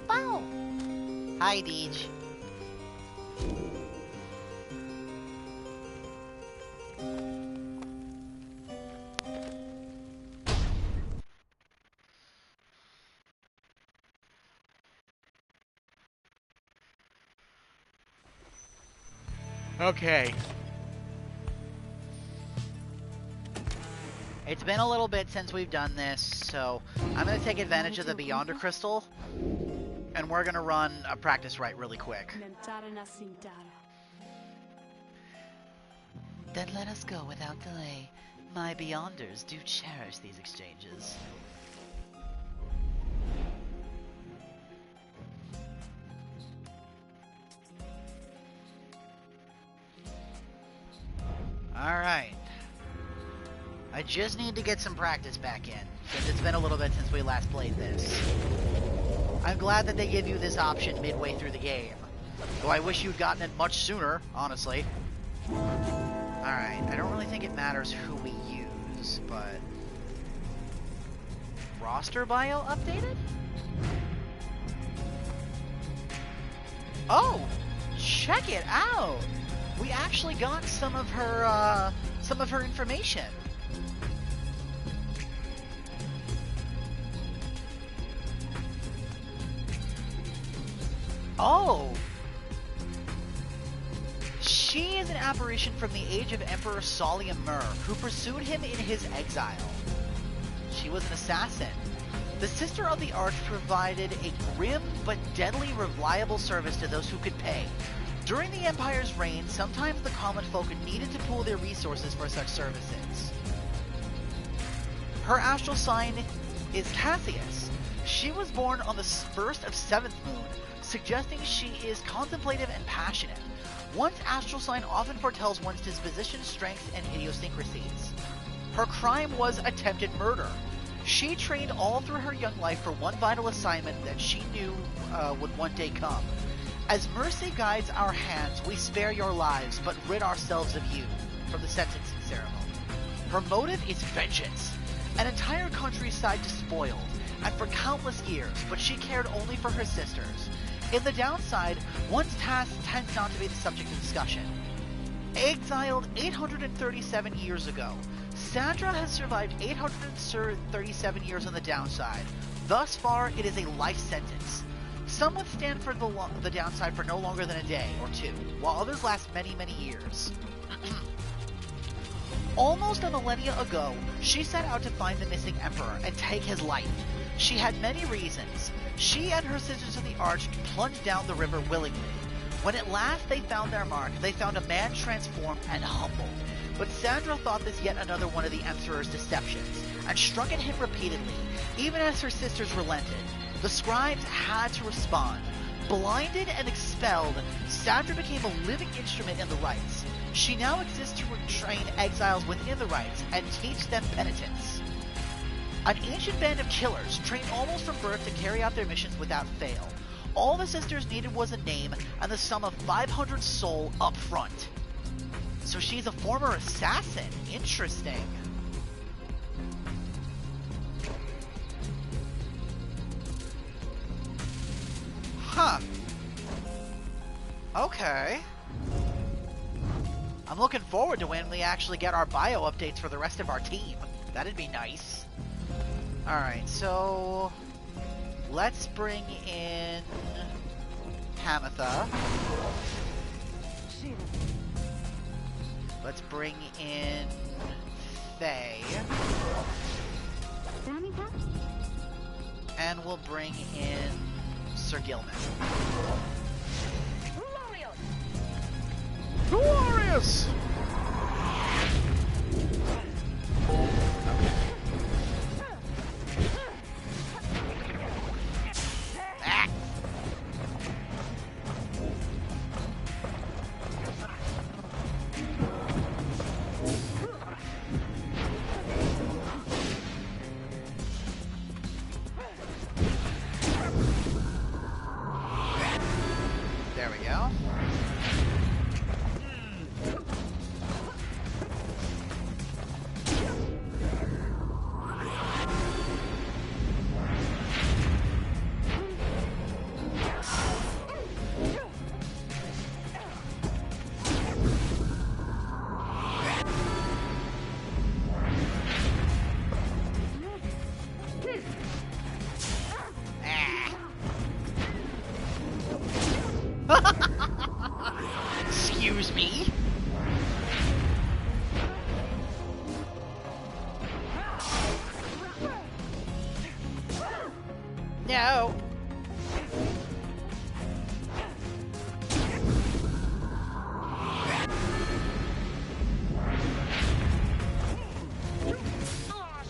Bow. Hi, Deej. Okay. It's been a little bit since we've done this, so I'm going to take advantage of the Beyonder Crystal, and we're going to run a practice rite really quick. Then let us go without delay. My Beyonders do cherish these exchanges. Alright. I just need to get some practice back in, since it's been a little bit since we last played this. I'm glad that they give you this option midway through the game, though I wish you'd gotten it much sooner, honestly. Alright, I don't really think it matters who we use, but... Roster bio updated? Oh! Check it out! We actually got some of her information. Oh! She is an apparition from the age of Emperor Solium Mur, who pursued him in his exile. She was an assassin. The Sister of the Arch provided a grim but deadly reliable service to those who could pay. During the Empire's reign, sometimes the common folk needed to pool their resources for such services. Her astral sign is Cassius. She was born on the first of 7th moon, suggesting she is contemplative and passionate. One's astral sign often foretells one's disposition, strengths, and idiosyncrasies. Her crime was attempted murder. She trained all through her young life for one vital assignment that she knew would one day come. As mercy guides our hands, we spare your lives, but rid ourselves of you, from the sentencing ceremony. Her motive is vengeance. An entire countryside despoiled, and for countless years, but she cared only for her sisters. In the downside, one's task tends not to be the subject of discussion. Exiled 837 years ago, Sandra has survived 837 years on the downside. Thus far, it is a life sentence. Some would stand for the downside for no longer than a day or two, while others last many, many years. Almost a millennia ago, she set out to find the missing emperor and take his life. She had many reasons. She and her sisters of the Arch plunged down the river willingly. When at last they found their mark, they found a man transformed and humbled. But Sandra thought this yet another one of the Emperor's deceptions, and struck at him repeatedly, even as her sisters relented. The scribes had to respond. Blinded and expelled, Sandra became a living instrument in the rites. She now exists to retrain exiles within the rites and teach them penitence. An ancient band of killers, trained almost from birth to carry out their missions without fail. All the sisters needed was a name and the sum of 500 soul up front. So she's a former assassin. Interesting. Huh. Okay. I'm looking forward to when we actually get our bio updates for the rest of our team. That'd be nice. Alright, so let's bring in Hamatha. Let's bring in Faye. And we'll bring in Sir Gilman. Glorious!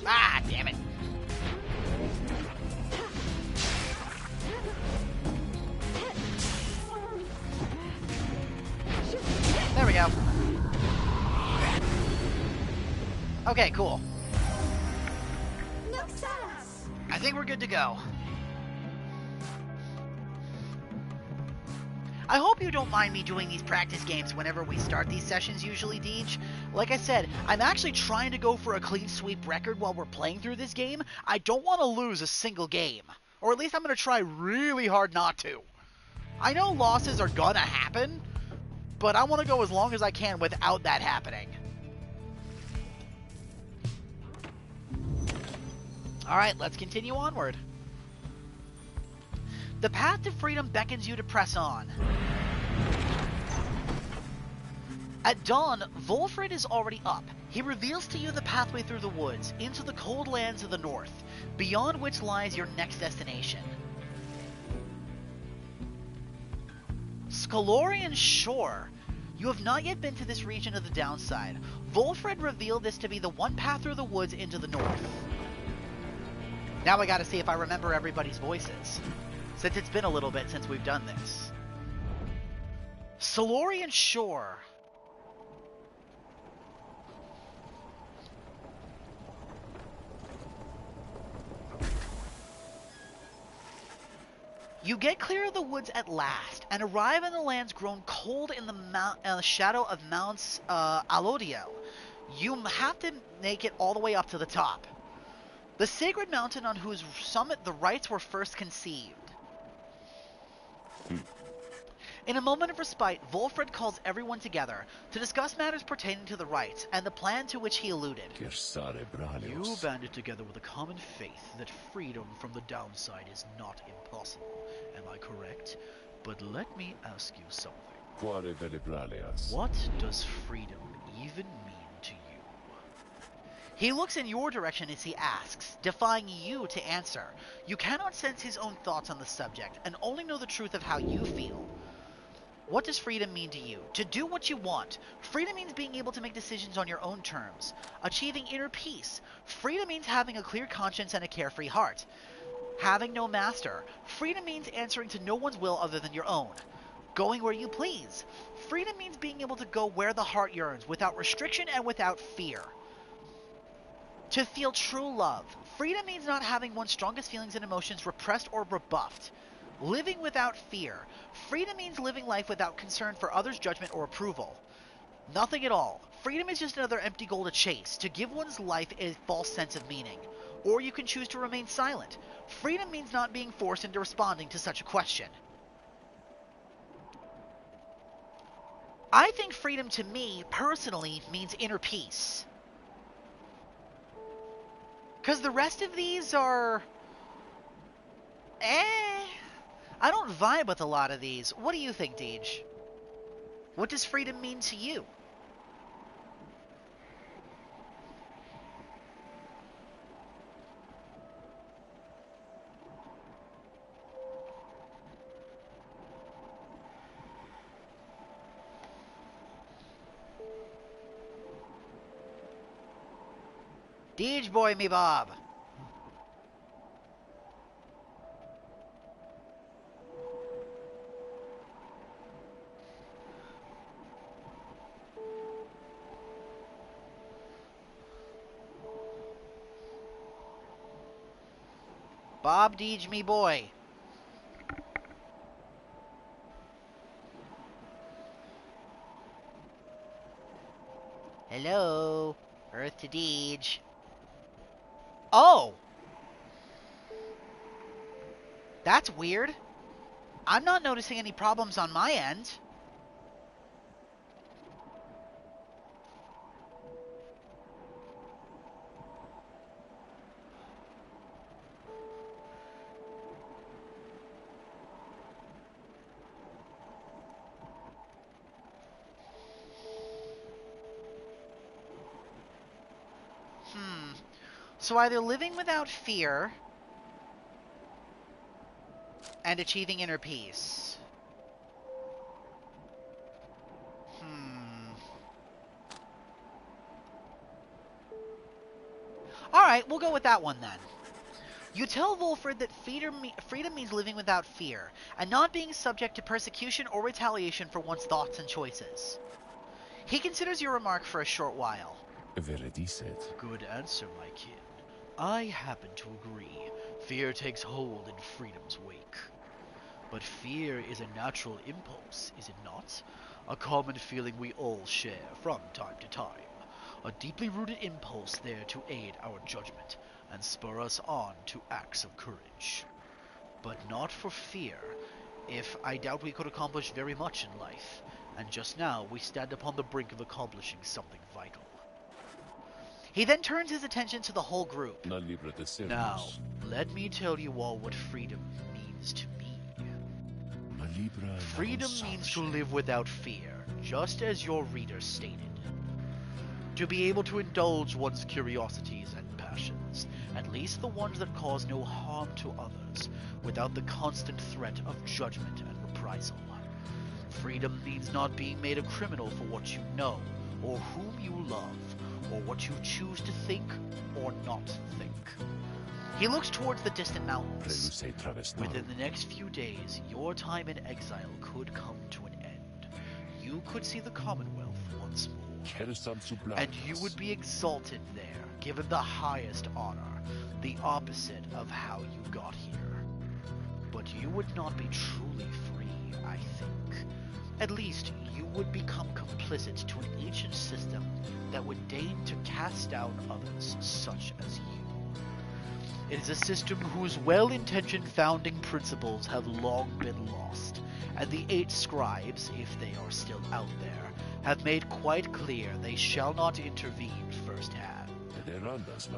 Ah, damn it. There we go. Okay, cool. I think we're good to go. I hope you don't mind me doing these practice games whenever we start these sessions usually, Deej. Like I said, I'm actually trying to go for a clean sweep record while we're playing through this game. I don't want to lose a single game. Or at least I'm going to try really hard not to. I know losses are gonna happen, but I want to go as long as I can without that happening. Alright, let's continue onward. The path to freedom beckons you to press on. At dawn, Volfred is already up. He reveals to you the pathway through the woods, into the cold lands of the north, beyond which lies your next destination. Scalorian Shore. You have not yet been to this region of the downside. Volfred revealed this to be the one path through the woods into the north. Now I gotta see if I remember everybody's voices, since it's been a little bit since we've done this. Scalorian Shore. You get clear of the woods at last, and arrive in the lands grown cold in the shadow of Mounts Alodiel. You have to make it all the way up to the top. The sacred mountain on whose summit the rites were first conceived. In a moment of respite, Volfred calls everyone together to discuss matters pertaining to the rites and the plan to which he alluded. You banded together with a common faith that freedom from the downside is not impossible. Am I correct? But let me ask you something. What does freedom even mean to you? He looks in your direction as he asks, defying you to answer. You cannot sense his own thoughts on the subject, and only know the truth of how you feel. What does freedom mean to you? To do what you want. Freedom means being able to make decisions on your own terms. Achieving inner peace. Freedom means having a clear conscience and a carefree heart. Having no master. Freedom means answering to no one's will other than your own. Going where you please. Freedom means being able to go where the heart yearns, without restriction and without fear. To feel true love. Freedom means not having one's strongest feelings and emotions repressed or rebuffed. Living without fear. Freedom means living life without concern for others' judgment or approval. Nothing at all. Freedom is just another empty goal to chase, to give one's life a false sense of meaning. Or you can choose to remain silent. Freedom means not being forced into responding to such a question. I think freedom to me, personally, means inner peace. Because the rest of these are... I don't vibe with a lot of these. What do you think, Deej? What does freedom mean to you? Deej boy me Bob. Bob Deej me boy. Hello. Earth to Deej. Oh! That's weird. I'm not noticing any problems on my end. So either living without fear, and achieving inner peace. Alright, we'll go with that one then. You tell Wolfred that freedom means living without fear, and not being subject to persecution or retaliation for one's thoughts and choices. He considers your remark for a short while. Good answer, my kin. I happen to agree. Fear takes hold in freedom's wake. But fear is a natural impulse, is it not? A common feeling we all share from time to time. A deeply rooted impulse there to aid our judgment and spur us on to acts of courage. But not for fear, if I doubt we could accomplish very much in life, and just now we stand upon the brink of accomplishing something vital. He then turns his attention to the whole group. Now, let me tell you all what freedom means to me. Freedom means to live without fear, just as your reader stated. To be able to indulge one's curiosities and passions, at least the ones that cause no harm to others, without the constant threat of judgment and reprisal. Freedom means not being made a criminal for what you know, or whom you love, or what you choose to think or not think. He looks towards the distant mountains. Within the next few days, your time in exile could come to an end. You could see the Commonwealth once more. And you would be exalted there, given the highest honor, the opposite of how you got here. But you would not be truly free, I think. At least, you would become complicit to an ancient system that would deign to cast down others such as you. It is a system whose well-intentioned founding principles have long been lost, and the 8 scribes, if they are still out there, have made quite clear they shall not intervene firsthand.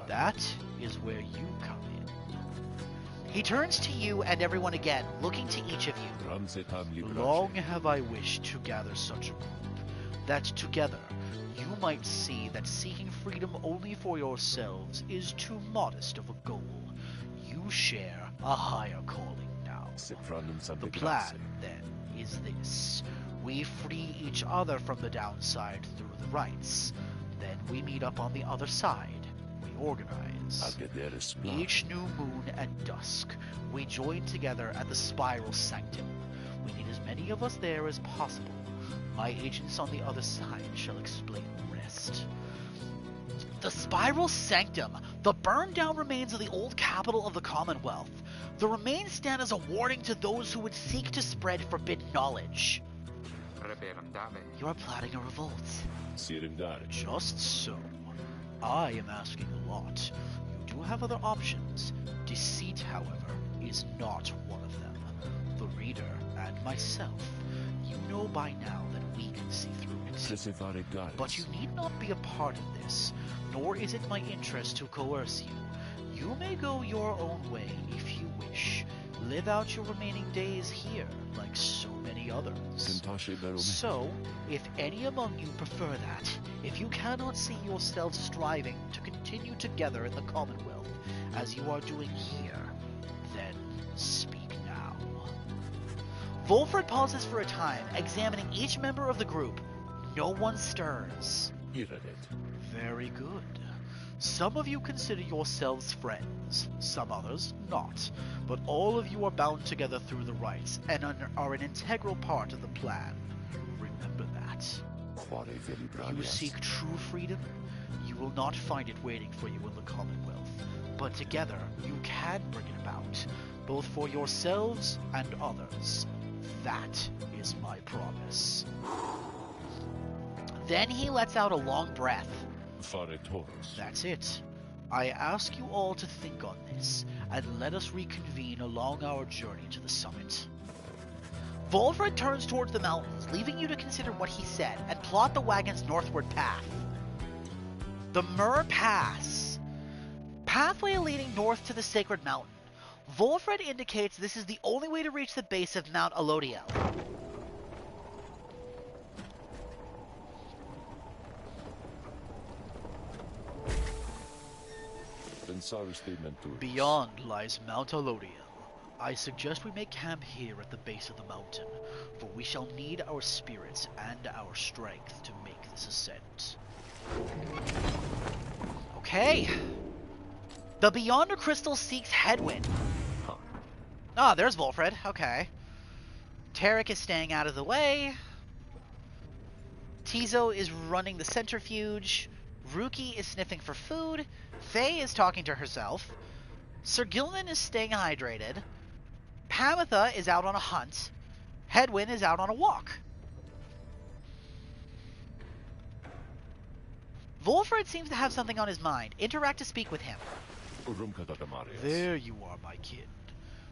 That is where you come in. He turns to you and everyone again, looking to each of you. Long have I wished to gather such a group, that together you might see that seeking freedom only for yourselves is too modest of a goal. You share a higher calling now. The plan, then, is this. We free each other from the downside through the rights. Then we meet up on the other side. We organize. Each new moon at dusk, we join together at the Spiral Sanctum. We need as many of us there as possible. My agents on the other side shall explain the rest. The Spiral Sanctum, the burned-down remains of the old capital of the Commonwealth. The remains stand as a warning to those who would seek to spread forbidden knowledge. You are plotting a revolt. Just so. I am asking a lot. You do have other options. Deceit, however, is not one of them. The reader and myself. You know by now that we can see through it. But you need not be a part of this, nor is it my interest to coerce you. You may go your own way if you wish. Live out your remaining days here, like so many others. So, if any among you prefer that, if you cannot see yourselves striving to continue together in the Commonwealth, as you are doing here, then speak now. Wolfred pauses for a time, examining each member of the group. No one stirs. Very good. Some of you consider yourselves friends, some others not, but all of you are bound together through the rights and are an integral part of the plan. Remember that. You seek true freedom? You will not find it waiting for you in the Commonwealth, but together you can bring it about, both for yourselves and others. That is my promise. Then he lets out a long breath. That's it. I ask you all to think on this, and let us reconvene along our journey to the summit. Wolfred turns towards the mountains, leaving you to consider what he said, and plot the wagon's northward path. The Mur Pass. Pathway leading north to the Sacred Mountain. Wolfred indicates this is the only way to reach the base of Mount Elodiel. Beyond lies Mount Elodiel, I suggest we make camp here at the base of the mountain, for we shall need our spirits and our strength to make this ascent. Okay. The Beyonder Crystal seeks headwind. Ah, there's Volfred. Okay. Tarek is staying out of the way. Tizo is running the centrifuge. Ruki is sniffing for food. Faye is talking to herself. Sir Gilman is staying hydrated. Pamitha is out on a hunt. Hedwin is out on a walk. Volfred seems to have something on his mind. Interact to speak with him. There you are, my kid.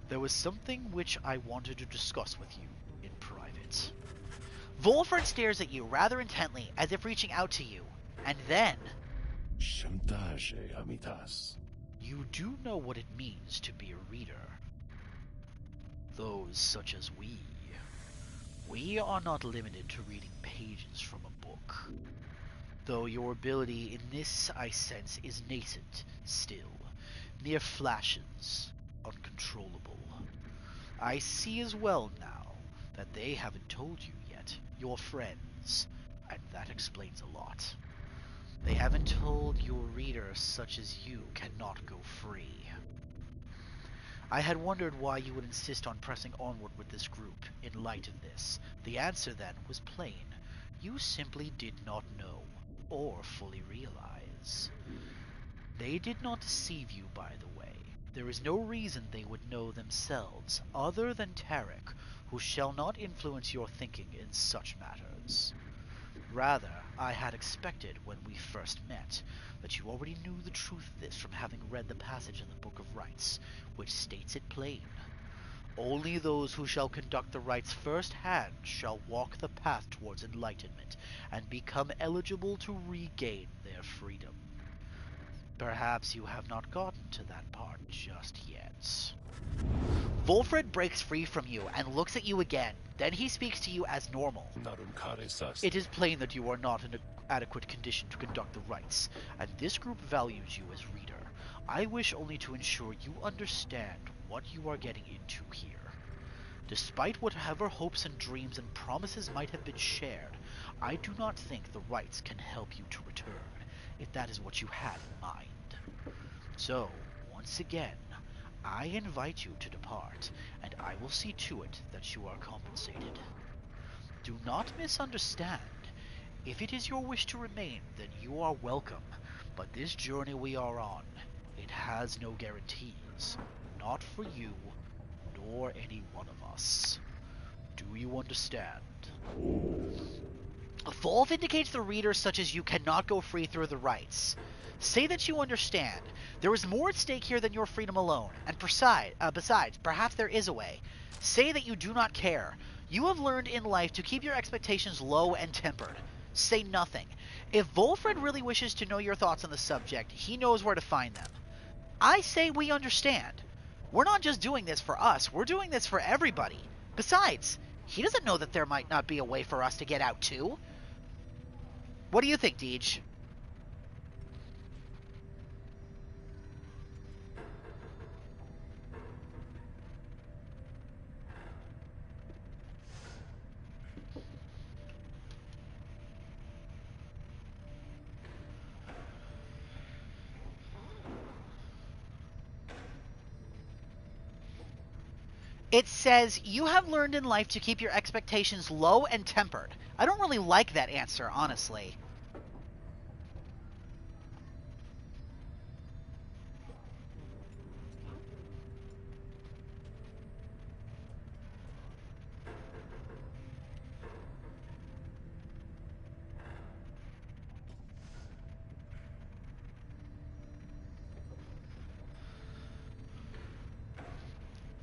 There was something which I wanted to discuss with you in private. Volfred stares at you rather intently, as if reaching out to you. And then... You do know what it means to be a reader. Those such as we are not limited to reading pages from a book. Though your ability in this, I sense, is nascent still. Mere flashes, uncontrollable. I see as well now that they haven't told you yet, your friends, and that explains a lot. They haven't told your readers such as you cannot go free. I had wondered why you would insist on pressing onward with this group in light of this. The answer then was plain. You simply did not know, or fully realize. They did not deceive you, by the way. There is no reason they would know themselves, other than Tarek, who shall not influence your thinking in such matters. Rather, I had expected when we first met that you already knew the truth of this from having read the passage in the Book of Rites, which states it plain. Only those who shall conduct the rites firsthand shall walk the path towards enlightenment and become eligible to regain their freedom. Perhaps you have not gotten to that part just yet. Volfred breaks free from you and looks at you again. Then he speaks to you as normal. It is plain that you are not in an adequate condition to conduct the rites, and this group values you as reader. I wish only to ensure you understand what you are getting into here. Despite whatever hopes and dreams and promises might have been shared, I do not think the rites can help you to return, if that is what you had in mind. So, once again, I invite you to depart, and I will see to it that you are compensated. Do not misunderstand. If it is your wish to remain, then you are welcome, but this journey we are on, it has no guarantees, not for you, nor any one of us. Do you understand? Volf indicates the readers such as you cannot go free through the rites. Say that you understand. There is more at stake here than your freedom alone, and besides, perhaps there is a way. Say that you do not care. You have learned in life to keep your expectations low and tempered. Say nothing. If Volfred really wishes to know your thoughts on the subject, he knows where to find them. I say we understand. We're not just doing this for us, we're doing this for everybody. Besides, he doesn't know that there might not be a way for us to get out too. What do you think, Deej? It says, you have learned in life to keep your expectations low and tempered. I don't really like that answer, honestly.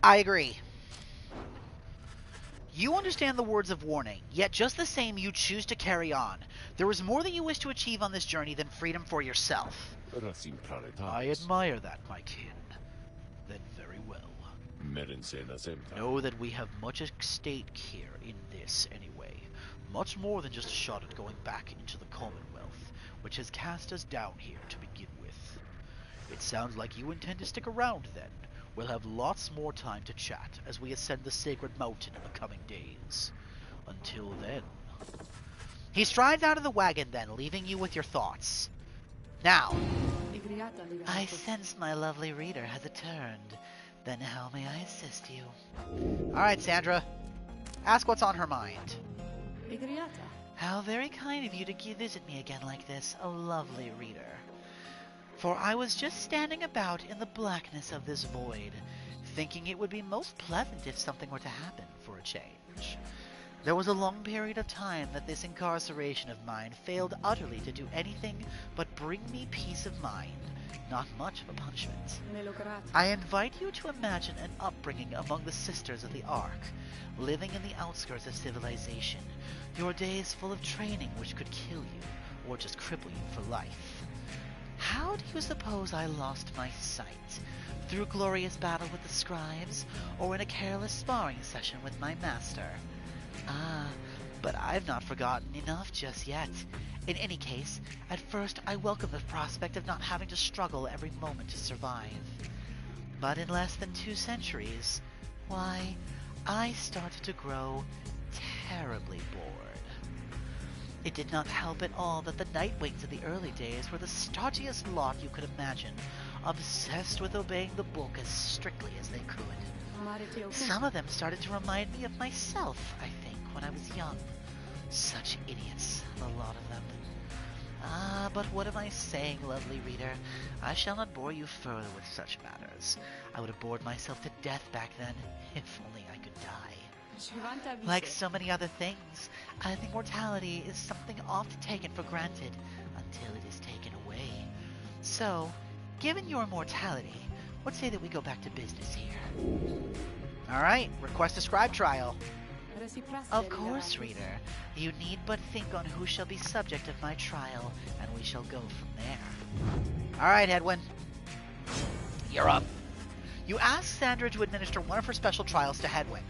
I agree. You understand the words of warning, yet just the same you choose to carry on. There is more that you wish to achieve on this journey than freedom for yourself. I admire that, my kin. Then very well. Know that we have much at stake here in this, anyway. Much more than just a shot at going back into the Commonwealth, which has cast us down here to begin with. It sounds like you intend to stick around, then. We'll have lots more time to chat as we ascend the sacred mountain in the coming days. Until then... He strides out of the wagon then, leaving you with your thoughts. Now, I sense my lovely reader has returned. Then how may I assist you? Alright, Sandra. Ask what's on her mind. How very kind of you to visit me again like this, a lovely reader. For I was just standing about in the blackness of this void, thinking it would be most pleasant if something were to happen for a change. There was a long period of time that this incarceration of mine failed utterly to do anything but bring me peace of mind, not much of a punishment. I invite you to imagine an upbringing among the sisters of the Ark, living in the outskirts of civilization, your days full of training which could kill you, or just cripple you for life. How do you suppose I lost my sight? Through glorious battle with the scribes, or in a careless sparring session with my master? Ah, but I've not forgotten enough just yet. In any case, at first I welcomed the prospect of not having to struggle every moment to survive. But in less than 2 centuries, why, I started to grow terribly bored. It did not help at all that the Nightwings of the early days were the stodgiest lot you could imagine, obsessed with obeying the book as strictly as they could. Some of them started to remind me of myself, I think, when I was young. Such idiots, the lot of them. Ah, but what am I saying, lovely reader? I shall not bore you further with such matters. I would have bored myself to death back then, if only I could die. Like so many other things, I think mortality is something oft taken for granted until it is taken away. So, given your mortality, let's say that we go back to business here. Alright, request a scribe trial. Of course, reader. You need but think on who shall be subject of my trial, and we shall go from there. Alright, Edwin. You're up. You ask Sandra to administer one of her special trials to Hedwig.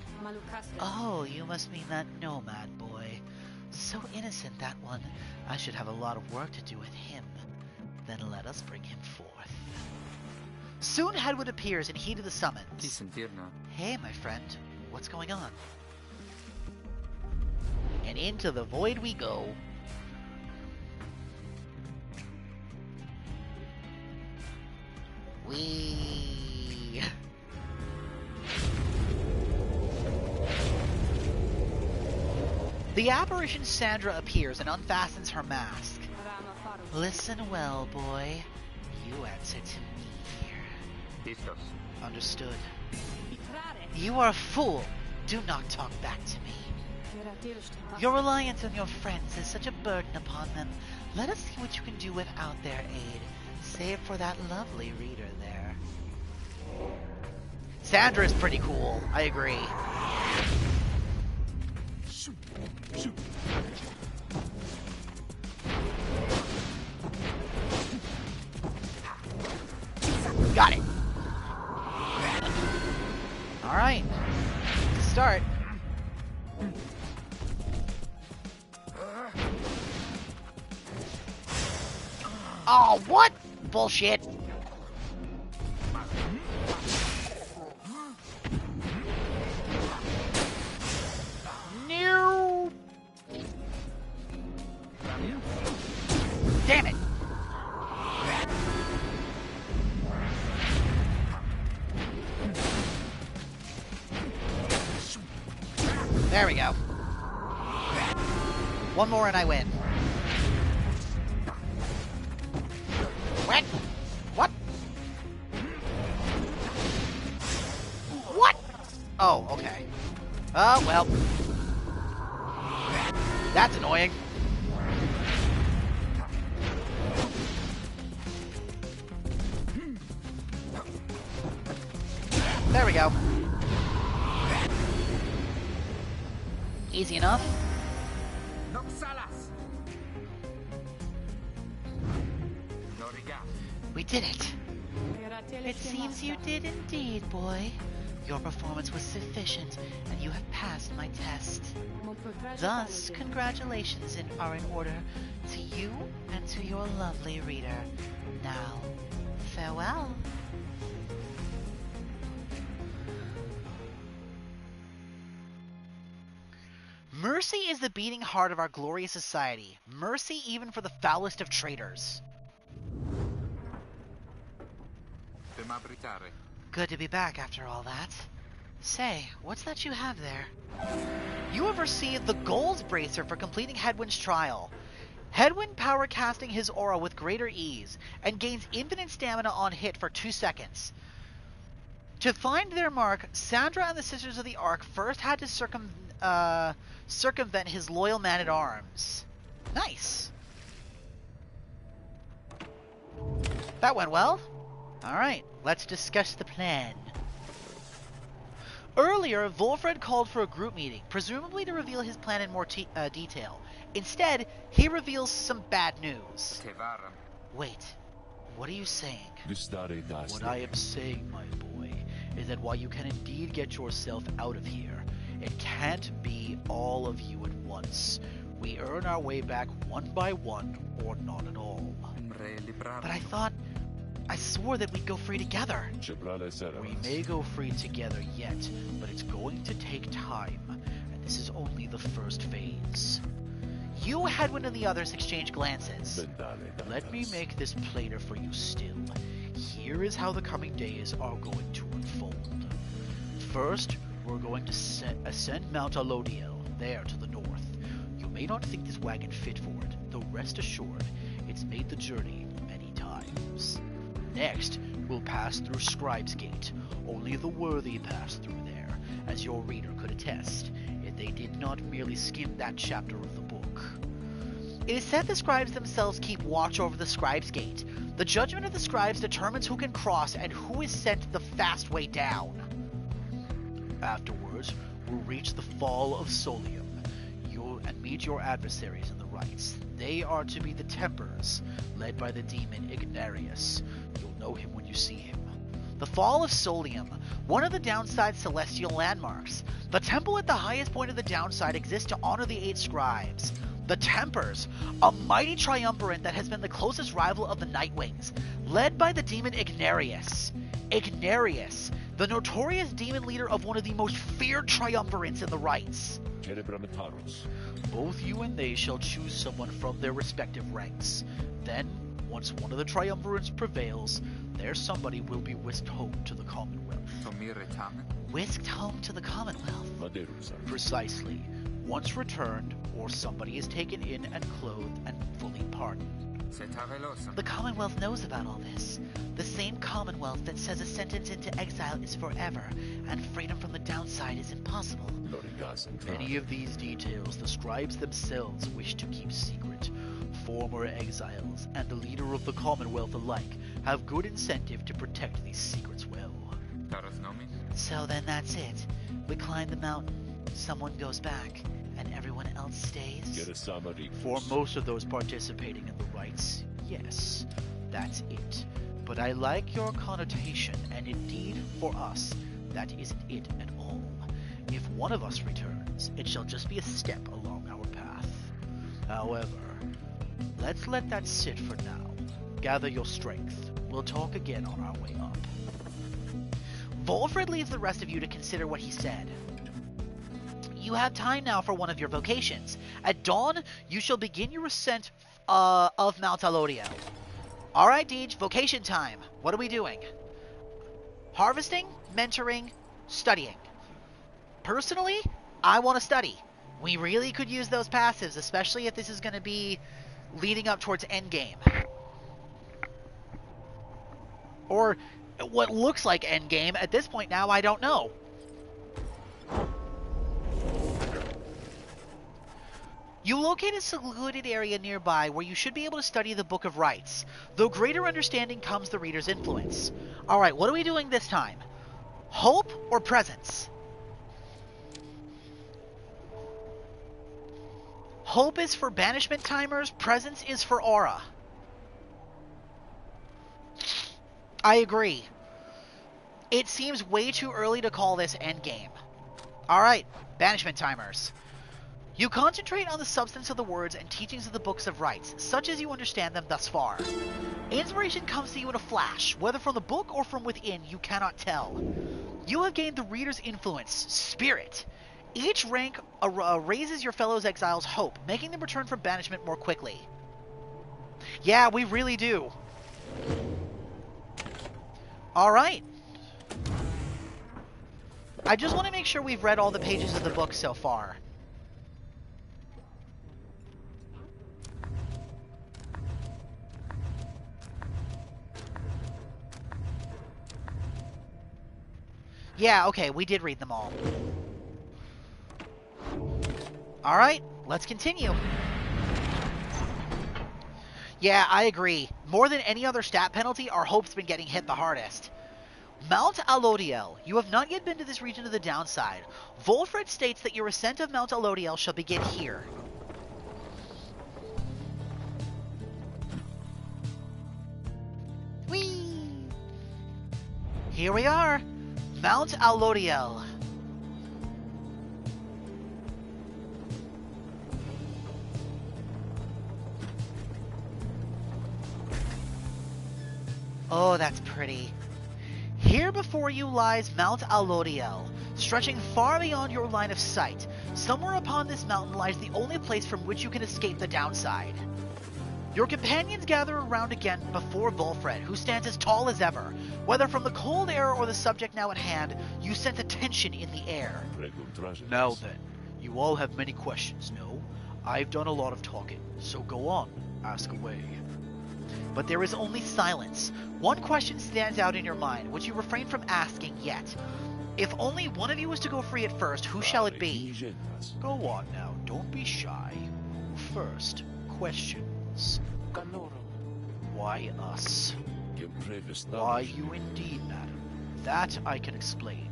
Oh, you must mean that nomad boy. So innocent, that one. I should have a lot of work to do with him. Then let us bring him forth. Soon Hedwig appears in heat of the summons. Hey, my friend. What's going on? And into the void we go. The apparition Sandra appears and unfastens her mask. Listen well, boy. You answer to me here. Understood. You are a fool. Do not talk back to me. Your reliance on your friends is such a burden upon them. Let us see what you can do without their aid, save for that lovely reader there. Sandra is pretty cool. I agree. Got it. All right. Start. Oh, what? Bullshit. No. Damn it. There we go. One more and I win. What? What? What? Oh, okay. Oh, well. That's annoying. There we go. Easy enough. We did it. It seems you did indeed, boy. Your performance was sufficient, and you have passed my test. Thus, congratulations are in order to you and to your lovely reader. Now, farewell. Mercy is the beating heart of our glorious society. Mercy even for the foulest of traitors. Good to be back after all that. Say, what's that you have there? You have received the Gold Bracer for completing Hedwyn's trial. Hedwyn power casting his aura with greater ease, and gains infinite stamina on hit for 2 seconds. To find their mark, Sandra and the Sisters of the Ark first had to circumvent his loyal man-at-arms. Nice. That went well. Alright, let's discuss the plan. Earlier, Wolfred called for a group meeting, presumably to reveal his plan in more detail. Instead, he reveals some bad news. Wait, what are you saying? What I am saying, my boy, is that while you can indeed get yourself out of here, it can't be all of you at once. We earn our way back one by one, or not at all. But I swore that we'd go free together. We may go free together yet, but it's going to take time, and this is only the first phase. You, Hedwyn, and the others exchange glances. Let me make this plainer for you still. Here is how the coming days are going to unfold. First, we're going to ascend Mount Alodiel, there to the north. You may not think this wagon fit for it, though rest assured, it's made the journey many times. Next, we'll pass through Scribe's Gate. Only the worthy pass through there, as your reader could attest, if they did not merely skim that chapter of the book. It is said the scribes themselves keep watch over the Scribe's Gate. The judgment of the scribes determines who can cross and who is sent the fast way down. Afterwards, we'll reach the Fall of Solium, and meet your adversaries in the rites. They are to be the Tempers, led by the demon Ignarius. You'll know him when you see him. The Fall of Solium, one of the Downside's celestial landmarks. The temple at the highest point of the Downside exists to honor the 8 scribes. The Tempers, a mighty triumvirate that has been the closest rival of the Nightwings, led by the demon Ignarius. Ignarius, the notorious demon leader of one of the most feared triumvirates in the rites. Both you and they shall choose someone from their respective ranks. Then, once one of the triumvirates prevails, their somebody will be whisked home to the Commonwealth. Whisked home to the Commonwealth? Precisely. Once returned, or somebody is taken in and clothed and fully pardoned. The Commonwealth knows about all this. The same Commonwealth that says a sentence into exile is forever, and freedom from the Downside is impossible. Many of these details the scribes themselves wish to keep secret. Former exiles and the leader of the Commonwealth alike have good incentive to protect these secrets well. So then that's it. We climb the mountain, someone goes back, and everyone else stays? For most of those participating in the rites, yes, that's it. But I like your connotation, and indeed, for us, that isn't it at all. If one of us returns, it shall just be a step along our path. However, let's let that sit for now. Gather your strength. We'll talk again on our way up. Wolfred leaves the rest of you to consider what he said. You have time now for one of your vocations. At dawn, you shall begin your ascent of Mount Alodiel. Alright, Deej, vocation time. What are we doing? Harvesting, mentoring, studying. Personally, I want to study. We really could use those passives, especially if this is going to be leading up towards endgame. Or what looks like endgame. At this point now, I don't know. You locate a secluded area nearby where you should be able to study the Book of Rites. Though greater understanding comes the reader's influence. Alright, what are we doing this time? Hope or presence? Hope is for banishment timers, presence is for aura. I agree. It seems way too early to call this endgame. Alright, banishment timers. You concentrate on the substance of the words and teachings of the books of rites, such as you understand them thus far. Inspiration comes to you in a flash, whether from the book or from within, you cannot tell. You have gained the reader's influence, spirit. Each rank raises your fellow exiles' hope, making them return from banishment more quickly. Yeah, we really do. Alright. I just want to make sure we've read all the pages of the book so far. Yeah, okay, we did read them all. Alright, let's continue. Yeah, I agree. More than any other stat penalty, our hope's been getting hit the hardest. Mount Alodiel. You have not yet been to this region of the downside. Volfred states that your ascent of Mount Alodiel shall begin here. Whee! Here we are. Mount Alodiel. Oh, that's pretty. Here before you lies Mount Alodiel, stretching far beyond your line of sight. Somewhere upon this mountain lies the only place from which you can escape the downside. Your companions gather around again before Volfred, who stands as tall as ever. Whether from the cold air or the subject now at hand, you sense a tension in the air. Now then, you all have many questions, no? I've done a lot of talking, so go on, ask away. But there is only silence. One question stands out in your mind, which you refrain from asking yet. If only one of you is to go free at first, who shall it be? Go on now, don't be shy. First, questions. Why us? Why you indeed, madam? That I can explain.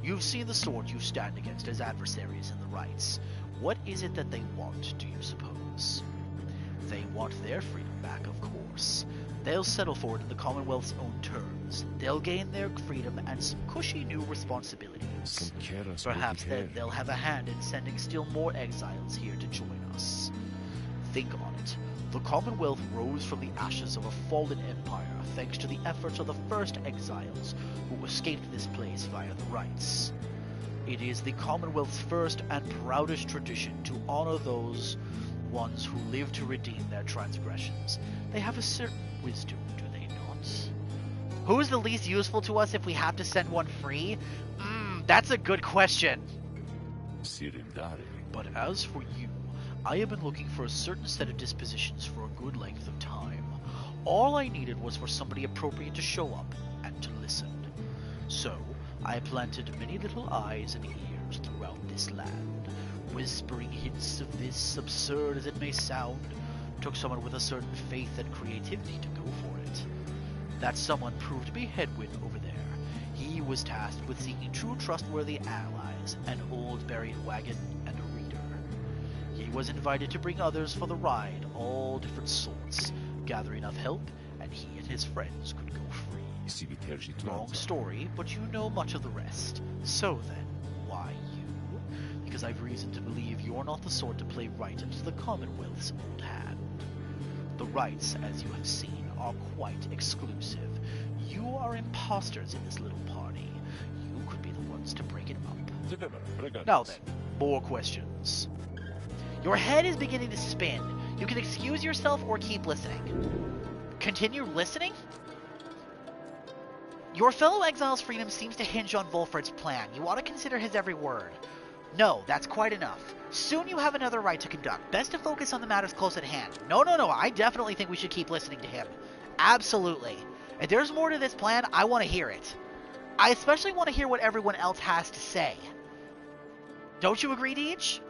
You've seen the sword you stand against as adversaries in the rights. What is it that they want, do you suppose? They want their freedom back, of course. They'll settle for it in the Commonwealth's own terms. They'll gain their freedom and some cushy new responsibilities. Perhaps then they'll have a hand in sending still more exiles here to join us. Think on it. The Commonwealth rose from the ashes of a fallen empire thanks to the efforts of the first exiles who escaped this place via the rights. It is the Commonwealth's first and proudest tradition to honor those ones who live to redeem their transgressions. They have a certain wisdom, do they not? Who's the least useful to us if we have to send one free? That's a good question. But as for you, I have been looking for a certain set of dispositions for a good length of time. All I needed was for somebody appropriate to show up and to listen. So, I planted many little eyes and ears throughout this land, whispering hints of this, absurd as it may sound, took someone with a certain faith and creativity to go for it. That someone proved to be Headwind over there. He was tasked with seeking true trustworthy allies, an old buried wagon, and a reader. He was invited to bring others for the ride, all different sorts, gather enough help, and he and his friends could go free. Long story, but you know much of the rest. So then, why you? Because I've reason to believe you're not the sort to play right into the Commonwealth's old hand. The rights, as you have seen, are quite exclusive. You are imposters in this little party. You could be the ones to break it up. Now then, more questions. Your head is beginning to spin. You can excuse yourself or keep listening. Continue listening? Your fellow exile's freedom seems to hinge on Volfred's plan. You ought to consider his every word. No, that's quite enough. Soon you have another right to conduct. Best to focus on the matters close at hand. No, I definitely think we should keep listening to him. Absolutely. If there's more to this plan, I want to hear it. I especially want to hear what everyone else has to say. Don't you agree, Deej?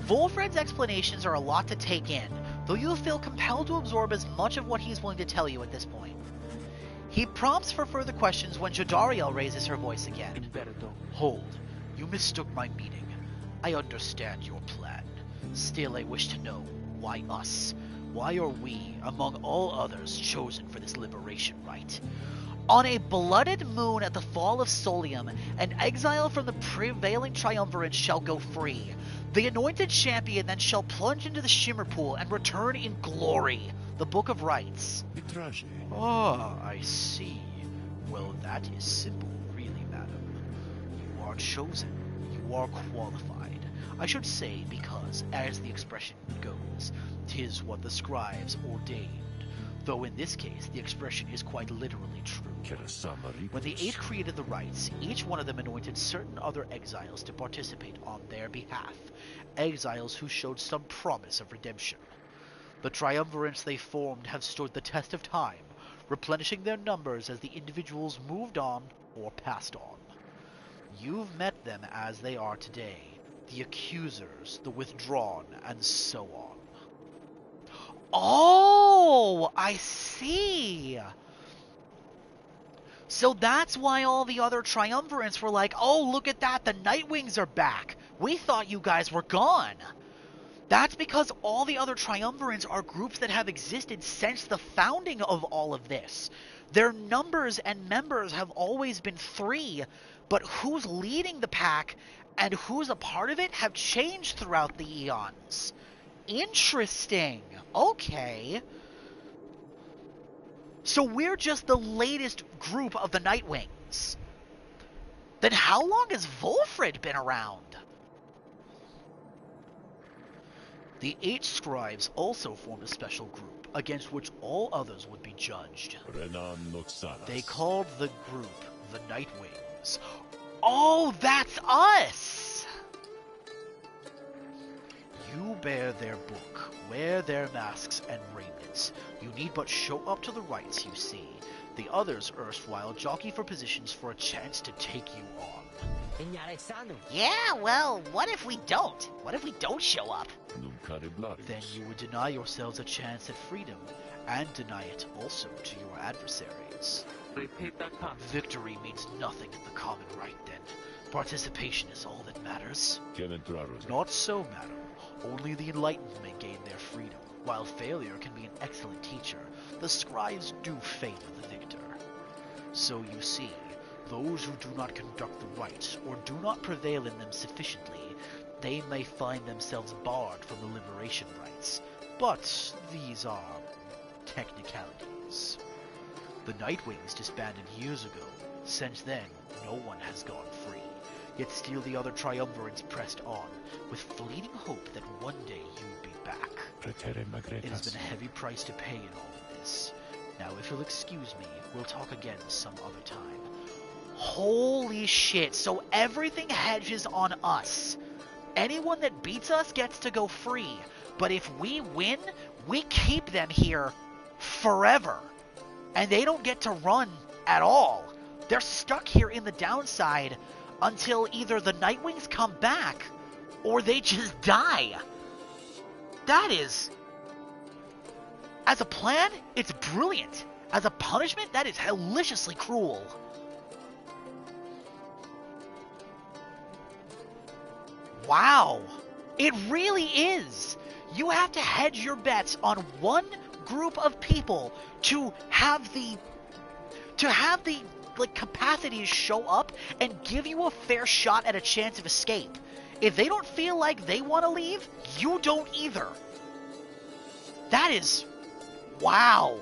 Volfred's explanations are a lot to take in, though you'll feel compelled to absorb as much of what he's willing to tell you at this point. He prompts for further questions when Jodariel raises her voice again. Hold. You mistook my meaning. I understand your plan. Still, I wish to know, why us? Why are we, among all others, chosen for this liberation rite? On a blooded moon at the fall of Solium, an exile from the prevailing triumvirate shall go free. The anointed champion then shall plunge into the Shimmer Pool and return in glory. The Book of Rites. Ah, I see. Well, that is simple, really, madam. You are chosen. You are qualified. I should say because, as the expression goes, 'tis what the scribes ordained. Though in this case, the expression is quite literally true. When the Eight created the rites, each one of them anointed certain other exiles to participate on their behalf. Exiles who showed some promise of redemption. The triumvirates they formed have stood the test of time, replenishing their numbers as the individuals moved on or passed on. You've met them as they are today, the accusers, the withdrawn, and so on. Oh, I see. So that's why all the other triumvirates were like, oh, look at that, the Nightwings are back. We thought you guys were gone. That's because all the other triumvirates are groups that have existed since the founding of all of this. Their numbers and members have always been 3, but who's leading the pack and who's a part of it have changed throughout the eons. Interesting. Okay. So we're just the latest group of the Nightwings. Then how long has Volfred been around? The 8 scribes also formed a special group, against which all others would be judged. They called the group the Nightwings. Oh, that's us! You bear their book, wear their masks and raiments. You need but show up to the rites, you see. The others erstwhile jockey for positions for a chance to take you on. Yeah, well, what if we don't? What if we don't show up? Then you would deny yourselves a chance at freedom, and deny it also to your adversaries. Victory means nothing in the common right then. Participation is all that matters. Not so, madam. Only the enlightened may gain their freedom. While failure can be an excellent teacher, the scribes do favor the victor. So you see, those who do not conduct the rites, or do not prevail in them sufficiently, they may find themselves barred from the liberation rites. But these are technicalities. The Nightwings disbanded years ago. Since then, no one has gone free. Yet still the other triumvirates pressed on, with fleeting hope that one day you'd be back. It has been a heavy price to pay in all of this. Now, if you'll excuse me, we'll talk again some other time. Holy shit, so everything hedges on us. Anyone that beats us gets to go free, but if we win, we keep them here forever. And they don't get to run at all. They're stuck here in the downside until either the Nightwings come back or they just die. That is... As a plan, it's brilliant. As a punishment, that is hilariously cruel. Wow. It really is. You have to hedge your bets on one group of people to have the capacity to show up and give you a fair shot at a chance of escape. If they don't feel like they want to leave, you don't either. That is... wow.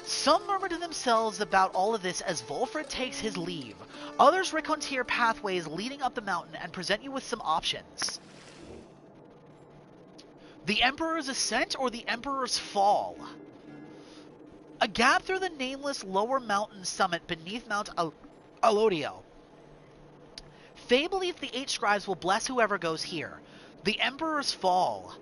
Some murmur to themselves about all of this as Volfred takes his leave. Others reconnoiter pathways leading up the mountain and present you with some options. The Emperor's Ascent or the Emperor's Fall. A gap through the nameless lower mountain summit beneath Mount Alodiel. Faye believes the 8 scribes will bless whoever goes here. The Emperor's Fall.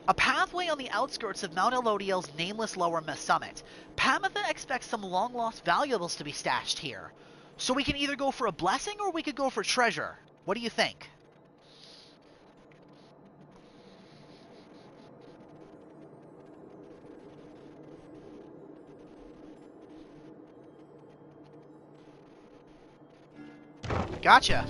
A pathway on the outskirts of Mount Alodiel's nameless lower summit. Pamitha expects some long-lost valuables to be stashed here. So we can either go for a blessing or we could go for treasure. What do you think? Gotcha.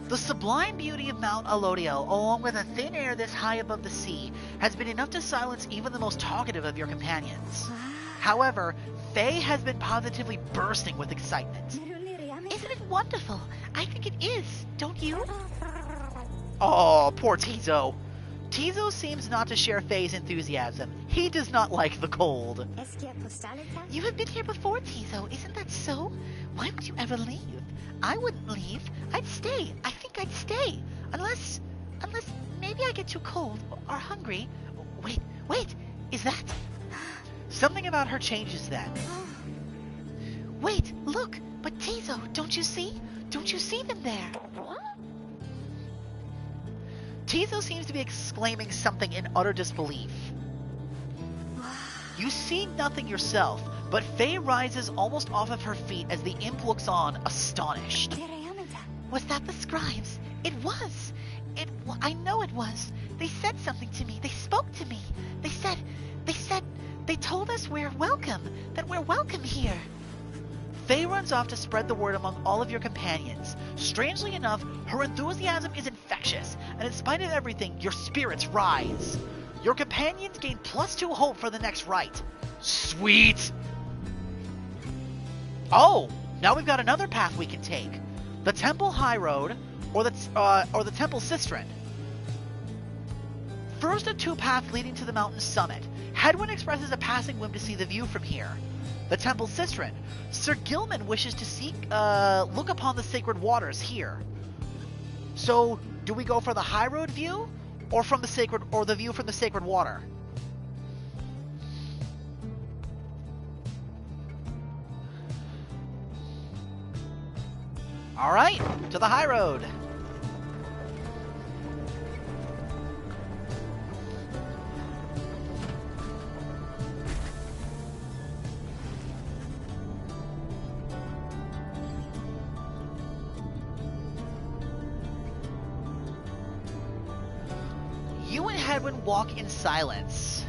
The sublime beauty of Mount Alodiel, along with a thin air this high above the sea, has been enough to silence even the most talkative of your companions. However, Faye has been positively bursting with excitement. Isn't it wonderful? I think it is, don't you? Oh, poor Tizo. Tizo seems not to share Faye's enthusiasm. He does not like the cold. You have been here before, Tizo, isn't that so? Why would you ever leave? I wouldn't leave. I'd stay. I think I'd stay. Unless maybe I get too cold or hungry. Wait, is that? Something about her changes then. Wait, look, but Tizo, don't you see? Don't you see them there? Tizo seems to be exclaiming something in utter disbelief. You see nothing yourself, but Faye rises almost off of her feet as the imp looks on, astonished. Was that the scribes? It was. I know it was. They said something to me. They spoke to me. They told us we're welcome, that we're welcome here. Faye runs off to spread the word among all of your companions. Strangely enough, her enthusiasm is infectious, and in spite of everything, your spirits rise. Your companions gain +2 hope for the next rite. Sweet! Oh, now we've got another path we can take. The Temple High Road, or the Temple Sistren. First of 2 paths leading to the mountain's summit. Hedwyn expresses a passing whim to see the view from here. The Temple Sistren. Sir Gilman wishes to look upon the sacred waters here. So, do we go for the high road view, or the view from the sacred water? All right, to the high road. You and Hedwyn walk in silence.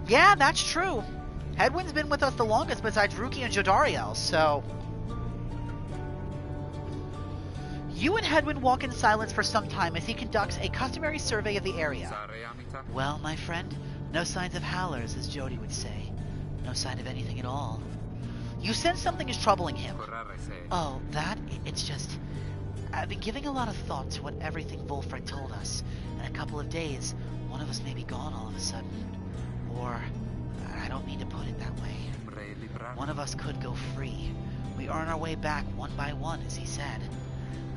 Yeah, that's true. Hedwyn's been with us the longest besides Ruki and Jodariel, so... You and Hedwyn walk in silence for some time as he conducts a customary survey of the area. Well, my friend, no signs of howlers, as Jody would say. No sign of anything at all. You sense something is troubling him. Oh, it's just... I've been giving a lot of thought to what everything Wolfred told us. In a couple of days, one of us may be gone all of a sudden. Or, I don't mean to put it that way. One of us could go free. We are on our way back one by one, as he said.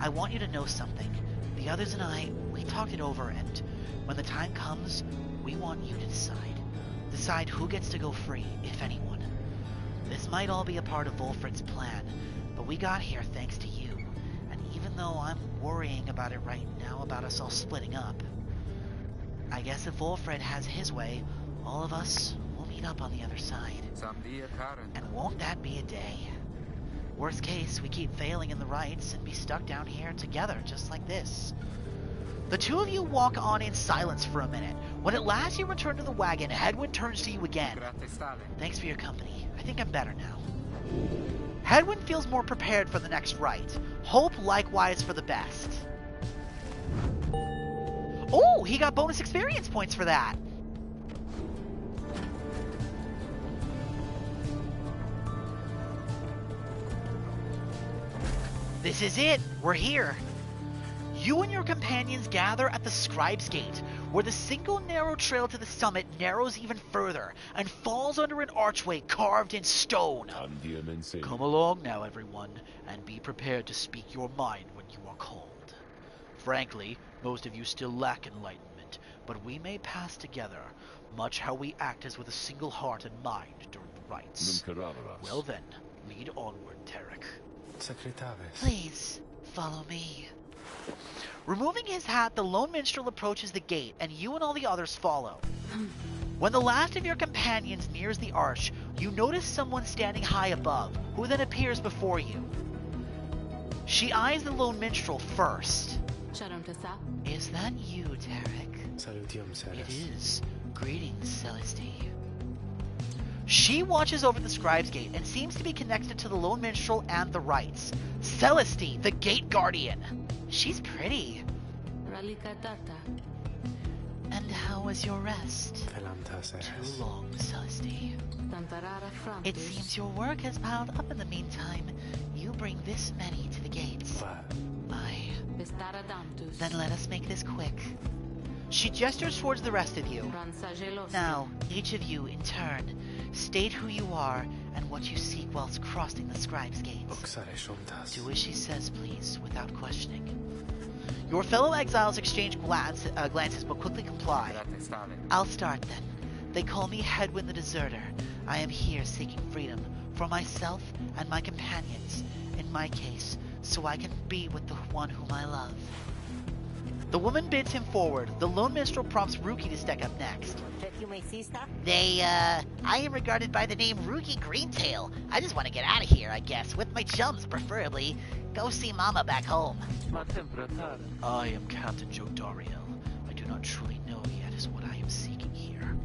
I want you to know something. The others and I, we talked it over, and when the time comes, we want you to decide. Decide who gets to go free, if anyone. This might all be a part of Wolfred's plan, but we got here thanks to you. Even though I'm worrying about it right now, about us all splitting up, I guess if Wolfred has his way, all of us will meet up on the other side. And won't that be a day? Worst case, we keep failing in the rites and be stuck down here together, just like this. The two of you walk on in silence for a minute. When at last you return to the wagon, Hedwyn turns to you again. Thanks for your company. I think I'm better now. Hedwyn feels more prepared for the next rite. Hope likewise for the best. Oh, he got bonus experience points for that. This is it. We're here. You and your companions gather at the Scribe's Gate, where the single narrow trail to the summit narrows even further and falls under an archway carved in stone. Come along now, everyone, and be prepared to speak your mind when you are called. Frankly, most of you still lack enlightenment, but we may pass together, much how we act as with a single heart and mind during the rites. Well then, lead onward, Tarek. Please, follow me. Removing his hat, the lone minstrel approaches the gate, and you and all the others follow. When the last of your companions nears the arch, you notice someone standing high above, who then appears before you. She eyes the lone minstrel first. Is that you, Tarek? It is. Greetings, Celesty. She watches over the Scribe's Gate and seems to be connected to the lone minstrel and the rites. Celesty, the gate guardian. She's pretty. And how was your rest? Too long, Celesty. It seems your work has piled up in the meantime. You bring this many to the gates. Aye. Then let us make this quick. She gestures towards the rest of you. Now, each of you, in turn, state who you are and what you seek whilst crossing the scribe's gates. Do as she says, please, without questioning. Your fellow exiles exchange glances but quickly comply. I'll start then. They call me Hedwyn the Deserter. I am here seeking freedom for myself and my companions, in my case, so I can be with the one whom I love. The woman bids him forward. The lone minstrel prompts Ruki to step up next. I am regarded by the name Ruki Greentail. I just want to get out of here, I guess, with my chums, preferably. Go see Mama back home. I am Captain Jodariel. I do not truly know yet is what I am seeking here.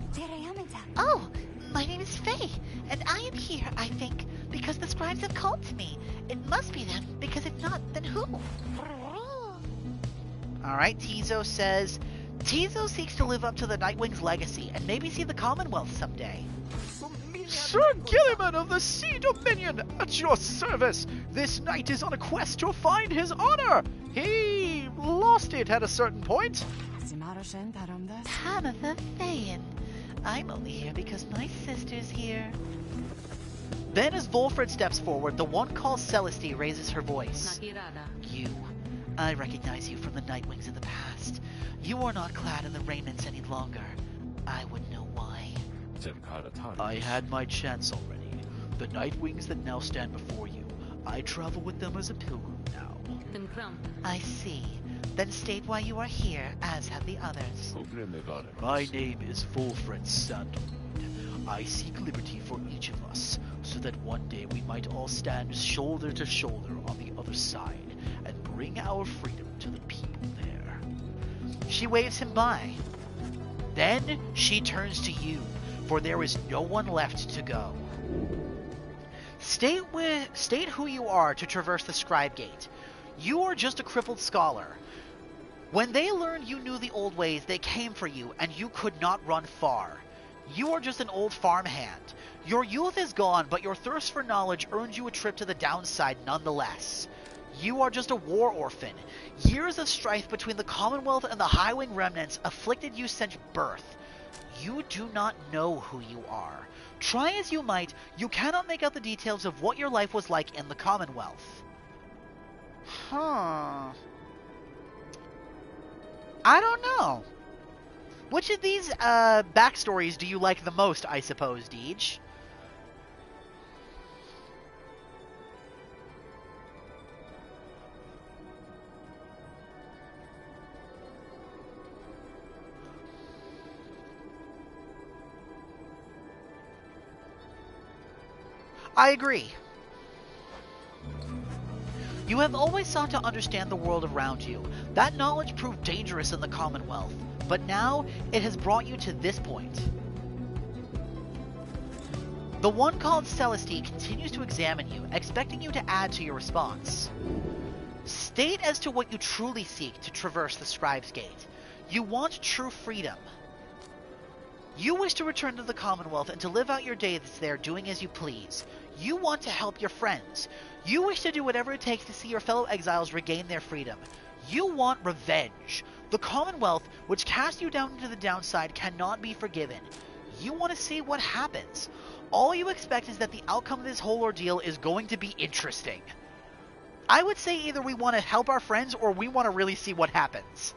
Oh, my name is Faye, and I am here, I think, because the scribes have called to me. It must be them, because if not, then who? Alright, Tizo says, Tizo seeks to live up to the Nightwing's legacy and maybe see the Commonwealth someday. Sir Gilliman of the Sea Dominion, at your service! This knight is on a quest to find his honor! He lost it at a certain point. Tamatha Thayan. I'm only here because my sister's here. Then as Volfred steps forward, the one called Celesty raises her voice. You. I recognize you from the Nightwings of the past. You are not clad in the raiments any longer. I would know why. I had my chance already. The Nightwings that now stand before you, I travel with them as a pilgrim now. I see. Then state why you are here, as have the others. My name is Volfred Sandalwood. I seek liberty for each of us, so that one day we might all stand shoulder to shoulder on the other side, and bring our freedom to the people there. She waves him by. Then she turns to you, for there is no one left to go. State who you are to traverse the Scribe Gate. You are just a crippled scholar. When they learned you knew the old ways, they came for you, and you could not run far. You are just an old farmhand. Your youth is gone, but your thirst for knowledge earned you a trip to the downside nonetheless. You are just a war orphan. Years of strife between the Commonwealth and the Highwing remnants afflicted you since birth. You do not know who you are. Try as you might, you cannot make out the details of what your life was like in the Commonwealth. Huh. I don't know. Which of these backstories do you like the most, I suppose, Deej? I agree. You have always sought to understand the world around you. That knowledge proved dangerous in the Commonwealth, but now it has brought you to this point. The one called Celesty continues to examine you, expecting you to add to your response. State as to what you truly seek to traverse the Scribe's Gate. You want true freedom. You wish to return to the Commonwealth and to live out your days there doing as you please. You want to help your friends. You wish to do whatever it takes to see your fellow exiles regain their freedom. You want revenge. The Commonwealth, which cast you down into the downside, cannot be forgiven. You want to see what happens. All you expect is that the outcome of this whole ordeal is going to be interesting. I would say either we want to help our friends or we want to really see what happens.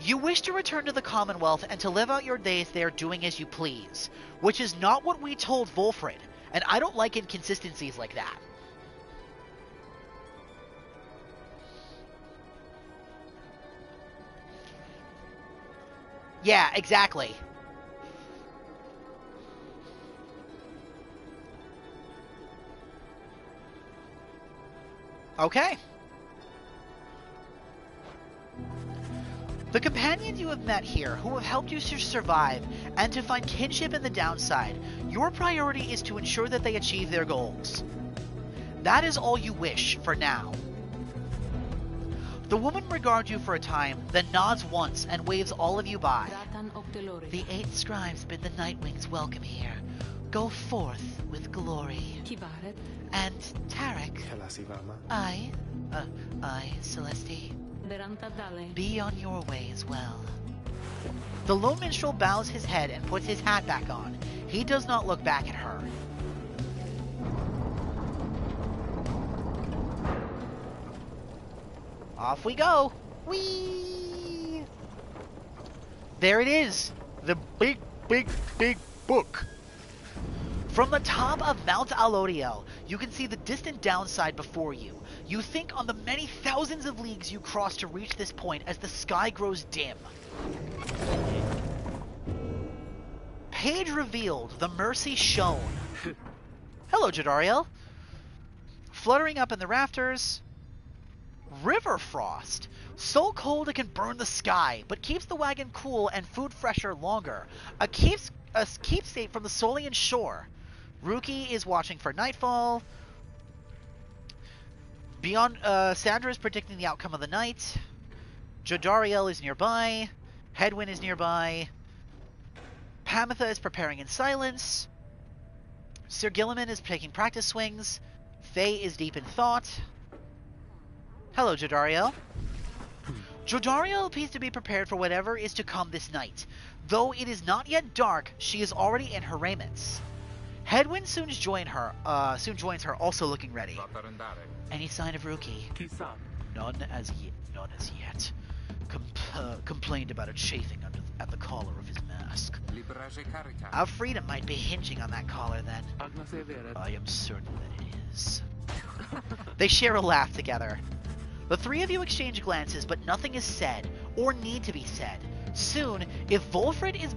You wish to return to the Commonwealth and to live out your days there doing as you please, which is not what we told Volfred, and I don't like inconsistencies like that. Yeah, exactly. Okay. The companions you have met here, who have helped you to survive and to find kinship in the downside, your priority is to ensure that they achieve their goals. That is all you wish for now. The woman regards you for a time, then nods once and waves all of you by. The 8 scribes bid the Nightwings welcome here. Go forth with glory. And Tarek, I, Celeste, be on your way as well. The lone minstrel bows his head and puts his hat back on. He does not look back at her. Off we go. Whee! There it is. The big, big, big book. From the top of Mount Alodiel, you can see the distant downside before you. You think on the many thousands of leagues you cross to reach this point as the sky grows dim. Page revealed, the mercy shown. Hello, Jadariel. Fluttering up in the rafters, River Frost. So cold it can burn the sky, but keeps the wagon cool and food fresher longer. A keepsake from the Solian shore. Ruki is watching for nightfall. Beyond, Sandra is predicting the outcome of the night. Jadariel is nearby. Hedwyn is nearby. Pamitha is preparing in silence. Sir Gilliman is taking practice swings. Faye is deep in thought. Hello, Jadariel. Jadariel appears to be prepared for whatever is to come this night. Though it is not yet dark, she is already in her raiments. Hedwyn soon joins her, also looking ready. Any sign of Ruki? None as yet. Complained about a chafing at the collar of his mask. Our freedom might be hinging on that collar then. I am certain that it is. They share a laugh together. The three of you exchange glances, but nothing is said, or need to be said. Soon, if Volfred is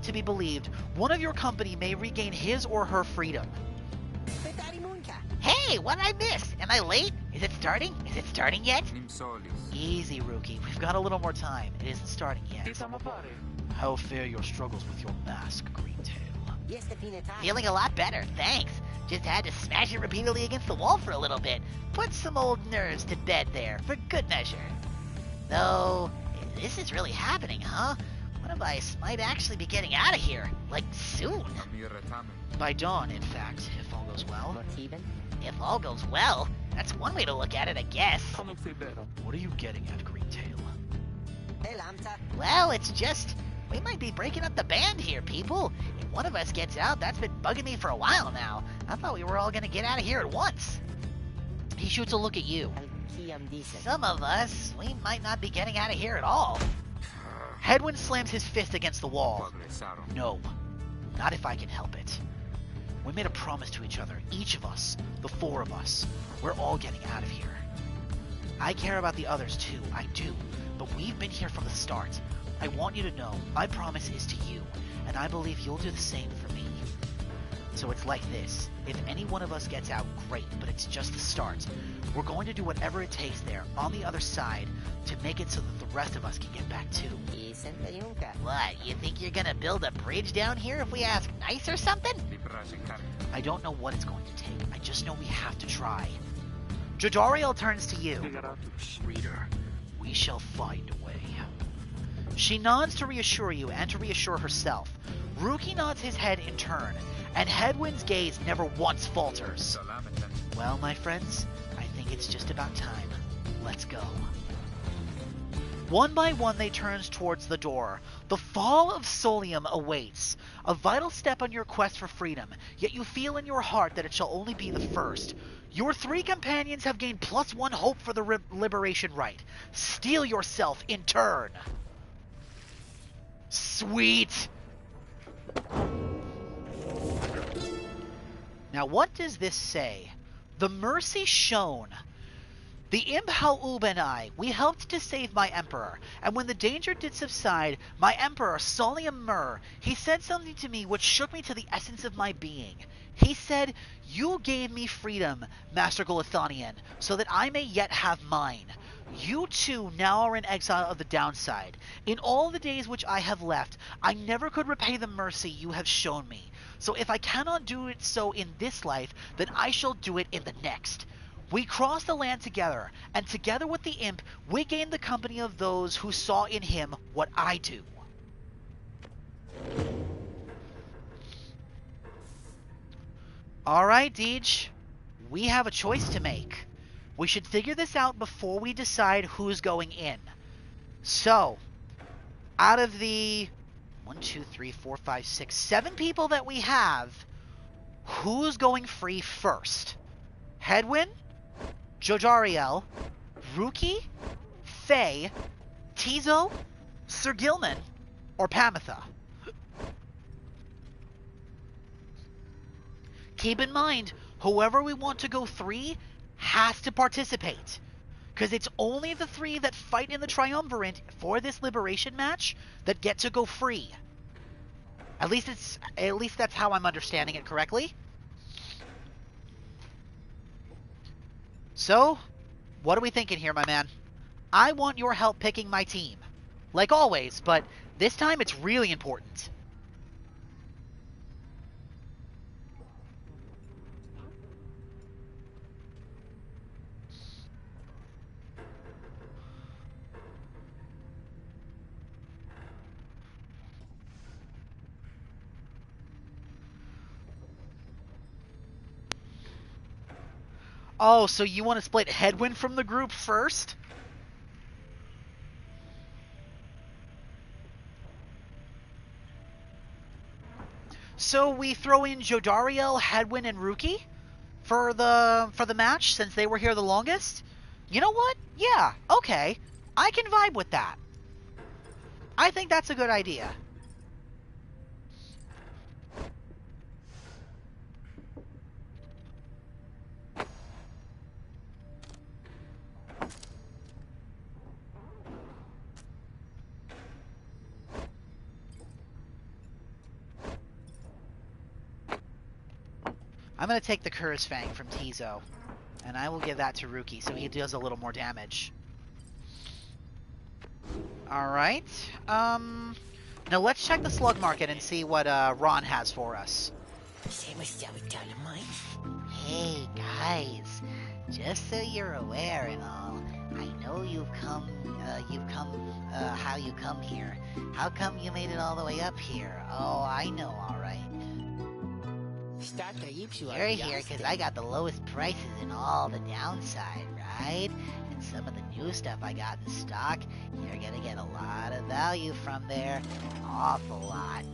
to be believed, one of your company may regain his or her freedom. Hey, what did I miss? Am I late? Is it starting? Is it starting yet? Easy, Rookie. We've got a little more time. It isn't starting yet. How fare your struggles with your mask, Greentail? Feeling a lot better, thanks. Just had to smash it repeatedly against the wall for a little bit. Put some old nerves to bed there, for good measure. Though, this is really happening, huh? One of us might actually be getting out of here, like soon. By dawn, in fact, if all goes well. If all goes well? That's one way to look at it, I guess. What are you getting at, Greentail? Well, it's just, we might be breaking up the band here, people. If one of us gets out, that's been bugging me for a while now. I thought we were all gonna get out of here at once. He shoots a look at you. Some of us, we might not be getting out of here at all. Hedwyn slams his fist against the wall. No, not if I can help it. We made a promise to each other, each of us, the four of us. We're all getting out of here. I care about the others too, I do, but we've been here from the start. I want you to know, my promise is to you, and I believe you'll do the same for me. So it's like this, if any one of us gets out, great, but it's just the start. We're going to do whatever it takes there, on the other side, to make it so that the rest of us can get back too. What, you think you're gonna build a bridge down here if we ask nice or something? I don't know what it's going to take, I just know we have to try. Jadariel turns to you. Reader, we shall find a way. She nods to reassure you and to reassure herself. Ruki nods his head in turn, and Hedwyn's gaze never once falters. Well, my friends, I think it's just about time. Let's go. One by one they turn towards the door. The fall of Solium awaits. A vital step on your quest for freedom, yet you feel in your heart that it shall only be the first. Your three companions have gained +1 hope for the liberation rite. Steel yourself in turn. Sweet! Now what does this say? The mercy shown. The imp Ha'ub and I, we helped to save my emperor, and when the danger did subside, my emperor, Solium Mur, he said something to me which shook me to the essence of my being. He said, "You gave me freedom, Master Golathonian, so that I may yet have mine. You too now are in exile of the downside. In all the days which I have left, I never could repay the mercy you have shown me. So if I cannot do it so in this life, then I shall do it in the next. We crossed the land together, and together with the imp, we gained the company of those who saw in him what I do. Alright, Deej. We have a choice to make. We should figure this out before we decide who's going in. So, out of the 7 people that we have, who's going free first? Hedwyn, Jojariel, Ruki, Faye, Tizo, Sir Gilman, or Pamitha? Keep in mind, whoever we want to go 3 has to participate. Because it's only the 3 that fight in the Triumvirate for this liberation match that get to go free. At least that's how I'm understanding it correctly. So, what are we thinking here, my man? I want your help picking my team. Like always, but this time it's really important. Oh, so you want to split Hedwyn from the group first? So we throw in Jodariel, Hedwyn, and Ruki for the match since they were here the longest? You know what? Yeah, okay. I can vibe with that. I think that's a good idea. I'm going to take the Curse Fang from Tizo, and I will give that to Ruki so he deals a little more damage. Alright. Now let's check the slug market and see what Ron has for us. Hey, guys. Just so you're aware and all, I know how you come here. How come you made it all the way up here? Oh, I know, alright. You're here because I got the lowest prices in all the downside, right? And some of the new stuff I got in stock, you're gonna get a lot of value from there. An awful lot.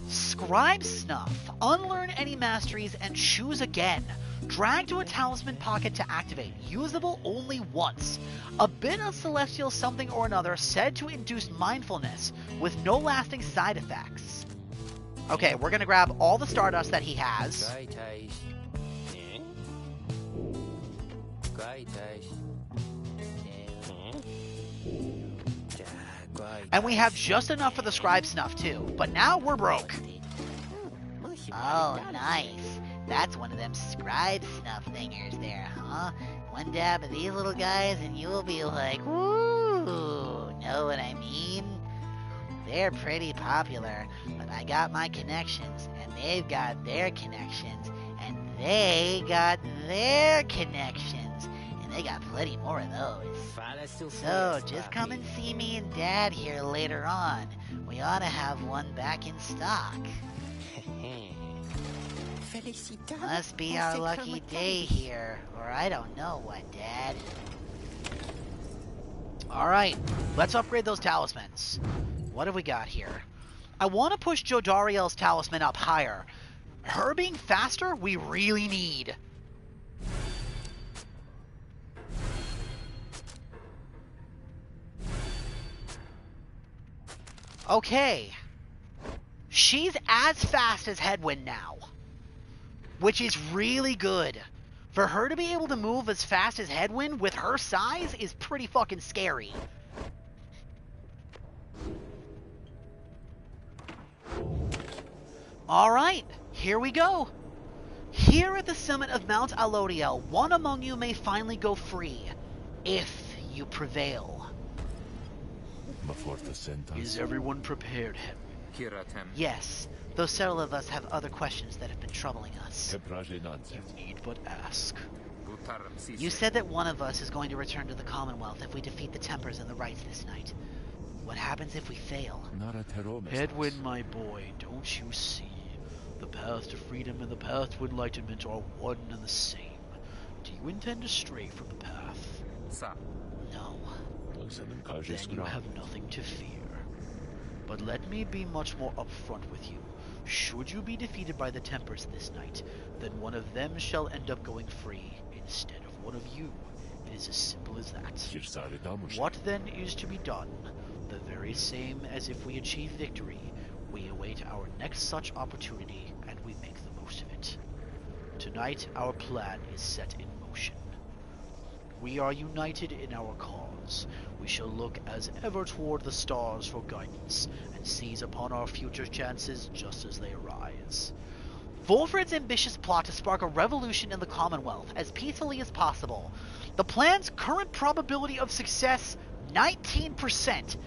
Scribe Snuff. Unlearn any masteries and choose again. Drag to a talisman pocket to activate. Usable only once. A bit of celestial something or another said to induce mindfulness with no lasting side effects. Okay, we're gonna grab all the Stardust that he has. And we have just enough for the Scribe Snuff too, but now we're broke. Oh, nice. That's one of them Scribe Snuff thingers there, huh? One dab of these little guys and you'll be like, woo! Know what I mean? They're pretty popular, but I got my connections, and they've got their connections, and they got their connections, and they got plenty more of those. So, just come and see me and Dad here later on. We ought to have one back in stock. Must be our lucky day here, or I don't know what, Dad. Alright, let's upgrade those talismans. What have we got here? I want to push Jodariel's talisman up higher. Her being faster, we really need. Okay. She's as fast as Hedwyn now. Which is really good. For her to be able to move as fast as Hedwyn with her size is pretty fucking scary. Alright, here we go. Here at the summit of Mount Alodiel, one among you may finally go free, if you prevail. Is everyone prepared, Henry? Yes, though several of us have other questions that have been troubling us. You need but ask. You said that one of us is going to return to the Commonwealth if we defeat the Tempers and the Rights this night. What happens if we fail? Edwin, my boy, don't you see? The path to freedom and the path to enlightenment are one and the same. Do you intend to stray from the path? No. Then you have nothing to fear. But let me be much more upfront with you. Should you be defeated by the Tempers this night, then one of them shall end up going free instead of one of you. It is as simple as that. What then is to be done? The very same as if we achieve victory. We await our next such opportunity, and we make the most of it. Tonight, our plan is set in motion. We are united in our cause. We shall look as ever toward the stars for guidance, and seize upon our future chances just as they arise. Wolfred's ambitious plot to spark a revolution in the Commonwealth as peacefully as possible. The plan's current probability of success, 19%.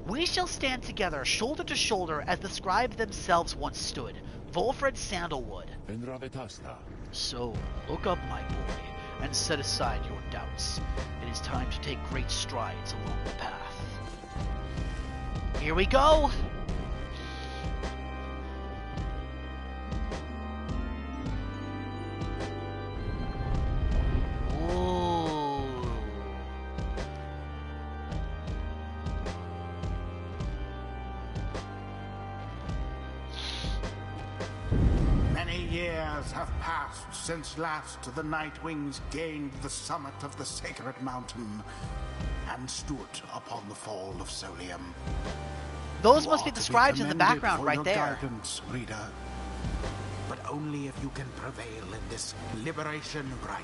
We shall stand together, shoulder to shoulder, as the scribes themselves once stood. Wolfred Sandalwood. So, look up, my boy, and set aside your doubts. It is time to take great strides along the path. Here we go! Have passed since last the Nightwings gained the summit of the sacred mountain and stood upon the fall of Solium. Those must be the scribes in the background right there. Guidance, reader. But only if you can prevail in this liberation rite.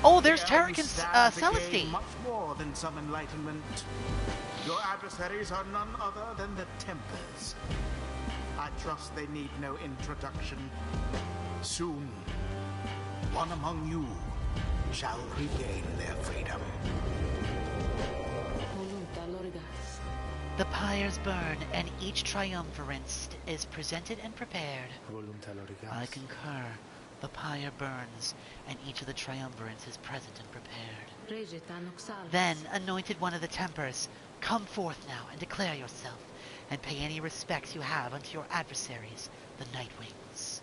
Oh, there's Tarek and Celestine. Much more than some enlightenment. Your adversaries are none other than the Tempers. I trust they need no introduction. Soon, one among you shall regain their freedom. The pyres burn, and each triumvirate is presented and prepared. I concur. The pyre burns, and each of the triumvirates is present and prepared. Then, anointed one of the Tempers, come forth now and declare yourself, and pay any respects you have unto your adversaries, the Nightwings.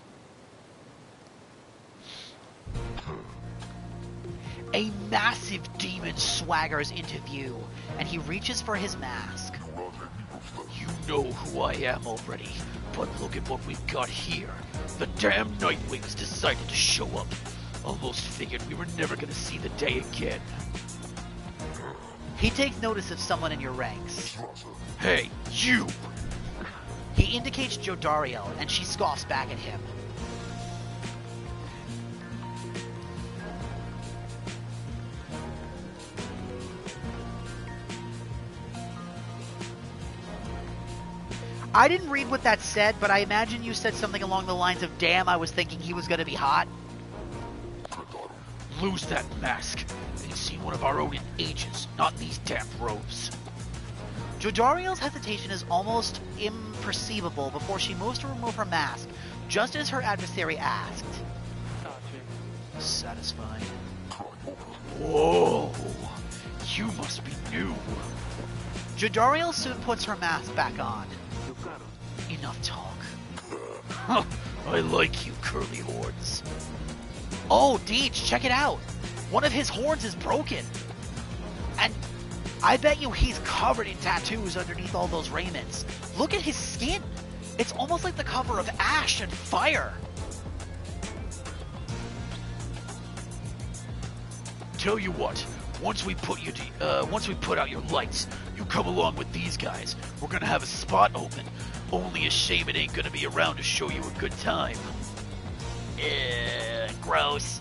A massive demon swaggers into view, and he reaches for his mask. You know who I am already, but look at what we've got here. The damn Nightwings decided to show up. Almost figured we were never gonna see the day again. He takes notice of someone in your ranks. Hey, you! He indicates Jodariel, and she scoffs back at him. I didn't read what that said, but I imagine you said something along the lines of, damn, I was thinking he was going to be hot. Lose that mask. Ain't seen one of our own in ages, not in these damn robes. Jodariel's hesitation is almost imperceivable before she moves to remove her mask, just as her adversary asked. Satisfied? Whoa! You must be new. Jodariel soon puts her mask back on. Enough talk. I like you, curly horns. Oh, Deej, check it out. One of his horns is broken. And I bet you he's covered in tattoos underneath all those raiments. Look at his skin. It's almost like the cover of Ash and Fire. Tell you what, once we put out your lights, you come along with these guys. We're gonna have a spot open. Only a shame it ain't gonna be around to show you a good time. Gross.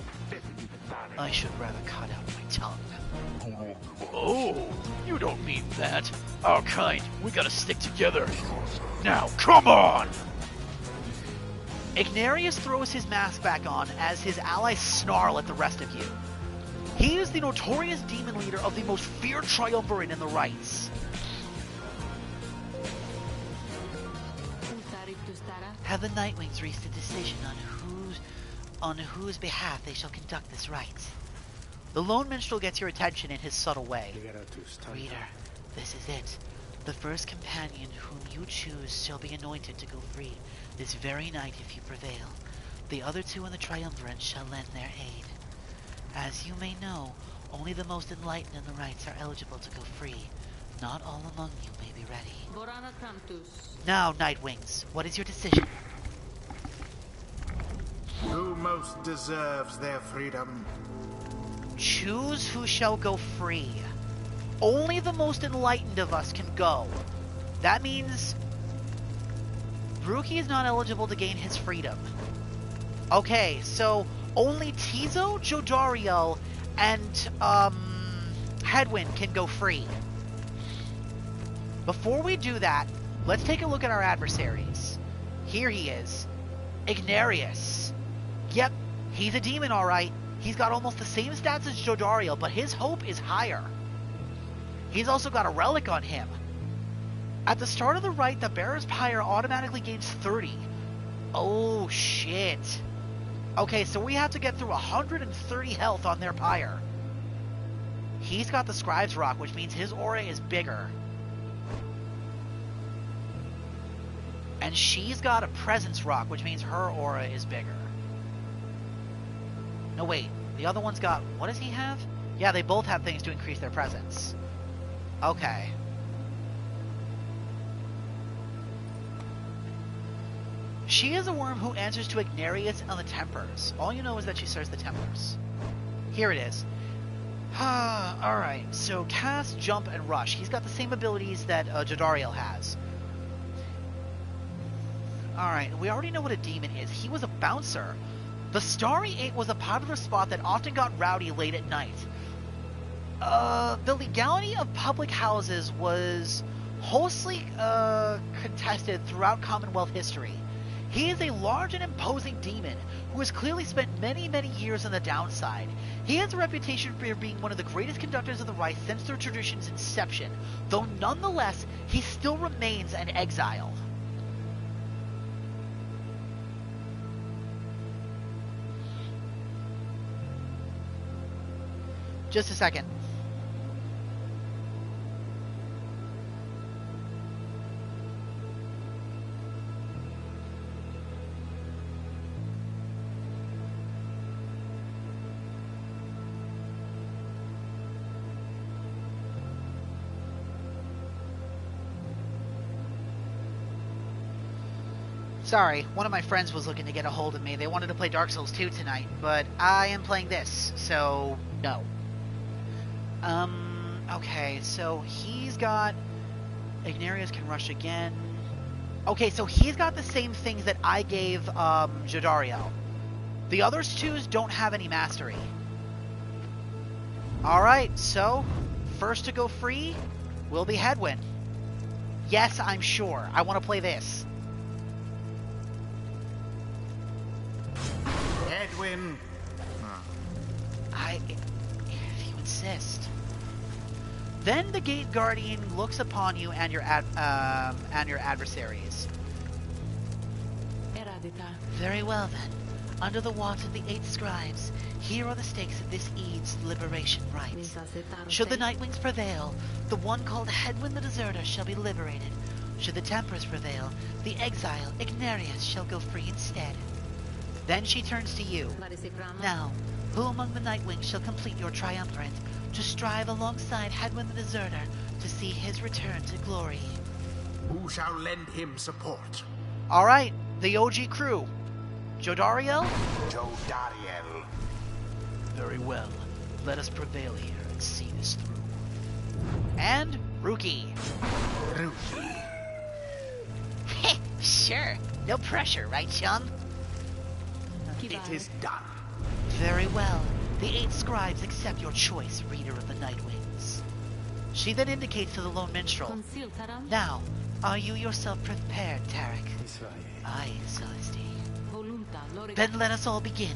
I should rather cut out my tongue. Oh, you don't mean that. Our kind, we gotta stick together. Now, come on! Ignarius throws his mask back on as his allies snarl at the rest of you. He is the notorious demon leader of the most feared triumvirate in the Rights. have the Nightwings reached a decision on whose behalf they shall conduct this rite. The lone minstrel gets your attention in his subtle way. Reader, this is it. The first companion whom you choose shall be anointed to go free this very night if you prevail. The other two in the triumvirate shall lend their aid. As you may know, only the most enlightened in the rites are eligible to go free. Not all among you may be ready. Now, Nightwings, what is your decision? Who most deserves their freedom? Choose who shall go free. Only the most enlightened of us can go. That means Rookie is not eligible to gain his freedom. Okay, so only Tizo, Jodariel, and Headwind can go free. Before we do that, let's take a look at our adversaries. Here he is. Ignarius. Yep, he's a demon, alright. He's got almost the same stats as Jodariel, but his hope is higher. He's also got a relic on him. At the start of the rite, the bearer's Pyre automatically gains 30. Oh, shit. Okay, so we have to get through 130 health on their Pyre. He's got the Scribe's Rock, which means his aura is bigger. And she's got a Presence Rock, which means her aura is bigger. No, wait. The other one's got... What does he have? Yeah, they both have things to increase their presence. Okay. She is a worm who answers to Ignarius and the Tempers. All you know is that she serves the Tempers. Here it is. Alright, so cast, jump, and rush. He's got the same abilities that Jodariel has. Alright, we already know what a demon is. He was a bouncer. The Starry Eight was a popular spot that often got rowdy late at night. The legality of public houses was hostily contested throughout Commonwealth history. He is a large and imposing demon who has clearly spent many, many years on the downside. He has a reputation for being one of the greatest conductors of the rite since their tradition's inception, though nonetheless, he still remains an exile. Just a second. Sorry, one of my friends was looking to get a hold of me. They wanted to play Dark Souls 2 tonight, but I am playing this, so no. Okay, so he's got... Ignarius can rush again. Okay, so he's got the same things that I gave, Jodariel. The others twos don't have any mastery. Alright, so, first to go free will be Headwind. Yes, I'm sure. I want to play this. Headwind. If you insist. Then the Gate Guardian looks upon you and your adversaries. Very well then. Under the watch of the 8 scribes, here are the stakes of this Eid's liberation rites. Should the Nightwings prevail, the one called Headwind the Deserter shall be liberated. Should the Tempers prevail, the exile Ignarius shall go free instead. Then she turns to you. Now, who among the Nightwings shall complete your triumvirate to strive alongside Headwind the Deserter to see his return to glory? Who shall lend him support? Alright, the OG crew. Jodariel? Jodariel. Very well. Let us prevail here and see this through. And Rookie. Rookie. Sure. No pressure, right, chum? It is done. Very well. The 8 scribes accept your choice, Reader of the Nightwings. She then indicates to the lone minstrel. Now, are you yourself prepared, Tarek? Aye, Celeste. Then let us all begin.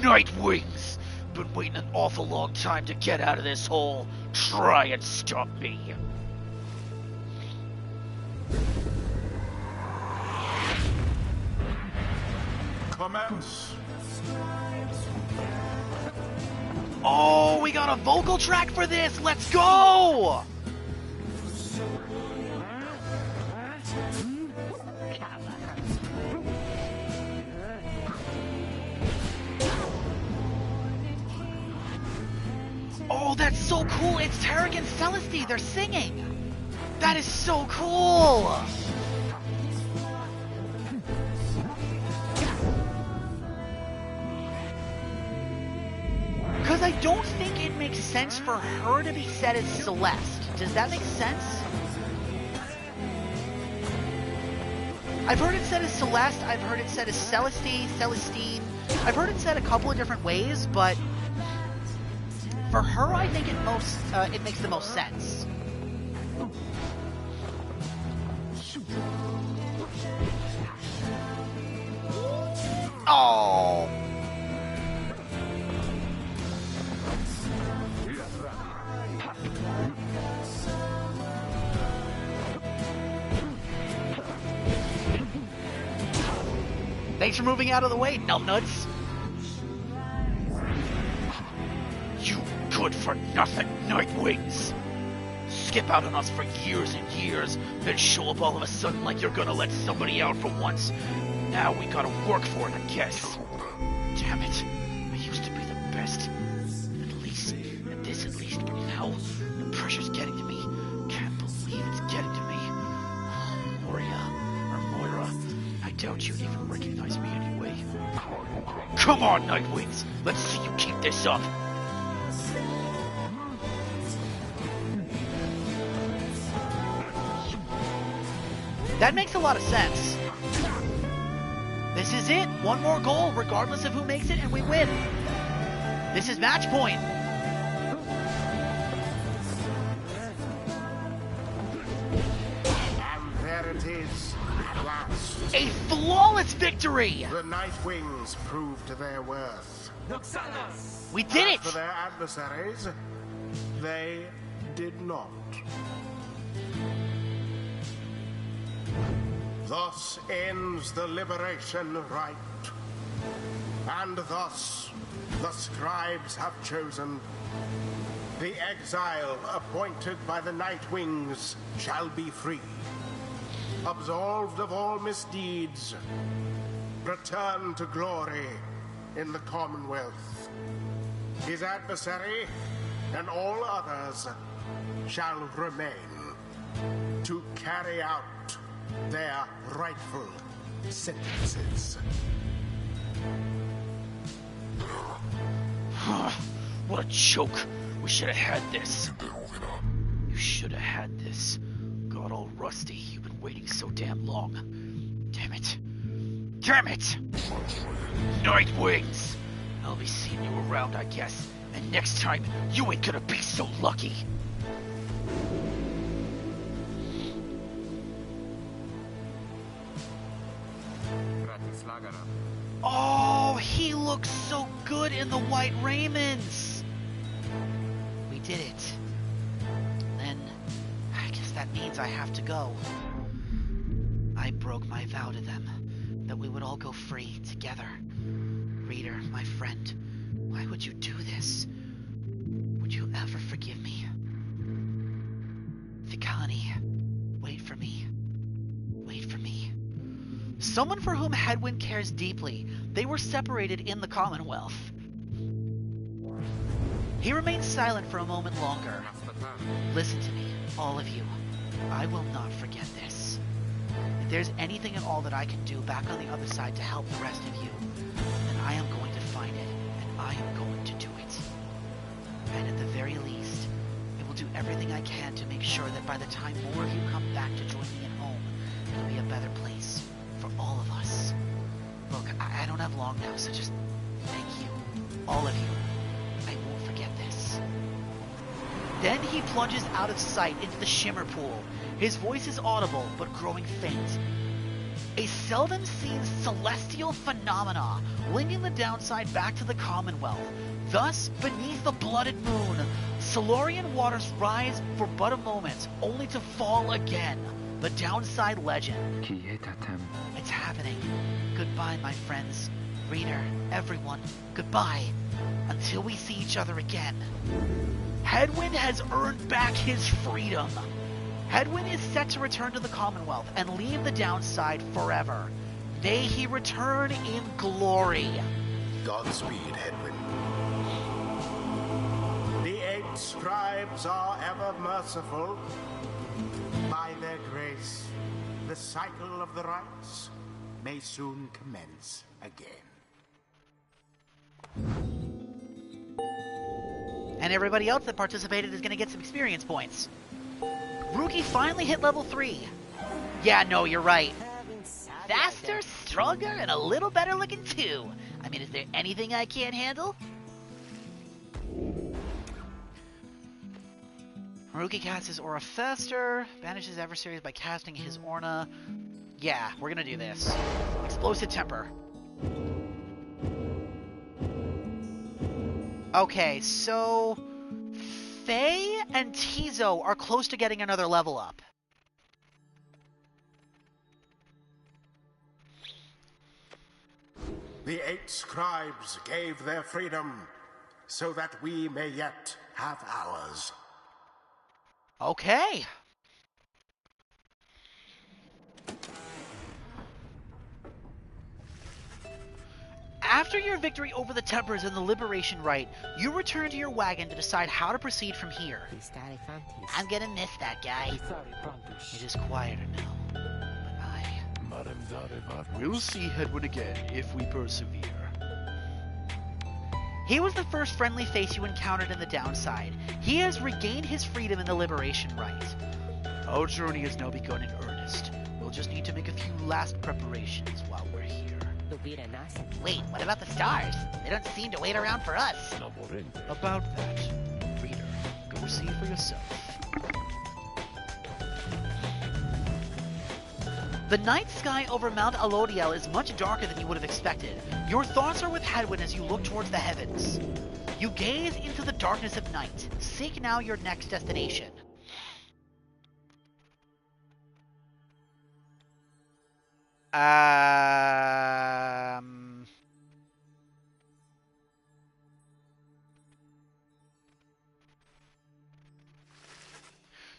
Nightwings! Been waiting an awful long time to get out of this hole. Try and stop me. Commence. Oh, we got a vocal track for this! Let's go! Oh, that's so cool! It's Tarek and Celesty! They're singing! That is so cool! Because I don't think it makes sense for her to be said as Celeste. Does that make sense? I've heard it said as Celeste, I've heard it said as Celesty, Celestine. I've heard it said a couple of different ways, but for her, I think it makes the most sense. Oh! Thanks for moving out of the way, numbnuts. You good for nothing Nightwings. Skip out on us for years and years, then show up all of a sudden like you're gonna let somebody out for once. Now we gotta work for it, I guess. Damn it. I used to be the best. At least, at least, but now the pressure's getting to me. Can't believe it's getting to me. Moira, I doubt you'd even recognize me anyway. Come on, Nightwings! Let's see you keep this up! That makes a lot of sense. This is it. One more goal, regardless of who makes it, and we win. This is match point. And there it is, at last. A flawless victory! The Nightwings proved their worth. We did As it! for their adversaries, they did not. Thus ends the liberation rite. And thus the scribes have chosen. The exile appointed by the Nightwings shall be free. Absolved of all misdeeds, return to glory in the Commonwealth. His adversary and all others shall remain to carry out their rightful sentences. What a joke. We should have had this. You should have had this. Got all rusty. You've been waiting so damn long. Damn it. Damn it! Nightwings! I'll be seeing you around, I guess. And next time, you ain't gonna be so lucky. Oh, he looks so good in the white raiments. We did it. Then, I guess that means I have to go. I broke my vow to them, that we would all go free together. Reader, my friend, why would you do this? Would you ever forgive me? Vikani, wait for me. Wait for me. Someone for whom Hedwyn cares deeply. They were separated in the Commonwealth. He remained silent for a moment longer. Listen to me, all of you. I will not forget this. If there's anything at all that I can do back on the other side to help the rest of you, then I am going to find it, and I am going to do it. And at the very least, I will do everything I can to make sure that by the time more of you come back to join me at home, it'll be a better place for all of us. Look, I don't have long now, so just thank you, all of you. I won't forget this. Then he plunges out of sight into the shimmer pool. His voice is audible, but growing faint. A seldom seen celestial phenomena linking the downside back to the Commonwealth. Thus, beneath the blooded moon, Solarian waters rise for but a moment, only to fall again. The downside legend. It's happening. Goodbye, my friends. Reader, everyone, goodbye. Until we see each other again. Hedwyn has earned back his freedom. Hedwyn is set to return to the Commonwealth and leave the downside forever. May he return in glory. Godspeed, Hedwyn. The 8 scribes are ever merciful. By their grace, the cycle of the rites may soon commence again. And everybody else that participated is going to get some experience points. Rookie finally hit level 3. Yeah, no, you're right. Faster, stronger, and a little better looking too. I mean, is there anything I can't handle? Rookie casts his aura faster, banishes adversaries by casting his Orna. Yeah, we're gonna do this. Explosive temper. Okay, so Faye and Tizo are close to getting another level up. The 8 scribes gave their freedom so that we may yet have ours. Okay. After your victory over the Tempers and the Liberation Rite, you return to your wagon to decide how to proceed from here. I'm gonna miss that guy. It is quieter now, but We'll see Hedwyn again if we persevere. he was the first friendly face you encountered in the downside. He has regained his freedom in the Liberation Rite. Our journey has now begun in earnest. We'll just need to make a few last preparations while we're here. Wait, what about the stars? They don't seem to wait around for us. About that, reader, go see for yourself. The night sky over Mount Alodiel is much darker than you would have expected. Your thoughts are with Hedwyn as you look towards the heavens. You gaze into the darkness of night. Seek now your next destination.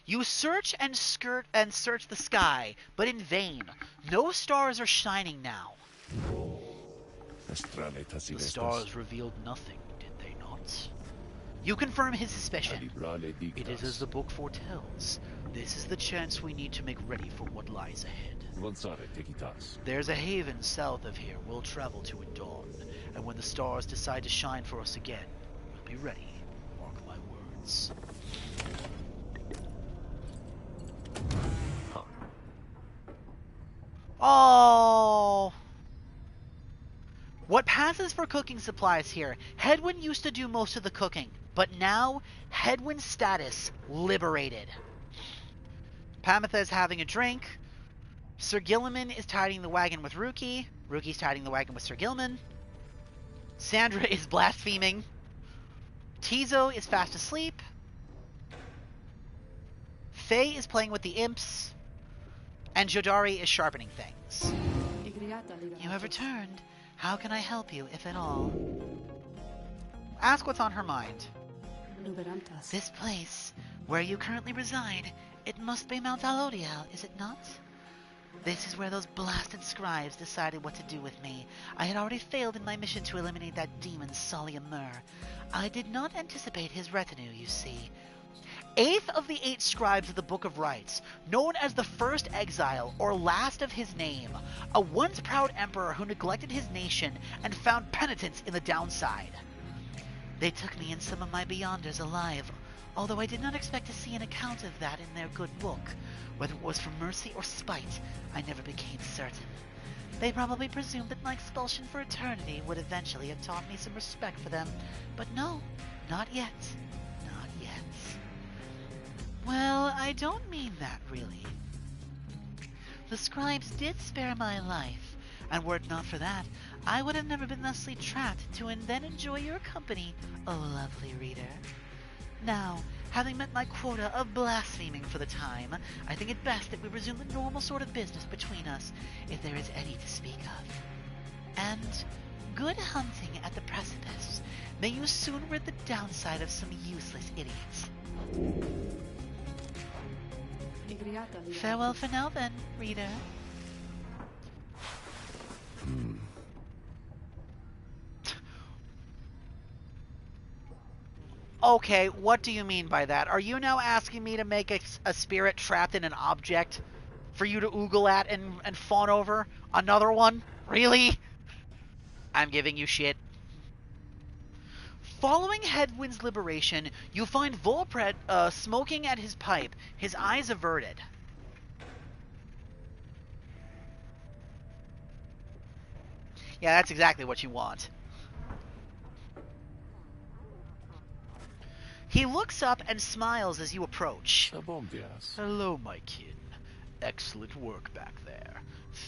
You search and search the sky, but in vain. No stars are shining now. The stars revealed nothing, did they not? You confirm his suspicion. It is as the book foretells. This is the chance we need to make ready for what lies ahead. There's a haven south of here we'll travel to at dawn, and when the stars decide to shine for us again, we'll be ready. Mark my words. Oh! What passes for cooking supplies here? Hedwyn used to do most of the cooking, but now, Hedwyn's status liberated. Pamitha is having a drink. Sir Gilliman is tidying the wagon with Rookie. Rookie's tidying the wagon with Sir Gilliman. Sandra is blaspheming. Tizo is fast asleep. Faye is playing with the imps. And Jodari is sharpening things. You have returned. How can I help you, if at all? Ask what's on her mind. This place, where you currently reside, it must be Mount Alodiel, is it not? This is where those blasted scribes decided what to do with me. I had already failed in my mission to eliminate that demon Salia Mur. I did not anticipate his retinue, you see. 8th of the 8 scribes of the Book of Rites, known as the First Exile, or last of his name, a once proud emperor who neglected his nation and found penitence in the downside. They took me and some of my Beyonders alive, although I did not expect to see an account of that in their good book. Whether it was for mercy or spite, I never became certain. They probably presumed that my expulsion for eternity would eventually have taught me some respect for them, but no, not yet. Not yet. Well, I don't mean that, really. The scribes did spare my life, and were it not for that, I would have never been thusly trapped to then enjoy your company, oh lovely reader. Now, having met my quota of blaspheming for the time, I think it best that we resume the normal sort of business between us, if there is any to speak of. And Good hunting at the precipice. May you soon rid the downside of some useless idiots. Farewell for now then, reader. Okay, what do you mean by that? Are you now asking me to make a spirit trapped in an object for you to oogle at and fawn over? Another one? Really? I'm giving you shit. Following Hedwyn's liberation, you find Volpred smoking at his pipe, his eyes averted. Yeah, that's exactly what you want. He looks up and smiles as you approach. Hello, my kin. Excellent work back there.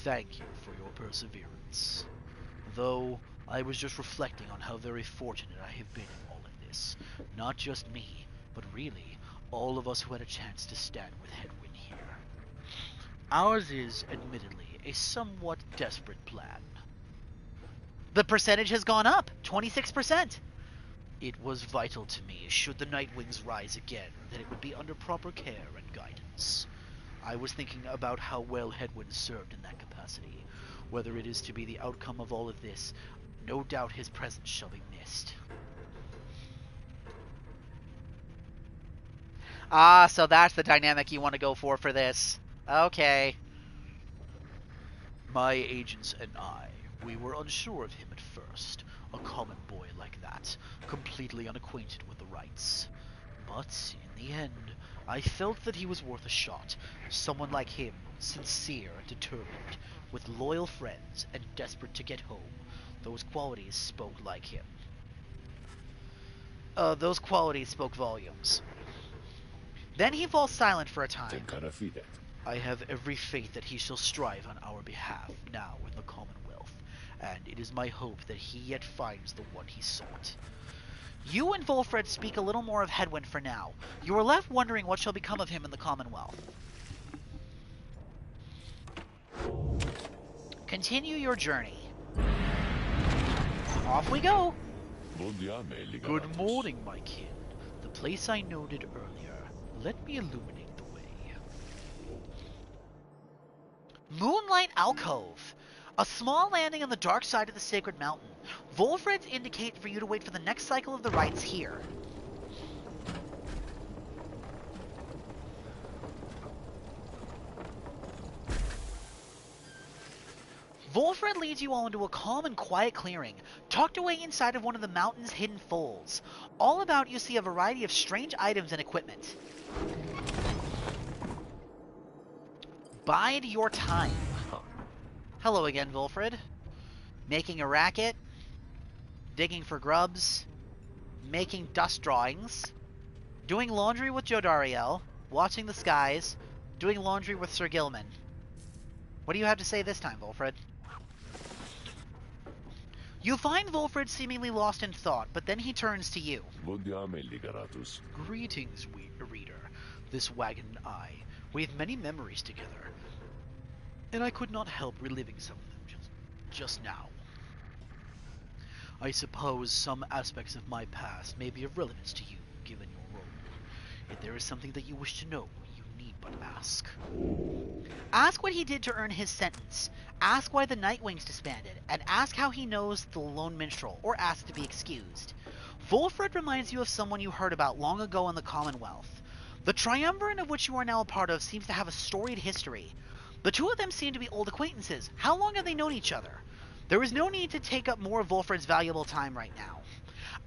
Thank you for your perseverance. Though, I was just reflecting on how very fortunate I have been in all of this. Not just me, but really, all of us who had a chance to stand with Hedwyn here. Ours is, admittedly, a somewhat desperate plan. The percentage has gone up, 26%. It was vital to me, should the Nightwings rise again, that it would be under proper care and guidance. I was thinking about how well Hedwyn served in that capacity. Whether it is to be the outcome of all of this, no doubt his presence shall be missed. Ah, so that's the dynamic you want to go for this. Okay. My agents and I, we were unsure of him at first. A common boy like that, completely unacquainted with the rights. But, in the end, I felt that he was worth a shot. Someone like him, sincere and determined, with loyal friends and desperate to get home. Those qualities spoke like him. Those qualities spoke volumes. Then he falls silent for a time. I have every faith that he shall strive on our behalf now in the Commonwealth, and it is my hope that he yet finds the one he sought. You and Volfred speak a little more of Hedwyn for now. You are left wondering what shall become of him in the Commonwealth. Continue your journey. Off we go. Good morning, my kin. The place I noted earlier. Let me illuminate the way. Moonlight Alcove. A small landing on the dark side of the Sacred Mountain. Volfreds indicate for you to wait for the next cycle of the rites here. Volfred leads you all into a calm and quiet clearing, tucked away inside of one of the mountain's hidden folds. All about you see a variety of strange items and equipment. Bide your time. Hello again, Volfred. Making a racket, digging for grubs, making dust drawings, doing laundry with Jodariel, watching the skies, doing laundry with Sir Gilman. What do you have to say this time, Volfred? You find Volfred seemingly lost in thought, but then he turns to you. Greetings, reader. This wagon and I, we have many memories together, and I could not help reliving some of them just now. I suppose some aspects of my past may be of relevance to you, given your role. If there is something that you wish to know, you need but ask. Ask what he did to earn his sentence. Ask why the Nightwings disbanded, and ask how he knows the Lone Minstrel, or ask to be excused. Volfred reminds you of someone you heard about long ago in the Commonwealth. The Triumvirate of which you are now a part of seems to have a storied history. The two of them seem to be old acquaintances. How long have they known each other? There is no need to take up more of Volfred's valuable time right now.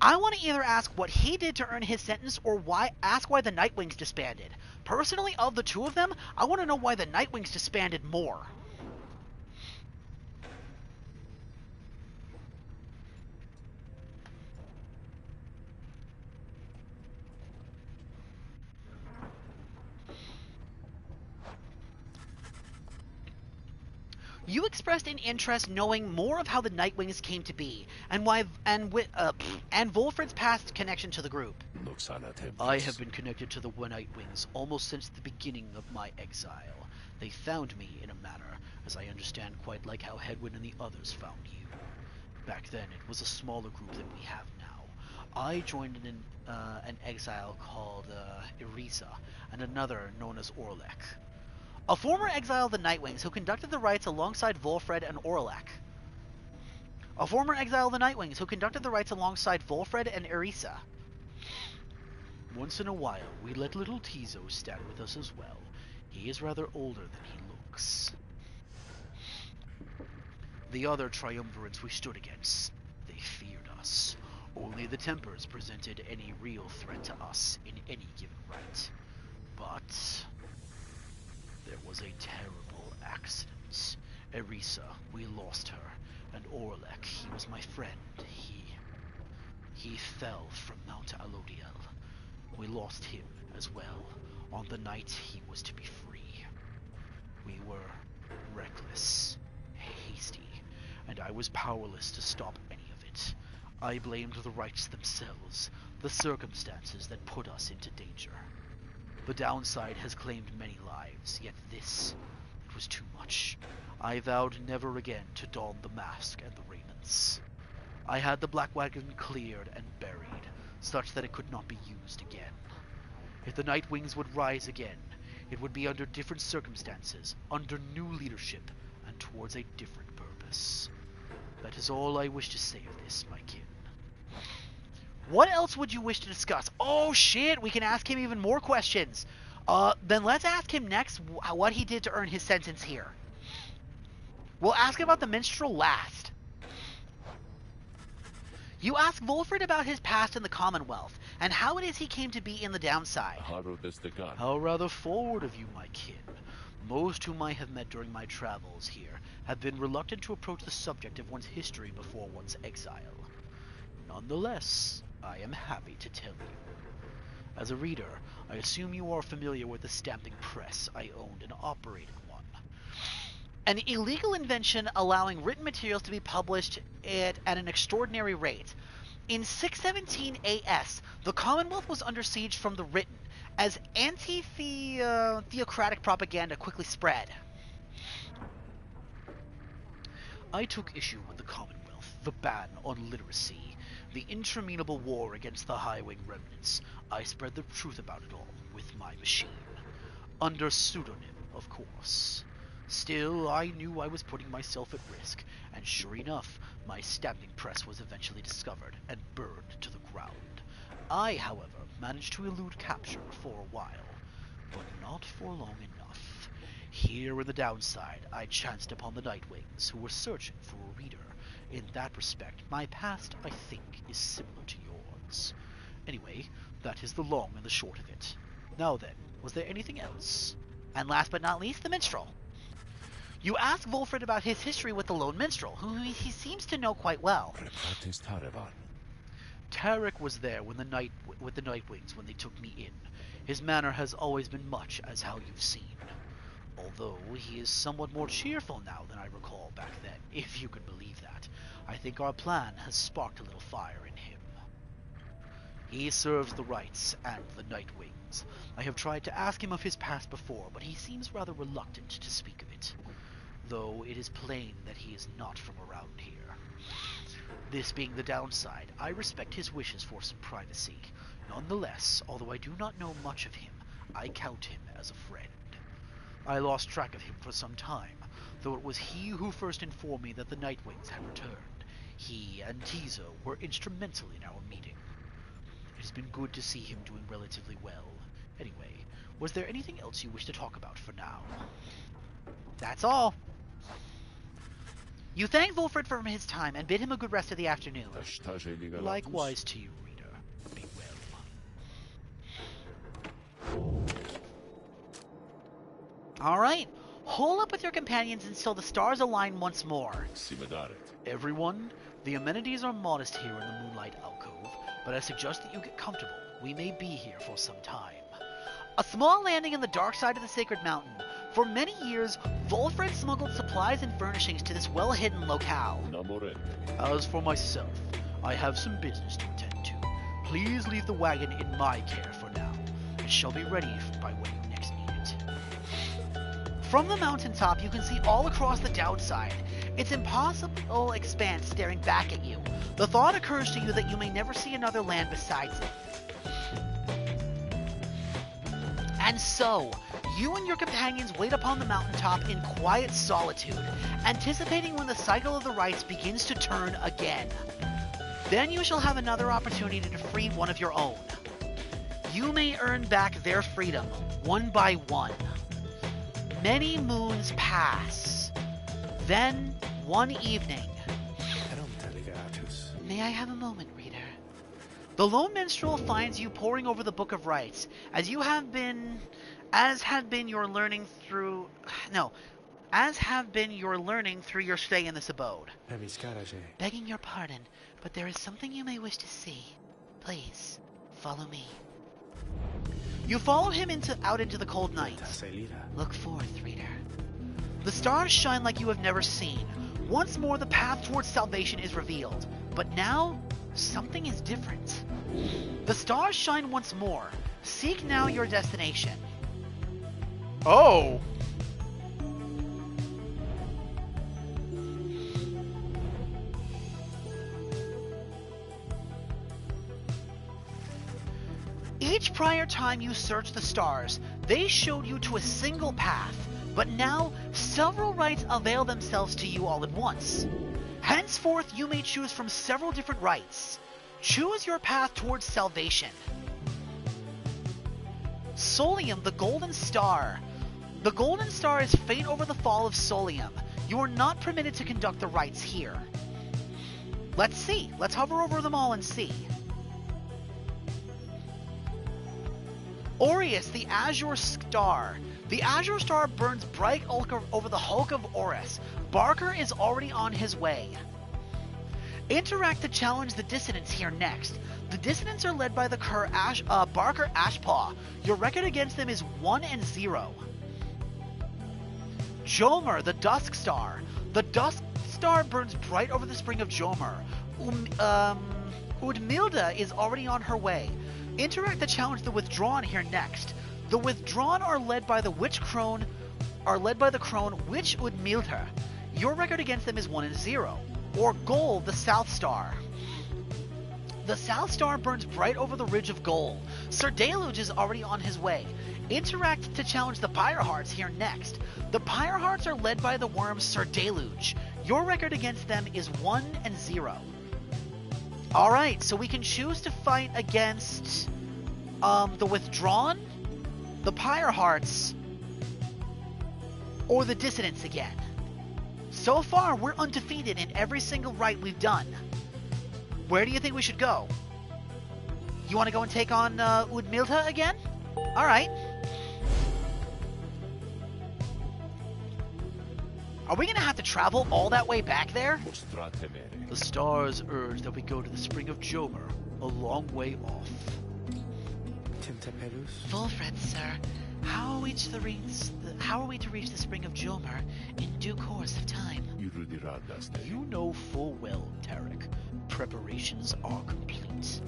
I want to either ask what he did to earn his sentence or ask why the Nightwings disbanded. Personally, of the two of them, I want to know why the Nightwings disbanded more. You expressed an interest knowing more of how the Nightwings came to be, and Volfred's past connection to the group. I have been connected to the Nightwings almost since the beginning of my exile. They found me in a manner, as I understand, quite like how Hedwyn and the others found you. Back then, it was a smaller group than we have now. I joined an exile called Irisa, and another known as Orlek. A former exile of the Nightwings who conducted the rites alongside Volfred and Orlek. A former exile of the Nightwings who conducted the rites alongside Volfred and Irisa. Once in a while, we let little Tizo stand with us as well. He is rather older than he looks. The other triumvirates we stood against, they feared us. Only the Tempers presented any real threat to us in any given right. But there was a terrible accident. Irisa, we lost her, and Orlek, he was my friend. He fell from Mount Alodiel. We lost him as well, on the night he was to be free. We were reckless, hasty, and I was powerless to stop any of it. I blamed the rites themselves, the circumstances that put us into danger. The downside has claimed many lives, yet this, it was too much. I vowed never again to don the mask and the raiments. I had the Black Wagon cleared and buried, such that it could not be used again. If the Nightwings would rise again, it would be under different circumstances, under new leadership, and towards a different purpose. That is all I wish to say of this, my kin. What else would you wish to discuss? Oh shit, we can ask him even more questions. Then let's ask him next what he did to earn his sentence here. We'll ask about the minstrel last. You ask Volfred about his past in the Commonwealth, and how it is he came to be in the downside. How rather forward of you, my kin. Most whom I have met during my travels here have been reluctant to approach the subject of one's history before one's exile. Nonetheless, I am happy to tell you. As a reader, I assume you are familiar with the stamping press. I owned and operated one. An illegal invention allowing written materials to be published at an extraordinary rate. In 617 AS, the Commonwealth was under siege from the written, as anti-theocratic propaganda quickly spread. I took issue with the Commonwealth, the ban on literacy, the interminable war against the Highwing remnants. I spread the truth about it all with my machine. Under pseudonym, of course. Still, I knew I was putting myself at risk, and sure enough, my stamping press was eventually discovered and burned to the ground. I, however, managed to elude capture for a while, but not for long enough. Here in the downside, I chanced upon the Nightwings, who were searching for a reader. In that respect, my past, I think, is similar to yours. Anyway, that is the long and the short of it. Now then, was there anything else? And last but not least, the minstrel. You ask Volfred about his history with the lone minstrel, who he seems to know quite well. Tarek was there with the Nightwings when they took me in. His manner has always been much as how you've seen. Although he is somewhat more cheerful now than I recall back then, if you could believe that. I think our plan has sparked a little fire in him. He serves the rights and the Nightwings. I have tried to ask him of his past before, but he seems rather reluctant to speak of it. Though it is plain that he is not from around here. This being the downside, I respect his wishes for some privacy. Nonetheless, although I do not know much of him, I count him as a friend. I lost track of him for some time, though it was he who first informed me that the Nightwings had returned. He and Tizo were instrumental in our meeting. It has been good to see him doing relatively well. Anyway, was there anything else you wish to talk about for now? That's all. You thank Volfred for his time and bid him a good rest of the afternoon. Likewise to you, reader. Be well. Alright, hole up with your companions until the stars align once more. Everyone, the amenities are modest here in the Moonlight Alcove, but I suggest that you get comfortable. We may be here for some time. A small landing in the dark side of the Sacred Mountain. For many years, Volfred smuggled supplies and furnishings to this well-hidden locale. As for myself, I have some business to attend to. Please leave the wagon in my care for now. It shall be ready by when you next need it. From the mountaintop, you can see all across the downside, its impossible expanse staring back at you. The thought occurs to you that you may never see another land besides it. And so, you and your companions wait upon the mountaintop in quiet solitude, anticipating when the cycle of the rites begins to turn again. Then you shall have another opportunity to free one of your own. You may earn back their freedom, one by one. Many moons pass. Then, one evening... May I have a moment, reader? The lone minstrel finds you poring over the Book of Rites, as have been your learning through your stay in this abode. Begging your pardon, but there is something you may wish to see. Please, follow me. You follow him out into the cold night. Look forth, reader. The stars shine like you have never seen. Once more the path towards salvation is revealed. But now, something is different. The stars shine once more. Seek now your destination. Oh! Each prior time you searched the stars, they showed you to a single path, but now several rites avail themselves to you all at once. Henceforth, you may choose from several different rites. Choose your path towards salvation. Solium, the Golden Star. The Golden Star is fate over the fall of Solium. You are not permitted to conduct the rites here. Let's see. Let's hover over them all and see. Aureus, the Azure Star. The Azure Star burns bright over the hulk of Horus. Barker is already on his way. Interact to challenge the Dissonants here next. The Dissonants are led by the Barker Ashpaw. Your record against them is 1-0. Jomer, the Dusk Star. The Dusk Star burns bright over the spring of Jomer. Udmilda is already on her way. Interact to challenge the Withdrawn here next. The Withdrawn are led by the crone Witch Udmilda. Your record against them is 1-0. Or Gold, the South Star. The South Star burns bright over the ridge of Gold. Sir Deluge is already on his way. Interact to challenge the Pyre Hearts here next. The Pyre Hearts are led by the worm Sir Deluge. Your record against them is 1-0. Alright, so we can choose to fight against the Withdrawn, the Pyre Hearts, or the Dissonants again. So far, we're undefeated in every single rite we've done. Where do you think we should go? You want to go and take on Udmilda again? Alright. Are we going to have to travel all that way back there? The stars urge that we go to the spring of Jomer, a long way off. Wolfred, sir, how are we to reach the spring of Jomer in due course of time? You know full well, Tarek. Preparations are complete.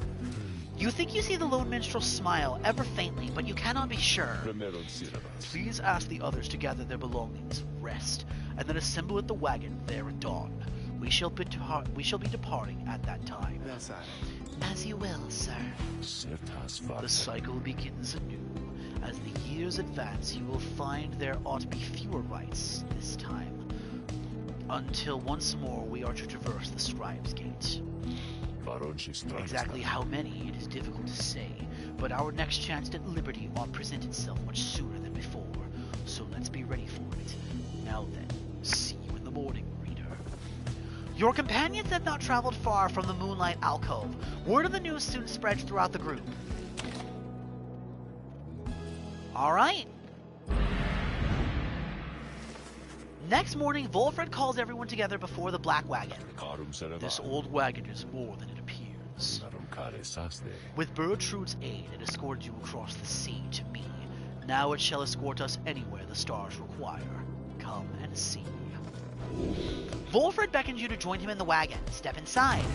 You think you see the lone minstrel smile ever faintly, but you cannot be sure. Please ask the others to gather their belongings, rest, and then assemble at the wagon there at dawn. We shall be departing at that time. As you will, sir. The cycle begins anew. As the years advance, you will find there ought to be fewer rites this time. Until once more we are to traverse the Scribe's Gate. Exactly how many, it is difficult to say, but our next chance at liberty ought present itself much sooner than before, so let's be ready for it. Now then, see you in the morning, reader. Your companions have not traveled far from the Moonlight Alcove. Word of the news soon spreads throughout the group. Alright. Next morning, Wolfred calls everyone together before the Black Wagon. This old wagon is more than it appears. With Bertrude's aid, it escorted you across the sea to me. Now it shall escort us anywhere the stars require. Come and see. Wolfred beckons you to join him in the wagon. Step inside.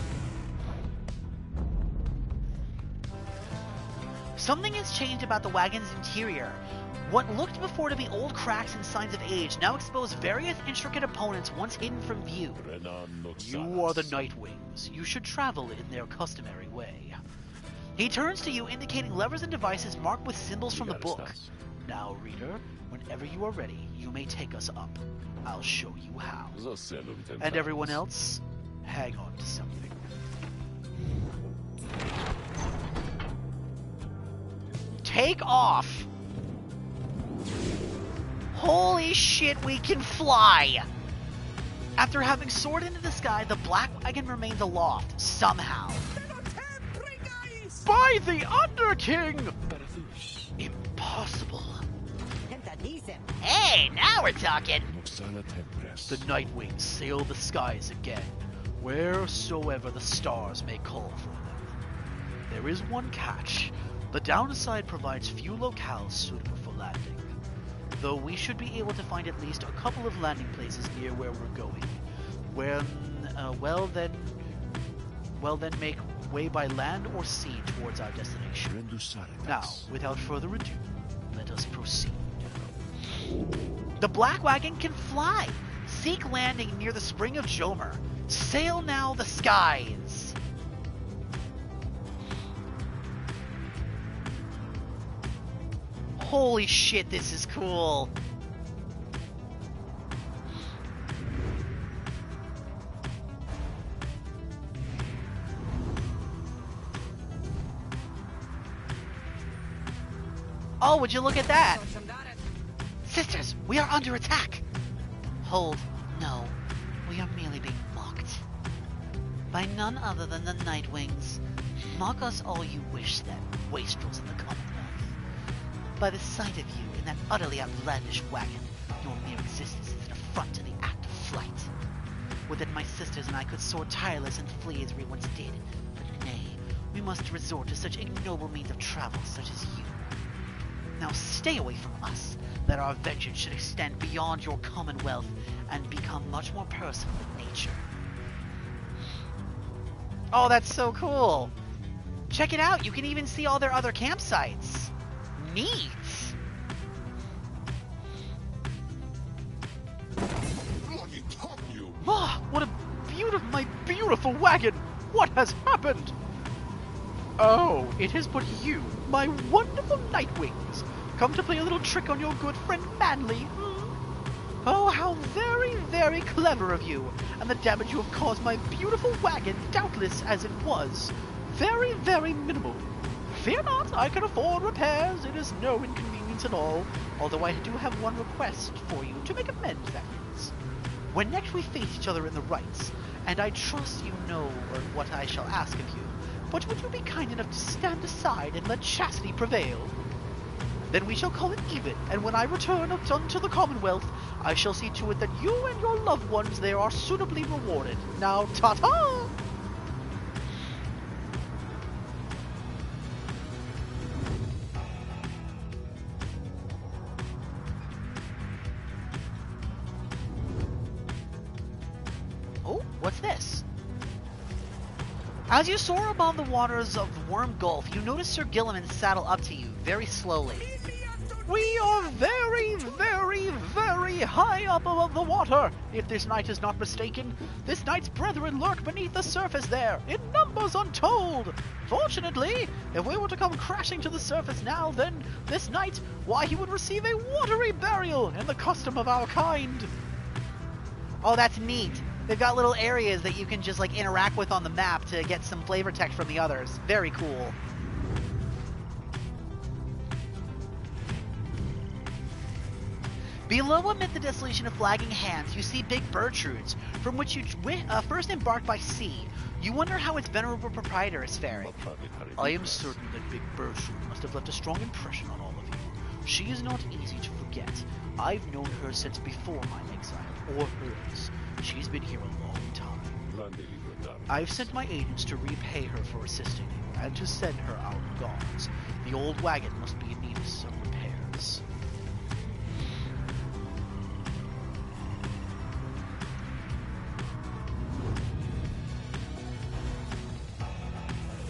Something has changed about the wagon's interior. What looked before to be old cracks and signs of age now expose various intricate opponents once hidden from view. You are the Nightwings. You should travel in their customary way. He turns to you, indicating levers and devices marked with symbols from the book. Now, reader, whenever you are ready, you may take us up. I'll show you how. And everyone else, hang on to something. Take off! Holy shit, we can fly! After having soared into the sky, the black wagon remains aloft, somehow. By the Under King! Impossible. Hey, now we're talking! The Nightwings sail the skies again, wheresoever the stars may call for them. There is one catch. The downside provides few locales suitable for landing. Though we should be able to find at least a couple of landing places near where we're going. Well then make way by land or sea towards our destination. Now, without further ado, let us proceed. The black wagon can fly! Seek landing near the spring of Jomer. Sail now the skies! Holy shit, this is cool! Oh, would you look at that? Sisters, we are under attack! Hold, no. We are merely being mocked. By none other than the Nightwings. Mock us all you wish then, wastrels in the Commonwealth. By the sight of you in that utterly outlandish wagon, your mere existence is an affront to the act of flight. Would that my sisters and I could soar tireless and flee as we once did, but nay, we must resort to such ignoble means of travel such as you. Now stay away from us, that our vengeance should extend beyond your commonwealth and become much more personal in nature. Oh, that's so cool! Check it out, you can even see all their other campsites. Neat! Ah, what a my beautiful wagon! What has happened? Oh, it is but you, my wonderful Nightwings, come to play a little trick on your good friend Manly. Oh, how very, very clever of you, and the damage you have caused my beautiful wagon, doubtless as it was, very, very minimal. Fear not, I can afford repairs, it is no inconvenience at all, although I do have one request for you to make amends, that is. When next we face each other in the rights, and I trust you know what I shall ask of you, but would you be kind enough to stand aside and let chastity prevail? Then we shall call it even, and when I return unto the Commonwealth, I shall see to it that you and your loved ones there are suitably rewarded. Now, ta-ta! Oh, what's this? As you soar above the waters of the Worm Gulf, you notice Sir Gilliman saddle up to you, very slowly. We are very, very, very high up above the water. If this knight is not mistaken, this knight's brethren lurk beneath the surface there, in numbers untold. Fortunately, if we were to come crashing to the surface now, then this knight, why, he would receive a watery burial in the custom of our kind. Oh, that's neat. They've got little areas that you can just like interact with on the map to get some flavor text from the others. Very cool. Below, amid the desolation of flagging hands, you see big Bertrudes, from which you first embarked by sea. You wonder how its venerable proprietor is faring. I am certain that Big Bertrude must have left a strong impression on all of you. She is not easy to forget. I've known her since before my exile, or hers. She's been here a long time. I've sent my agents to repay her for assisting you, and to send her our regards. The old wagon must be in need of some repairs.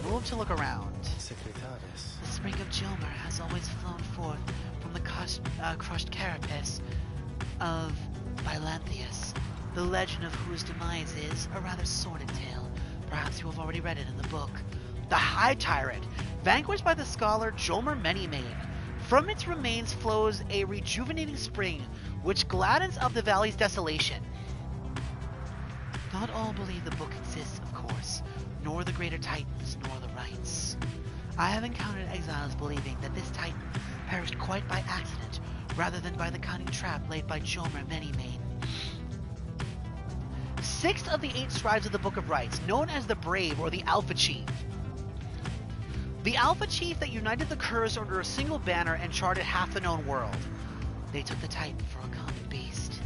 Move to look around. The spring of Jomer has always flown forth from from the crushed carapace of Bylanthius, the legend of whose demise is a rather sordid tale. Perhaps you have already read it in the book. The High Tyrant, vanquished by the scholar Jolmer Manymane. From its remains flows a rejuvenating spring, which gladdens up the valley's desolation. Not all believe the book exists, of course, nor the greater titans, nor the rites. I have encountered exiles believing that this titan perished quite by accident, rather than by the cunning trap laid by Jolmer Manymane. 6 of the 8 scribes of the Book of Rites, known as the Brave or the Alpha Chief. The Alpha Chief that united the Curs under a single banner and charted half the known world. They took the titan for a common beast.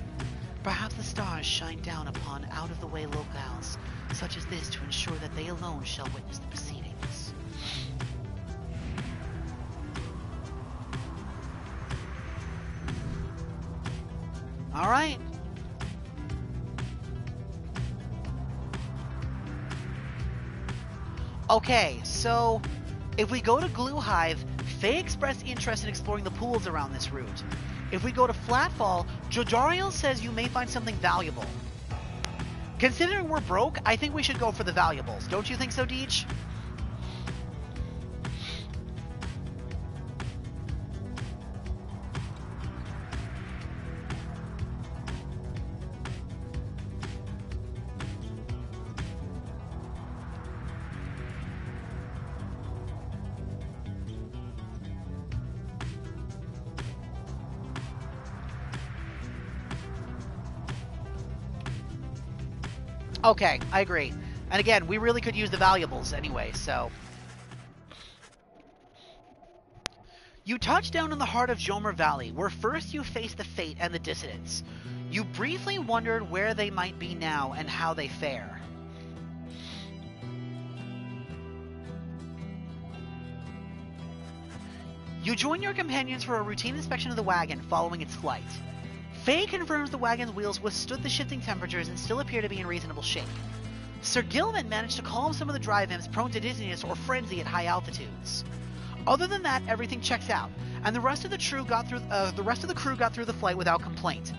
Perhaps the stars shine down upon out-of-the-way locales, such as this, to ensure that they alone shall witness the proceedings. Alright. Okay, so if we go to Glue Hive, Faye expressed interest in exploring the pools around this route. If we go to Flatfall, Jodariel says you may find something valuable. Considering we're broke, I think we should go for the valuables. Don't you think so, Deej? Okay, I agree. And again, we really could use the valuables anyway, so... You touch down in the heart of Jomer Valley, where first you faced the Fate and the Dissidents. You briefly wondered where they might be now and how they fare. You join your companions for a routine inspection of the wagon following its flight. Faye confirms the wagon's wheels withstood the shifting temperatures and still appear to be in reasonable shape. Sir Gilman managed to calm some of the drive imps prone to dizziness or frenzy at high altitudes. Other than that, everything checks out, and the rest of the crew got through the flight without complaint.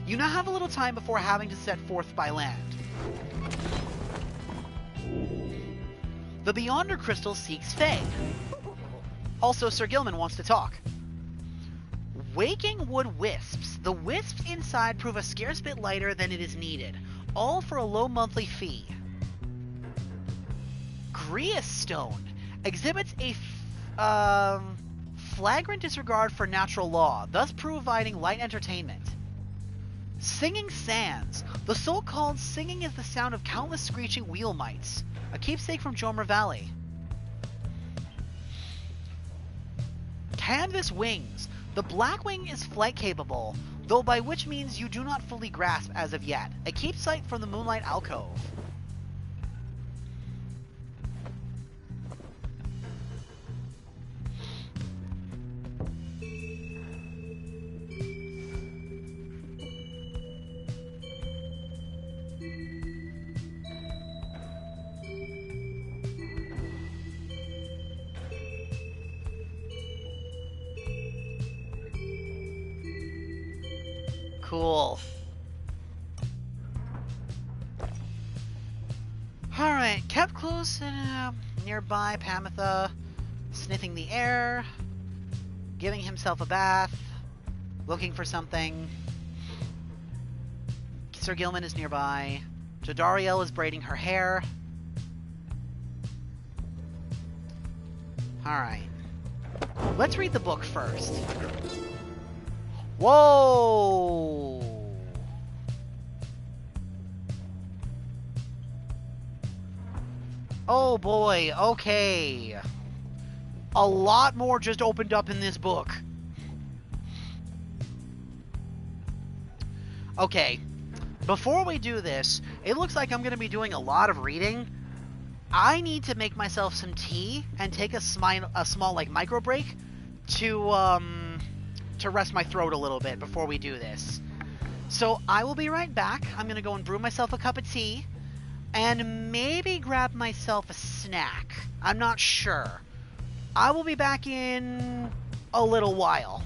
You now have a little time before having to set forth by land. The Beyonder Crystal seeks Faye. Also, Sir Gilman wants to talk. Waking Wood Wisps. The wisps inside prove a scarce bit lighter than it is needed, all for a low monthly fee. Grius Stone exhibits a flagrant disregard for natural law, thus providing light entertainment. Singing Sands. The so-called singing is the sound of countless screeching wheel mites, a keepsake from Jomer Valley. Canvas Wings. The Blackwing is flight capable, though by which means you do not fully grasp as of yet. A keepsake from the Moonlight Alcove. Cool. Alright, kept close nearby, Pamitha, sniffing the air, giving himself a bath, looking for something. Sir Gilman is nearby. Jodariel is braiding her hair. Alright. Let's read the book first. Whoa! Oh boy, okay. A lot more just opened up in this book. Okay, before we do this, it looks like I'm going to be doing a lot of reading. I need to make myself some tea and take a small like micro break to rest my throat a little bit before we do this. So I will be right back. I'm going to go and brew myself a cup of tea and maybe grab myself a snack. I'm not sure. I will be back in a little while.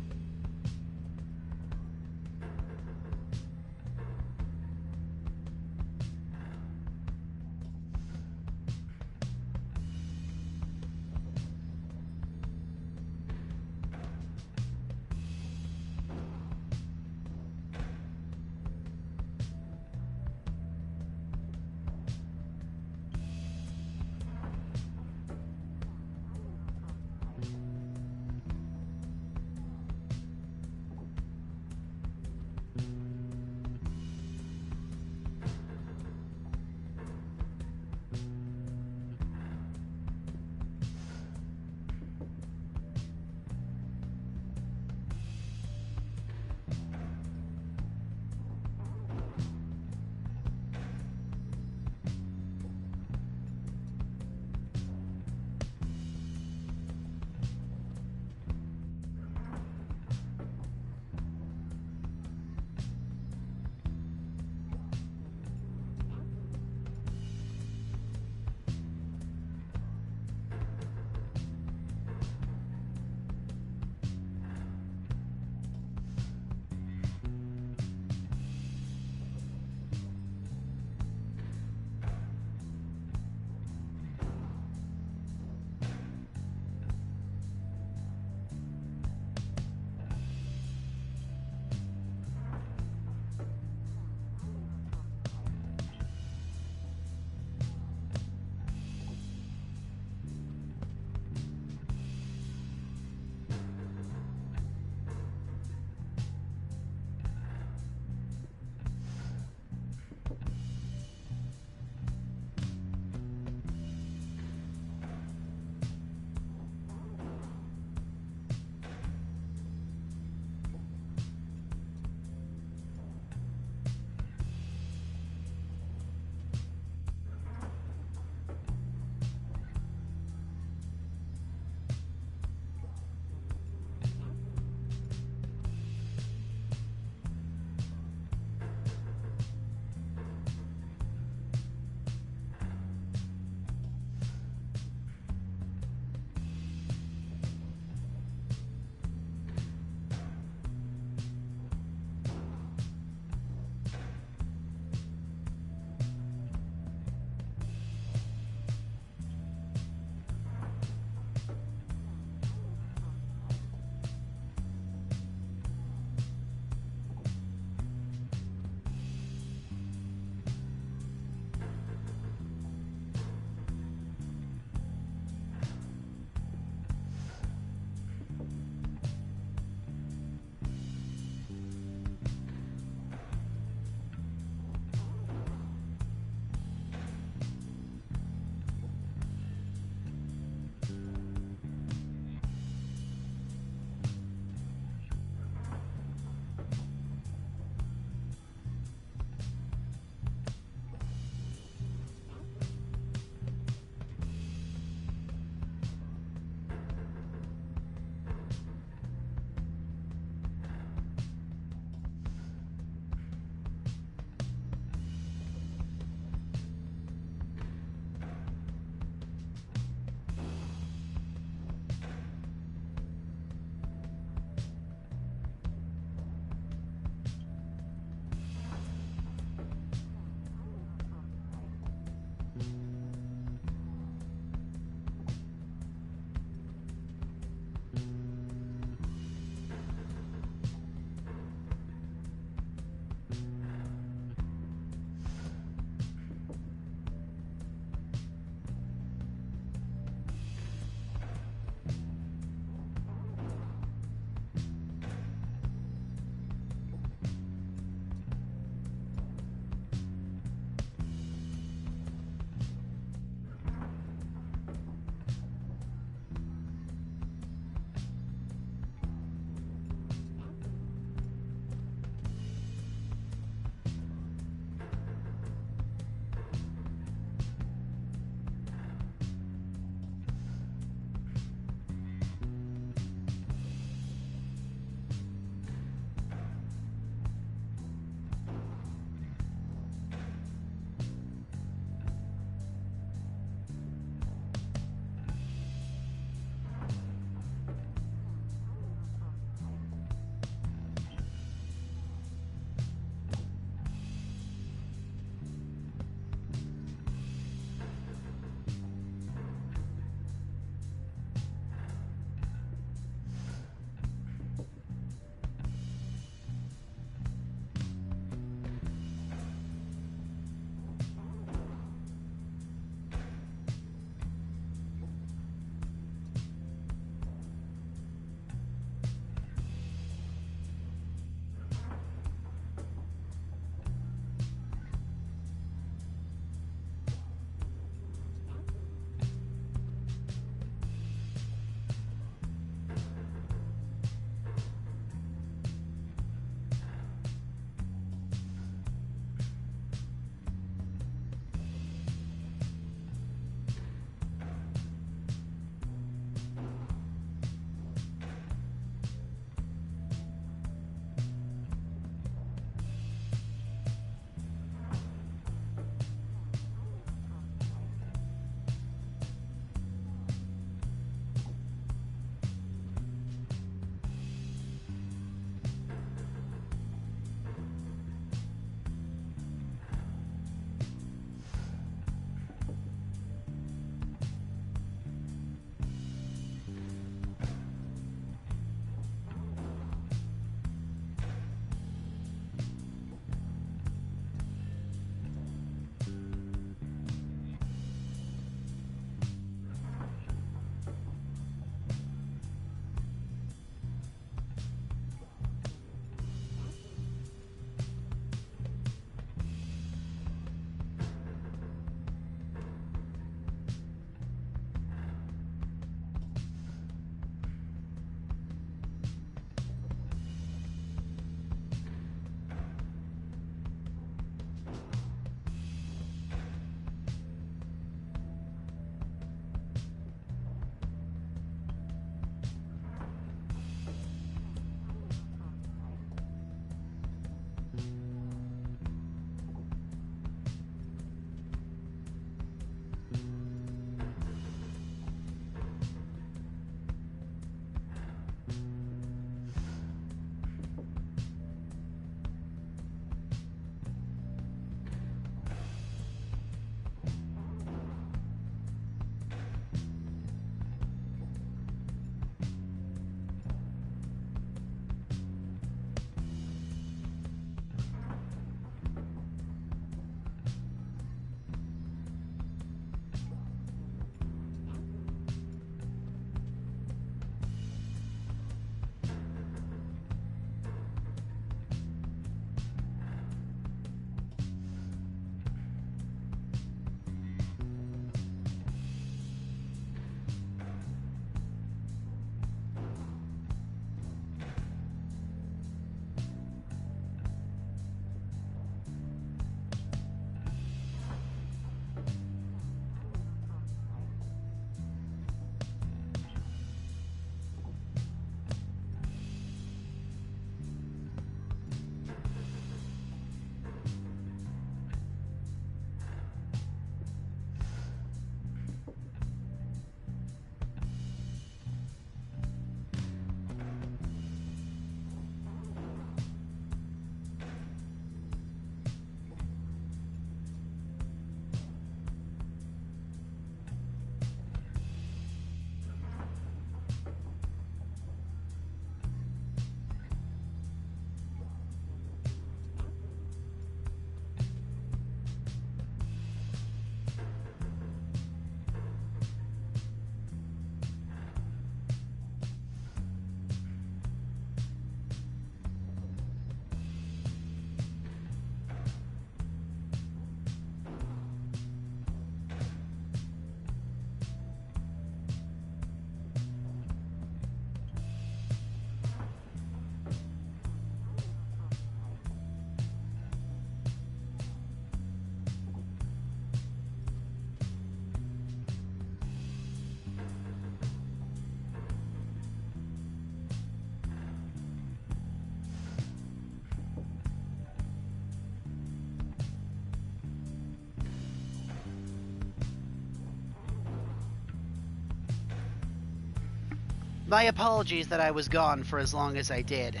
My apologies that I was gone for as long as I did.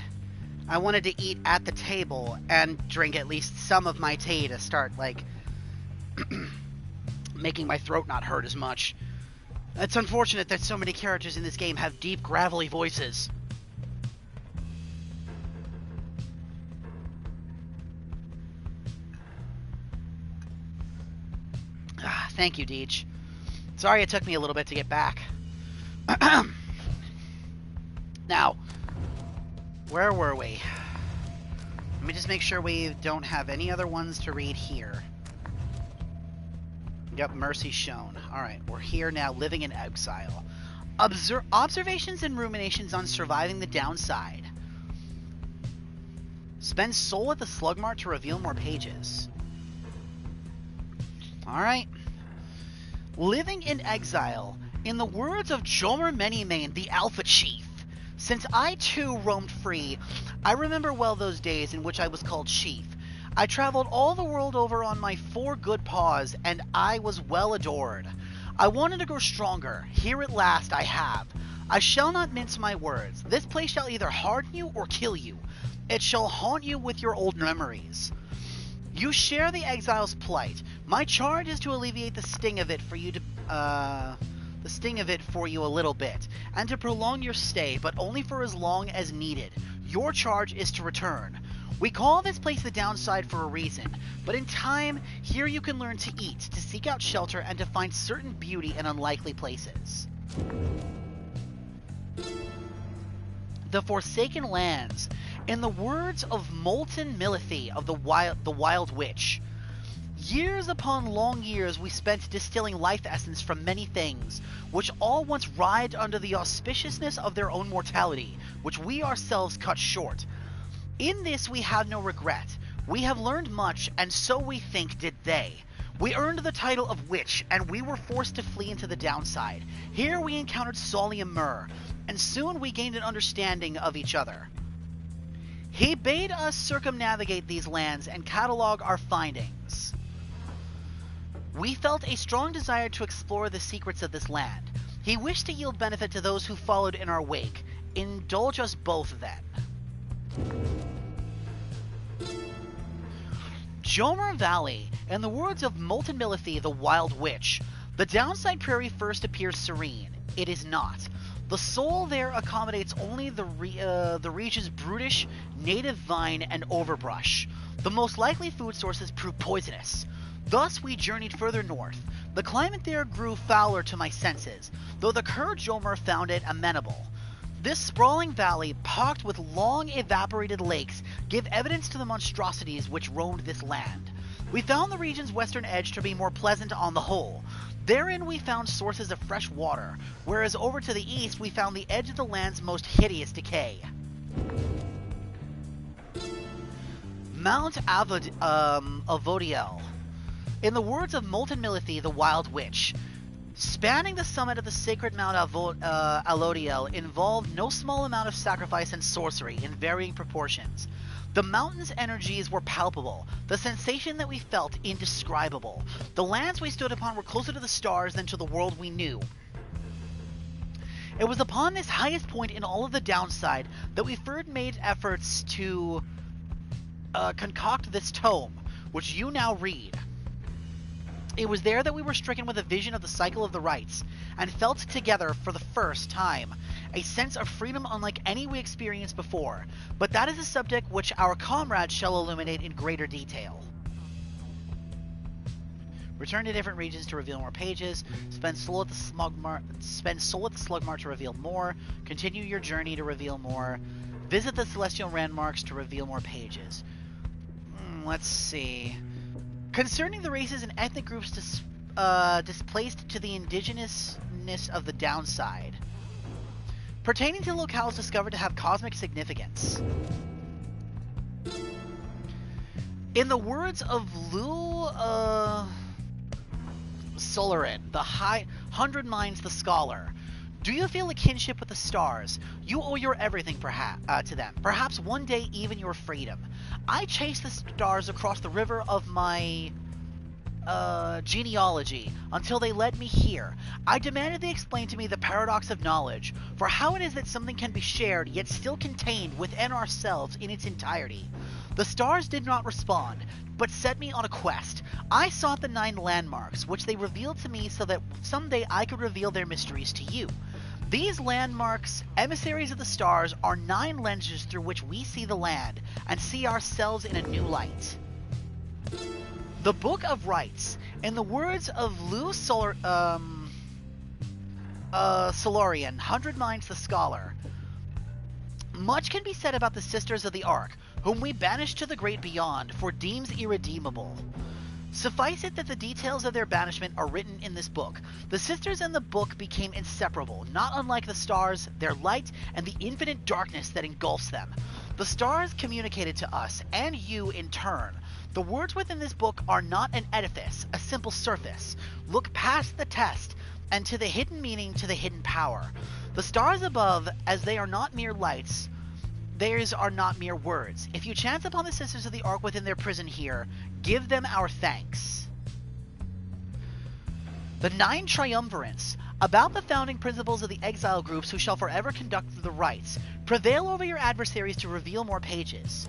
I wanted to eat at the table and drink at least some of my tea to start, like, making my throat not hurt as much. It's unfortunate that so many characters in this game have deep, gravelly voices. Thank you, Deej. Sorry it took me a little bit to get back. Now, where were we? Let me just make sure we don't have any other ones to read here. Yep, mercy shown. Alright, we're here now, living in exile. Observations and ruminations on surviving the downside. Spend soul at the Slugmart to reveal more pages. Alright. Living in exile. In the words of Jomer Manymane, the Alpha Chief. Since I too roamed free, I remember well those days in which I was called Chief. I traveled all the world over on my 4 good paws, and I was well adored. I wanted to grow stronger. Here at last I have. I shall not mince my words. This place shall either harden you or kill you. It shall haunt you with your old memories. You share the exile's plight. My charge is to alleviate the sting of it for you a little bit, and to prolong your stay, but only for as long as needed. Your charge is to return. We call this place the downside for a reason, but in time, here you can learn to eat, to seek out shelter, and to find certain beauty in unlikely places. The Forsaken Lands. In the words of Molten Milithy of the Wild Witch, years upon long years we spent distilling life essence from many things, which all once writhed under the auspiciousness of their own mortality, which we ourselves cut short. In this we have no regret. We have learned much, and so we think did they. We earned the title of Witch, and we were forced to flee into the downside. Here we encountered Solly and Myrrh, and soon we gained an understanding of each other. He bade us circumnavigate these lands and catalog our findings. We felt a strong desire to explore the secrets of this land. He wished to yield benefit to those who followed in our wake. Indulge us both then. Jomer Valley. In the words of Molten Milithy, the Wild Witch, the downside prairie first appears serene. It is not. The soul there accommodates only the region's brutish native vine and overbrush. The most likely food sources prove poisonous. Thus we journeyed further north. The climate there grew fouler to my senses, though the Kerr Jomer found it amenable. This sprawling valley, pocked with long evaporated lakes, give evidence to the monstrosities which roamed this land. We found the region's western edge to be more pleasant on the whole. Therein we found sources of fresh water, whereas over to the east we found the edge of the land's most hideous decay. Mount Avodiel. In the words of Molten Milithy, the Wild Witch, spanning the summit of the sacred Mount Alodiel involved no small amount of sacrifice and sorcery in varying proportions. The mountain's energies were palpable, the sensation that we felt indescribable. The lands we stood upon were closer to the stars than to the world we knew. It was upon this highest point in all of the downside that we first made efforts to concoct this tome, which you now read. It was there that we were stricken with a vision of the cycle of the rites, and felt together for the first time a sense of freedom unlike any we experienced before, but that is a subject which our comrades shall illuminate in greater detail. Return to different regions to reveal more pages. Spend soul at the Slugmart to reveal more. Continue your journey to reveal more. Visit the celestial landmarks to reveal more pages. Let's see. Concerning the races and ethnic groups displaced to the indigenousness of the downside. Pertaining to locales discovered to have cosmic significance. In the words of Lul Solarin, the 100 Minds the Scholar, do you feel a kinship with the stars? You owe your everything to them. Perhaps one day even your freedom. I chase the stars across the river of my genealogy until they led me here. I demanded they explain to me the paradox of knowledge, for how it is that something can be shared yet still contained within ourselves in its entirety. The stars did not respond, but set me on a quest. I sought the 9 landmarks, which they revealed to me so that someday I could reveal their mysteries to you. These landmarks, emissaries of the stars, are 9 lenses through which we see the land and see ourselves in a new light. The Book of Rites, in the words of Solarian, 100 Minds the Scholar. Much can be said about the Sisters of the Ark, whom we banished to the great beyond, for deems irredeemable. Suffice it that the details of their banishment are written in this book. The sisters and the book became inseparable, not unlike the stars, their light, and the infinite darkness that engulfs them. The stars communicated to us, and you in turn. The words within this book are not an edifice, a simple surface. Look past the test, and to the hidden meaning, to the hidden power. The stars above, as they are not mere lights, theirs are not mere words. If you chance upon the Sisters of the Ark within their prison here, give them our thanks. The 9 Triumvirates, about the founding principles of the exile groups who shall forever conduct the rites. Prevail over your adversaries to reveal more pages.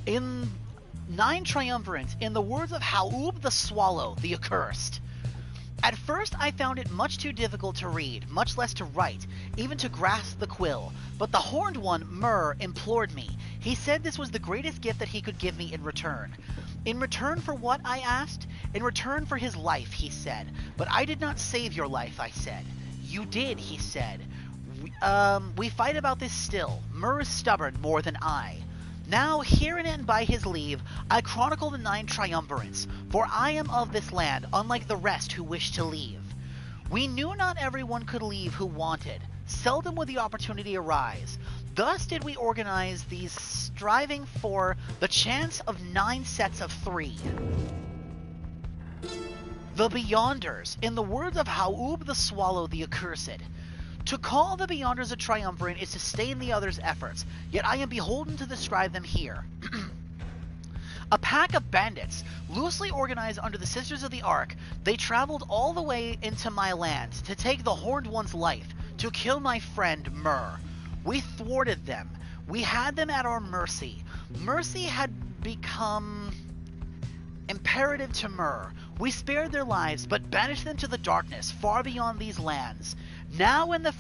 In 9 Triumvirates, in the words of Haub the Swallow, the Accursed. At first I found it much too difficult to read, much less to write, even to grasp the quill. But the Horned One, Myr, implored me. He said this was the greatest gift that he could give me in return. In return for what, I asked? In return for his life, he said. But I did not save your life, I said. You did, he said. We fight about this still. Myr is stubborn more than I. Now, herein and by his leave, I chronicle the 9 Triumvirates, for I am of this land, unlike the rest who wish to leave. We knew not everyone could leave who wanted. Seldom would the opportunity arise. Thus did we organize these, striving for the chance of 9 sets of 3. The Beyonders, in the words of Haub the Swallow, the Accursed. To call the Beyonders a triumvirate is to stain the others' efforts, yet I am beholden to describe them here. A pack of bandits, loosely organized under the Sisters of the Ark, they traveled all the way into my land to take the Horned One's life, to kill my friend Myr. We thwarted them. We had them at our mercy. Mercy had become imperative to Myr. We spared their lives, but banished them to the darkness, far beyond these lands. Now and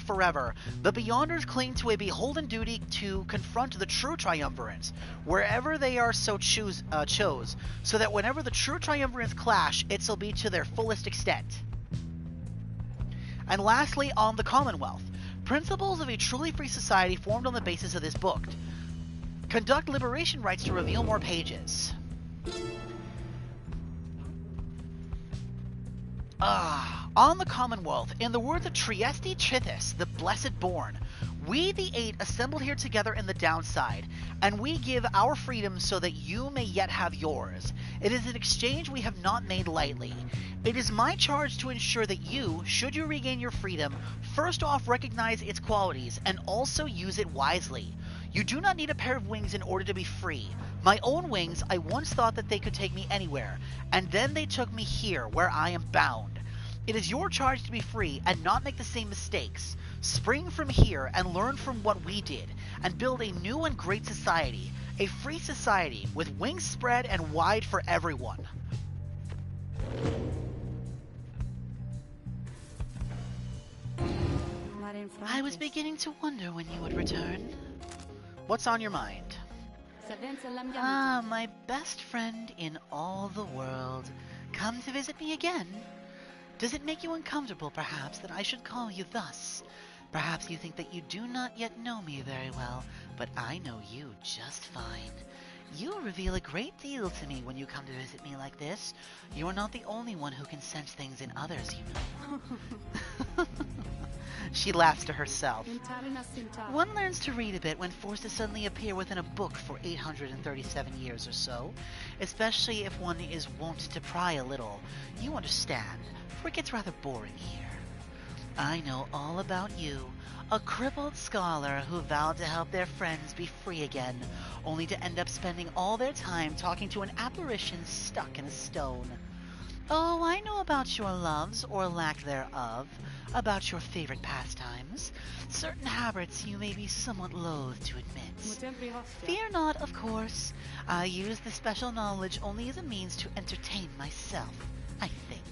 forever, the Beyonders cling to a beholden duty to confront the true Triumvirates, wherever they are so chose, so that whenever the true Triumvirates clash, it shall be to their fullest extent. And lastly, on the Commonwealth. Principles of a truly free society formed on the basis of this book. Conduct liberation rites to reveal more pages. On the Commonwealth, in the words of Trieste Trithis, the Blessed Born, we the 8 assembled here together in the downside, and we give our freedom so that you may yet have yours. It is an exchange we have not made lightly. It is my charge to ensure that you, should you regain your freedom, first off recognize its qualities and also use it wisely. You do not need a pair of wings in order to be free. My own wings, I once thought that they could take me anywhere, and then they took me here, where I am bound. It is your charge to be free and not make the same mistakes. Spring from here and learn from what we did, and build a new and great society, a free society with wings spread and wide for everyone. I was beginning to wonder when you would return. What's on your mind? Ah, my best friend in all the world. Come to visit me again? Does it make you uncomfortable, perhaps, that I should call you thus? Perhaps you think that you do not yet know me very well, but I know you just fine. You reveal a great deal to me when you come to visit me like this. You are not the only one who can sense things in others, you know. She laughs to herself. One learns to read a bit when forced to suddenly appear within a book for 837 years or so, especially if one is wont to pry a little. You understand, for it gets rather boring here. I know all about you. A crippled scholar who vowed to help their friends be free again, only to end up spending all their time talking to an apparition stuck in a stone. Oh, I know about your loves, or lack thereof, about your favorite pastimes, certain habits you may be somewhat loath to admit. Fear not, of course. I use the special knowledge only as a means to entertain myself, I think.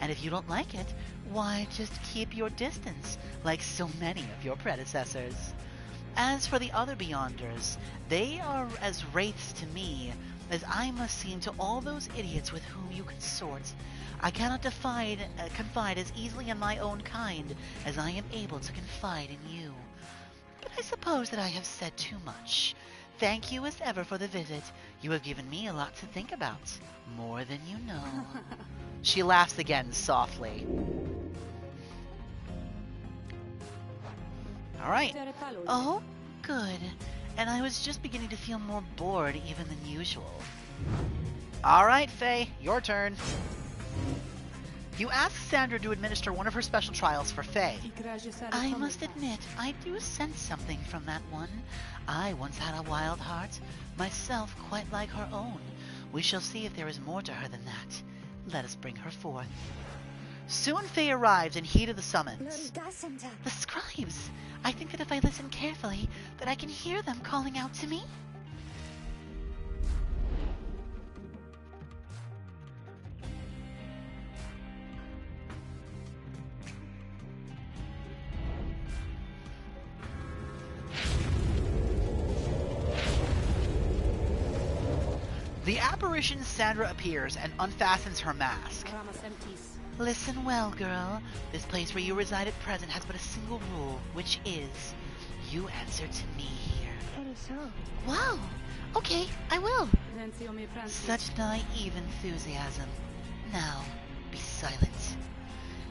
And if you don't like it, why, just keep your distance, like so many of your predecessors. As for the other Beyonders, they are as wraiths to me as I must seem to all those idiots with whom you consort. I cannot confide as easily in my own kind as I am able to confide in you. But I suppose that I have said too much. Thank you as ever for the visit. You have given me a lot to think about, more than you know. She laughs again softly. All right. Oh, good. And I was just beginning to feel more bored even than usual. All right, Faye, your turn. You ask Sandra to administer one of her special trials for Faye. I must admit, I do sense something from that one. I once had a wild heart, myself quite like her own. We shall see if there is more to her than that. Let us bring her forth. Soon Faye arrives in heat of the summons. The scribes! I think that if I listen carefully, that I can hear them calling out to me. The apparition Sandra appears and unfastens her mask. Listen well, girl. This place where you reside at present has but a single rule, which is, you answer to me here. Wow! Okay, I will. Such naive enthusiasm. Now, be silent.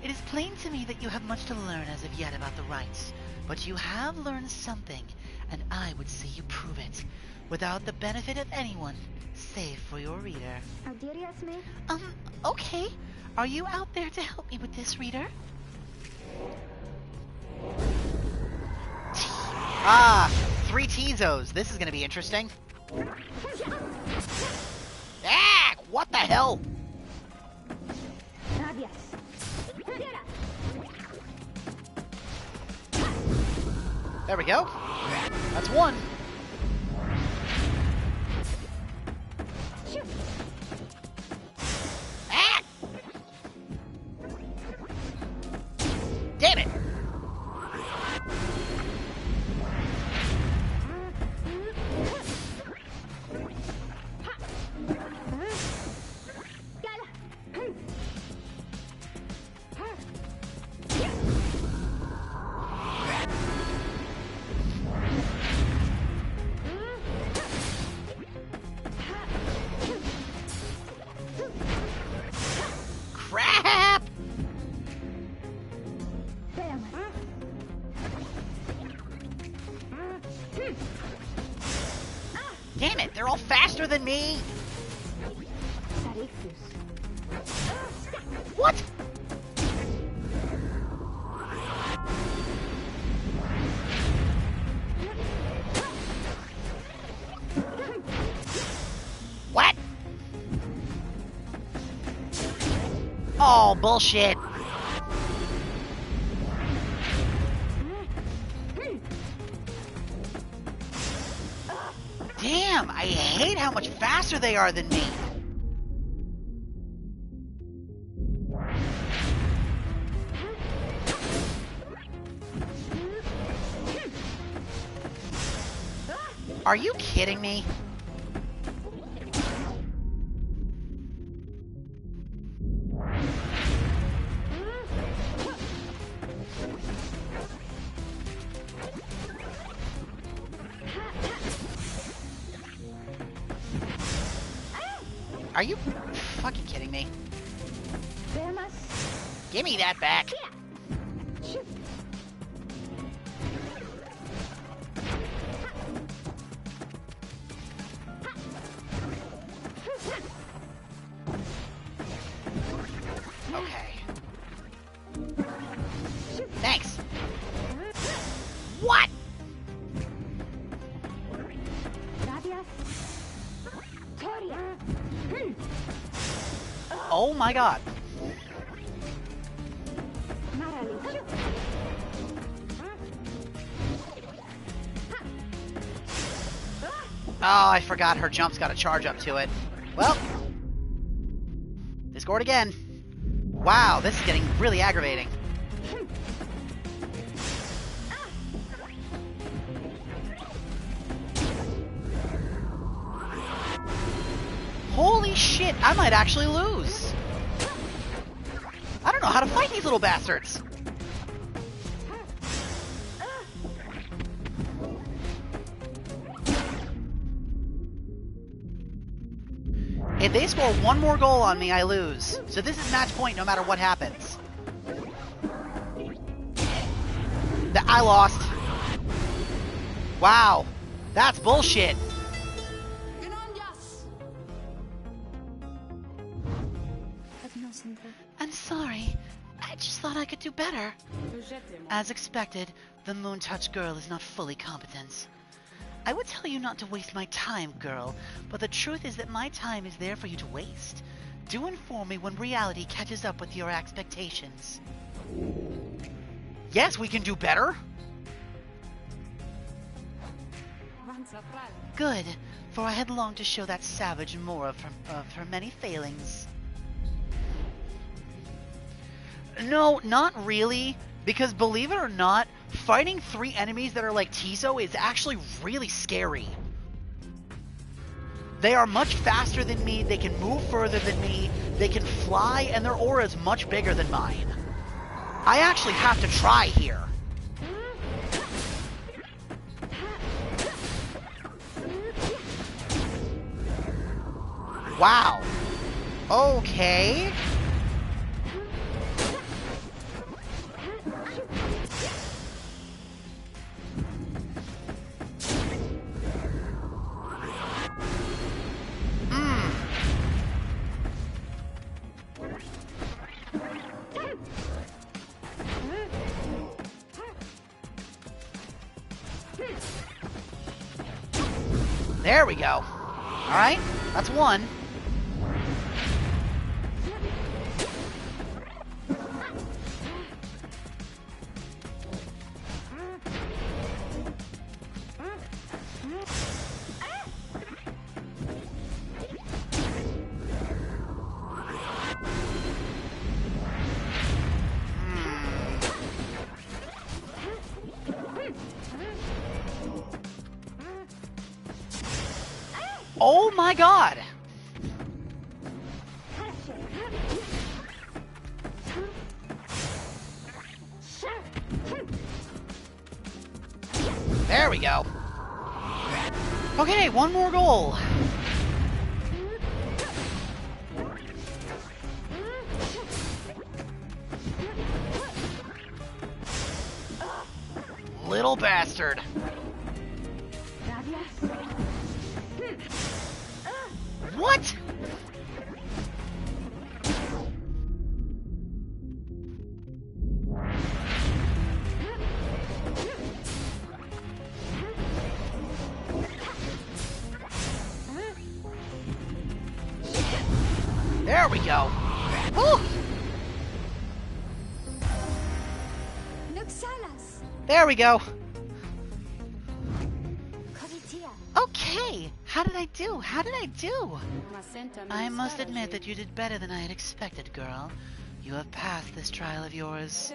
It is plain to me that you have much to learn as of yet about the rites, but you have learned something, and I would say you prove it, without the benefit of anyone, save for your reader. Okay. Are you out there to help me with this, reader? Ah, 3 Tizos. This is going to be interesting. Ah, what the hell? There we go. That's one. Ah! Damn it! Crap! Damn it, they're all faster than me! What? What? Oh, bullshit. Damn, I hate how much faster they are than me. Are you kidding me? Are you fucking kidding me? Give me that back. Okay. Oh my god. Oh, I forgot her jump's got a charge up to it. Well, they scored again. Wow, this is getting really aggravating. Holy shit, I might actually lose. I don't know how to fight these little bastards. If they score one more goal on me, I lose. So this is match point no matter what happens. I lost. Wow. That's bullshit. I'm sorry. I just thought I could do better. As expected, the Moon Touch girl is not fully competent. I would tell you not to waste my time, girl, but the truth is that my time is there for you to waste. Do inform me when reality catches up with your expectations. Yes, we can do better. Good, for I had longed to show that savage more of her many failings. No, not really, because believe it or not, fighting 3 enemies that are like Tiso is actually really scary. They are much faster than me, they can move further than me, they can fly, and their aura is much bigger than mine. I actually have to try here. Wow. Okay. There we go. Alright, that's one. Oh my god! There we go. Okay, one more goal. Little bastard. What? There we go. Woo! There we go. Okay, how did I do? How did I do? I must admit that you did better than I had expected, girl. You have passed this trial of yours.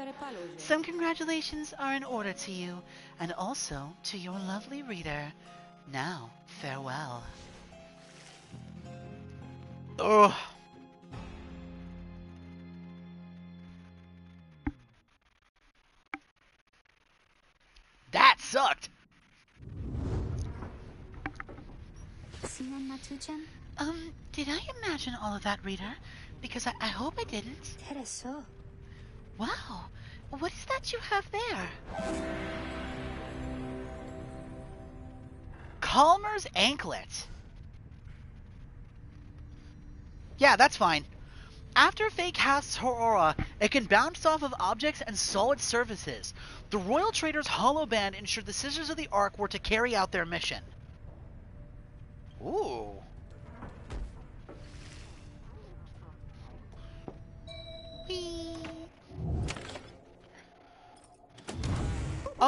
Some congratulations are in order to you, and also to your lovely reader. Now, farewell. Ugh. That sucked! Did I imagine all of that, reader? Because I hope I didn't. Wow, what is that you have there? Calmer's anklet. Yeah, that's fine. After Faye casts her aura, it can bounce off of objects and solid surfaces. The Royal Trader's hollow band ensured the Sisters of the Ark were to carry out their mission. Ooh.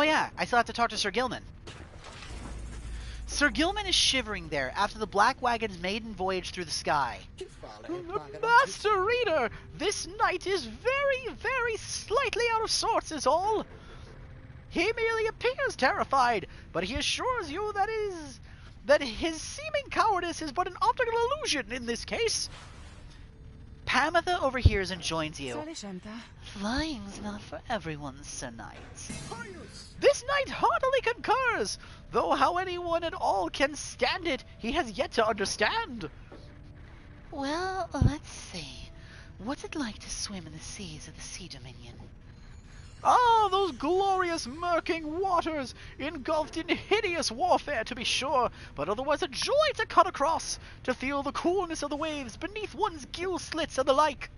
yeah, I still have to talk to Sir Gilman. Sir Gilman is shivering there after the Black Wagon's maiden voyage through the sky. Master Reader, this knight is very, very slightly out of sorts is all. He merely appears terrified, but he assures you that his seeming cowardice is but an optical illusion in this case. Pamitha overhears and joins you. Flying's not for everyone, Sir Knight. This knight heartily concurs, though how anyone at all can stand it, he has yet to understand. Well, let's see. What's it like to swim in the seas of the Sea Dominion? Ah, those glorious murking waters, engulfed in hideous warfare to be sure, but otherwise a joy to cut across, to feel the coolness of the waves beneath one's gill slits and the like,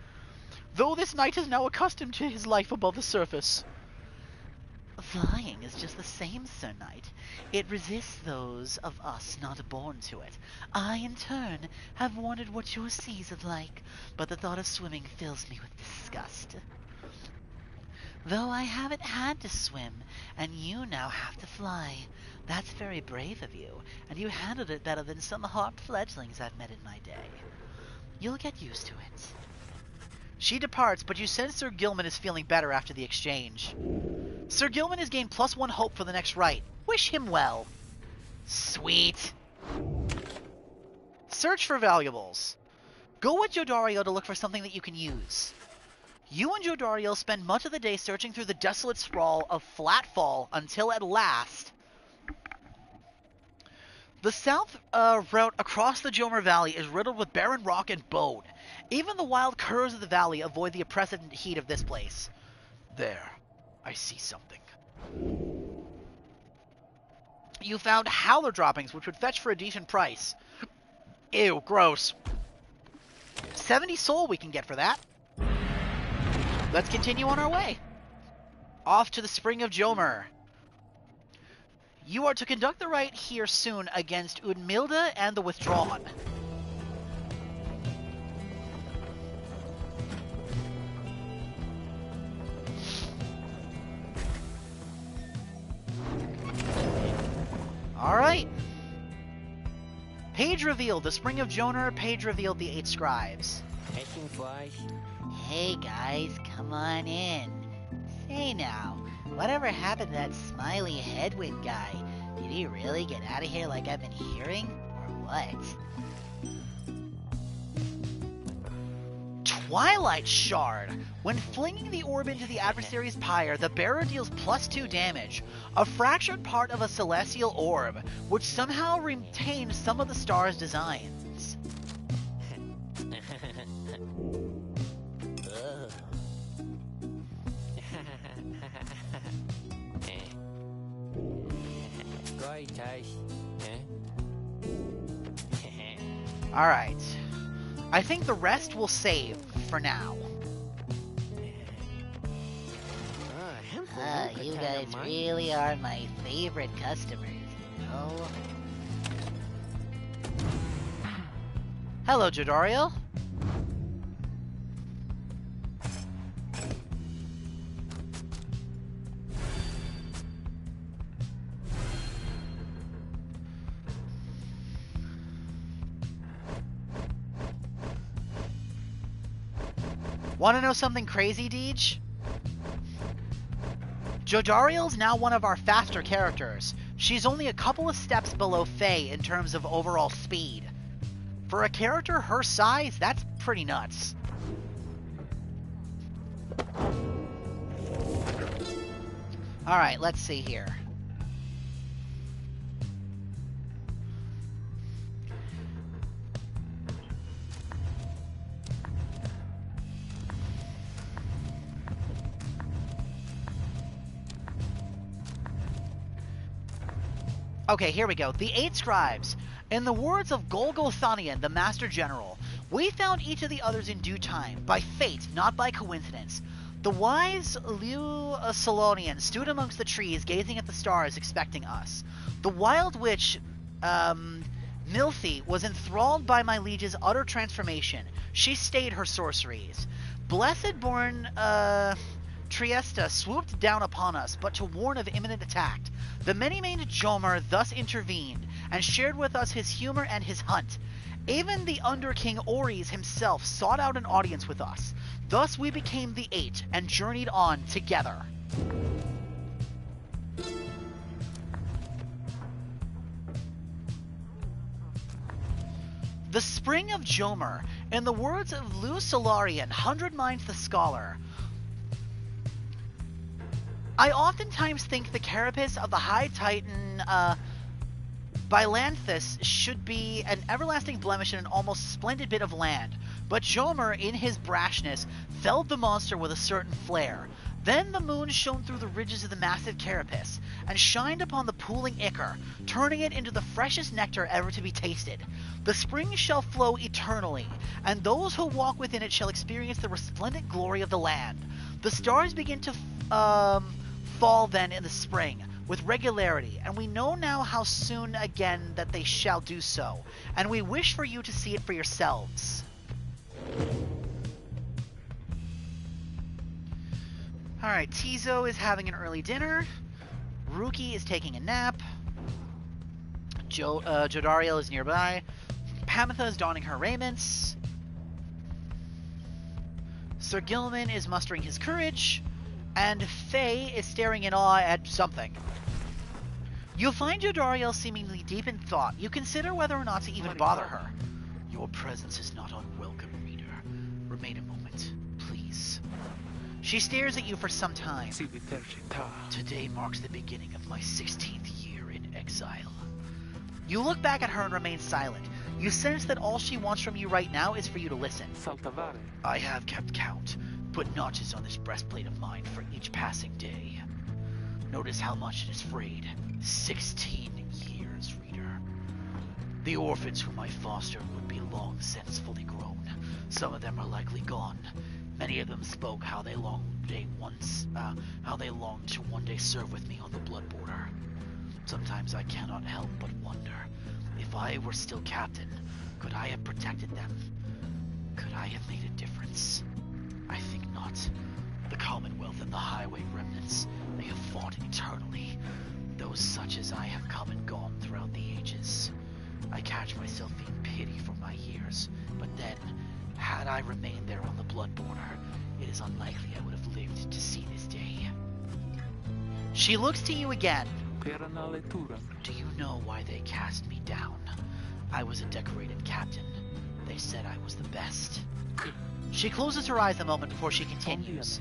though this knight is now accustomed to his life above the surface. Flying is just the same, Sir Knight. It resists those of us not born to it. I, in turn, have wondered what your seas are like, but the thought of swimming fills me with disgust. Though I haven't had to swim, and you now have to fly. That's very brave of you, and you handled it better than some harp fledglings I've met in my day. You'll get used to it. She departs, but you sense Sir Gilman is feeling better after the exchange. Sir Gilman has gained +1 hope for the next rite. Wish him well. Sweet. Search for valuables. Go with Jodariel to look for something that you can use. You and Jodariel spend much of the day searching through the desolate sprawl of Flatfall until at last... The south route across the Jomer Valley is riddled with barren rock and bone. Even the wild curs of the valley avoid the oppressive heat of this place. There. I see something. You found howler droppings, which would fetch for a decent price. Ew, gross. 70 soul we can get for that. Let's continue on our way. Off to the Spring of Jomer. You are to conduct the rite here soon against Udmilda and the Withdrawn. Alright. Page revealed. The Spring of Jomer. Page revealed the 8 scribes. Hey guys, come on in. Say now, whatever happened to that smiley headwind guy? Did he really get out of here like I've been hearing? Or what? Twilight Shard. When flinging the orb into the adversary's pyre, the bearer deals +2 damage. A fractured part of a celestial orb, which somehow retains some of the star's designs. Alright. I think the rest will save for now. You guys really are my favorite customers, you know? Hello, Jodariel. Want to know something crazy, Deej? Jodariel's now one of our faster characters. She's only a couple of steps below Faye in terms of overall speed. For a character her size, that's pretty nuts. Alright, let's see here. Okay, here we go. The 8 scribes. In the words of Golgothanian, the Master General, we found each of the others in due time, by fate, not by coincidence. The wise Salonian stood amongst the trees, gazing at the stars, expecting us. The wild witch, Milthy, was enthralled by my liege's utter transformation. She stayed her sorceries. Blessed born, Triesta swooped down upon us, but to warn of imminent attack. The many-maned Jomer thus intervened, and shared with us his humor and his hunt. Even the Under-King Oris himself sought out an audience with us. Thus we became the Eight, and journeyed on together. The Spring of Jomer, in the words of Lou Solarian, 100 Minds the Scholar. I oftentimes think the carapace of the High Titan, Bylanthes should be an everlasting blemish in an almost splendid bit of land, but Jomer, in his brashness, felled the monster with a certain flair. Then the moon shone through the ridges of the massive carapace, and shined upon the pooling ichor, turning it into the freshest nectar ever to be tasted. The spring shall flow eternally, and those who walk within it shall experience the resplendent glory of the land. The stars begin to fall then in the spring, with regularity, and we know now how soon again that they shall do so, and we wish for you to see it for yourselves. Alright, Tizo is having an early dinner. Ruki is taking a nap. Jodariel is nearby. Pamitha is donning her raiments. Sir Gilman is mustering his courage. And Faye is staring in awe at something. You'll find Jodariel seemingly deep in thought. You consider whether or not to even bother her. Your presence is not unwelcome, reader. Remain a moment, please. She stares at you for some time. Today marks the beginning of my 16th year in exile. You look back at her and remain silent. You sense that all she wants from you right now is for you to listen. I have kept count. Put notches on this breastplate of mine for each passing day. Notice how much it is frayed. 16 years, reader. The orphans whom I fostered would be long since fully grown. Some of them are likely gone. Many of them spoke how they longed to one day serve with me on the blood border. Sometimes I cannot help but wonder, if I were still captain, could I have protected them? Could I have made a difference? I think not. The Commonwealth and the Highway remnants, they have fought eternally. Those such as I have come and gone throughout the ages. I catch myself feeling pity for my years, but then, had I remained there on the blood border, it is unlikely I would have lived to see this day. She looks to you again. Do you know why they cast me down? I was a decorated captain. They said I was the best. She closes her eyes a moment before she continues.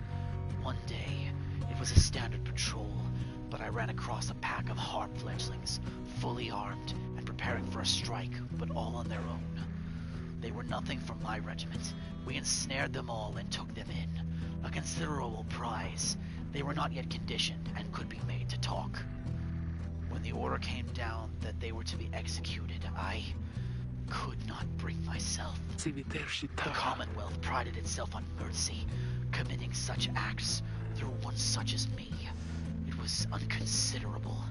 One day, it was a standard patrol, but I ran across a pack of harp fledglings, fully armed and preparing for a strike, but all on their own. They were nothing from my regiment. We ensnared them all and took them in. A considerable prize. They were not yet conditioned and could be made to talk. When the order came down that they were to be executed, I could not bring myself. The Commonwealth prided itself on mercy, committing such acts through one such as me. It was unconsiderable.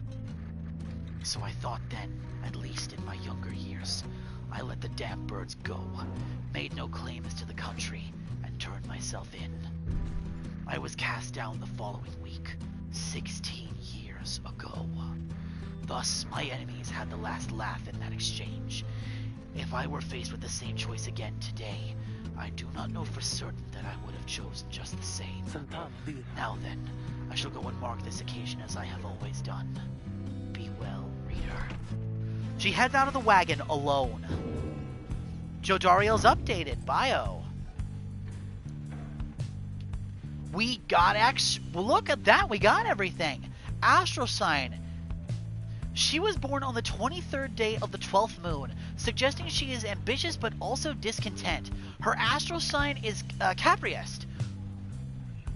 So I thought then, at least in my younger years, I let the damn birds go, made no claims to the country, and turned myself in. I was cast down the following week, 16 years ago. Thus, my enemies had the last laugh in that exchange. If I were faced with the same choice again today, I do not know for certain that I would have chosen just the same. Now then, I shall go and mark this occasion as I have always done. Be well, reader. She heads out of the wagon alone. Jodariel's updated bio. We got look at that, we got everything. Astral sign. She was born on the 23rd day of the 12th moon, suggesting she is ambitious but also discontent. Her astral sign is Capriest.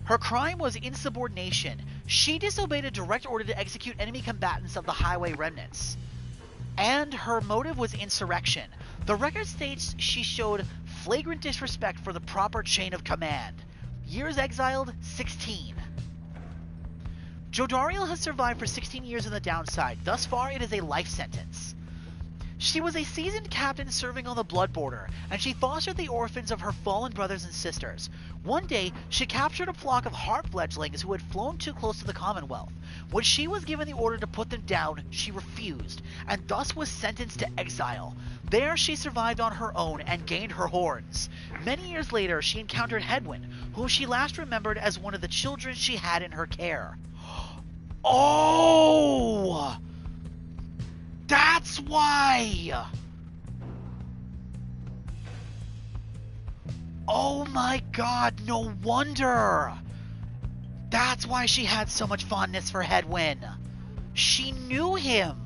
Her crime was insubordination. She disobeyed a direct order to execute enemy combatants of the Highway remnants. And her motive was insurrection. The record states she showed flagrant disrespect for the proper chain of command. Years exiled, 16. Jodariel has survived for 16 years on the downside. Thus far, it is a life sentence. She was a seasoned captain serving on the blood border, and she fostered the orphans of her fallen brothers and sisters. One day, she captured a flock of heart fledglings who had flown too close to the Commonwealth. When she was given the order to put them down, she refused, and thus was sentenced to exile. There she survived on her own and gained her horns. Many years later, she encountered Hedwyn, whom she last remembered as one of the children she had in her care. Oh! That's why! Oh my god, no wonder! That's why she had so much fondness for Hedwyn. She knew him.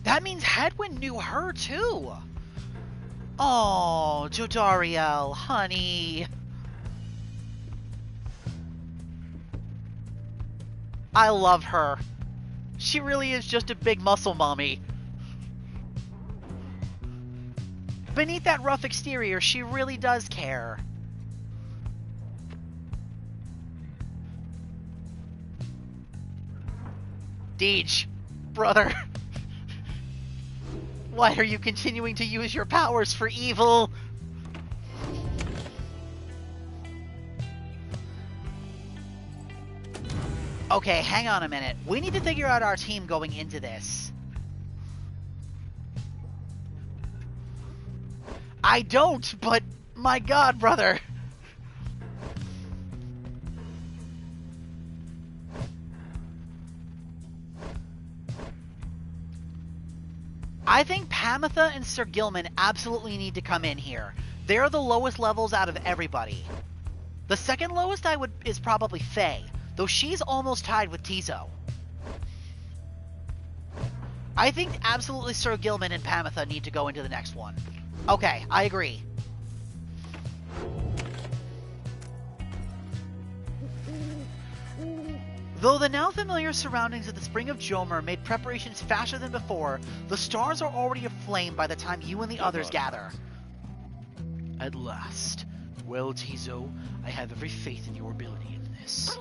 That means Hedwyn knew her too. Oh, Jodariel, honey. I love her. She really is just a big muscle mommy. Beneath that rough exterior, she really does care. Deej, brother. Why are you continuing to use your powers for evil? Okay, hang on a minute. We need to figure out our team going into this. I don't, but my god, brother. I think Pamitha and Sir Gilman absolutely need to come in here. They're the lowest levels out of everybody. The second lowest is probably Faye, though she's almost tied with Tizo. I think absolutely Sir Gilman and Pamitha need to go into the next one. Okay, I agree. Though the now familiar surroundings of the Spring of Jomer made preparations faster than before, the stars are already aflame by the time you and the others gather. At last. Well, Tizo, I have every faith in your ability in this.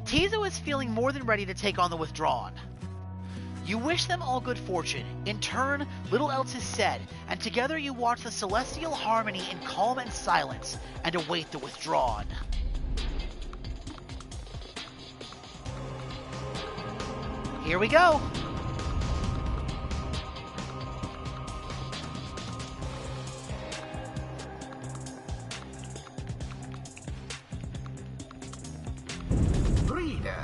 Tizo is feeling more than ready to take on the Withdrawn. You wish them all good fortune. In turn, little else is said, and together you watch the celestial harmony in calm and silence, and await the Withdrawn. Here we go! Reader,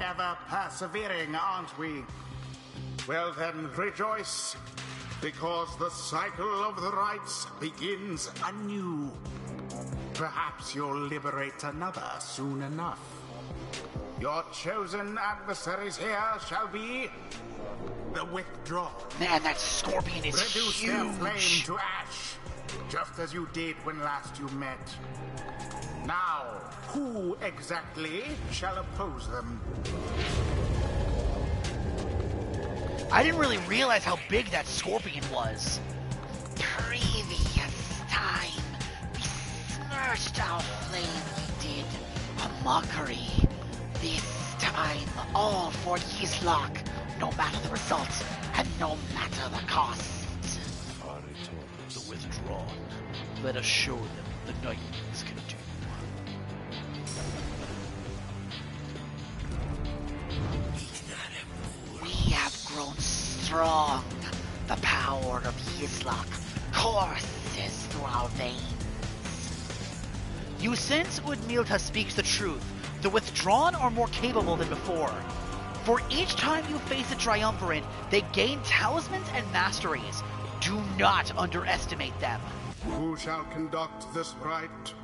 ever persevering, aren't we? Well then, rejoice, because the cycle of the rites begins anew. Perhaps you'll liberate another soon enough. Your chosen adversaries here shall be the Withdrawn. Man, that scorpion is Reduce huge! their flame to ash, just as you did when last you met. Now, who exactly shall oppose them? I didn't really realize how big that scorpion was. Previous time, we smirched our flame, we did. A mockery. This time, all for Yizlok, no matter the results, and no matter the cost. The Withdrawn. Let us show them what the Nightwings can do. We have grown strong. The power of Yizlok courses through our veins. You sense Udmilta speaks the truth. The Withdrawn are more capable than before. For each time you face a Triumvirate, they gain talismans and masteries. Do not underestimate them. Who shall conduct this rite?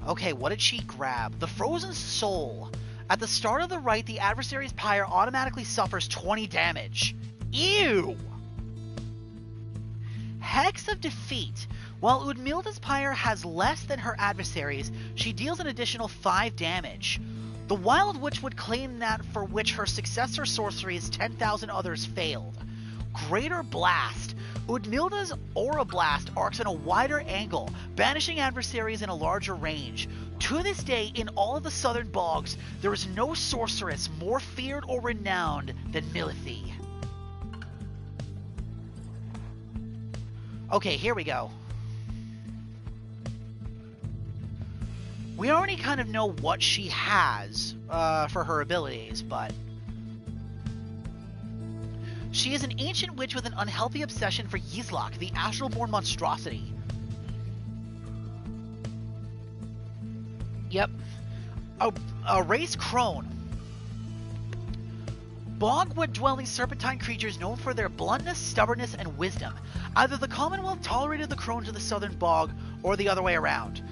Okay, what did she grab? The Frozen Soul. At the start of the rite, the adversary's pyre automatically suffers 20 damage. Ew! Hex of Defeat. While Udmilda's pyre has less than her adversaries, she deals an additional 5 damage. The Wild Witch would claim that for which her successor sorceries 10,000 others failed. Greater Blast. Udmilda's Aura Blast arcs in a wider angle, banishing adversaries in a larger range. To this day, in all of the southern bogs, there is no sorceress more feared or renowned than Milithy. Okay, here we go. We already kind of know what she has for her abilities, but... She is an ancient witch with an unhealthy obsession for Yizlok, the astral-born monstrosity. Yep. A race crone. Bogwood-dwelling serpentine creatures known for their bluntness, stubbornness, and wisdom. Either the Commonwealth tolerated the crones of the southern bog, or the other way around.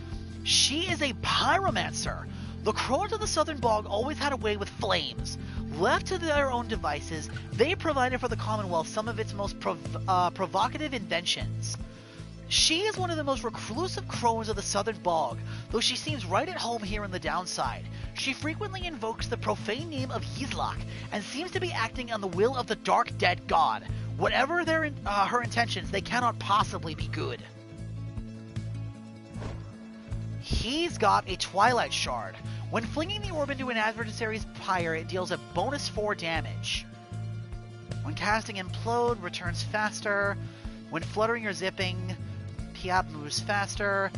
She is a pyromancer. The crones of the southern bog always had a way with flames. Left to their own devices, they provided for the Commonwealth some of its most provocative inventions. She is one of the most reclusive crones of the southern bog, though she seems right at home here in the downside. She frequently invokes the profane name of Yizlok, and seems to be acting on the will of the dark dead god. Whatever her intentions, they cannot possibly be good. He's got a Twilight Shard. When flinging the orb into an adversary's pyre, it deals a bonus 4 damage. When casting Implode, returns faster. When fluttering or zipping, Piab moves faster.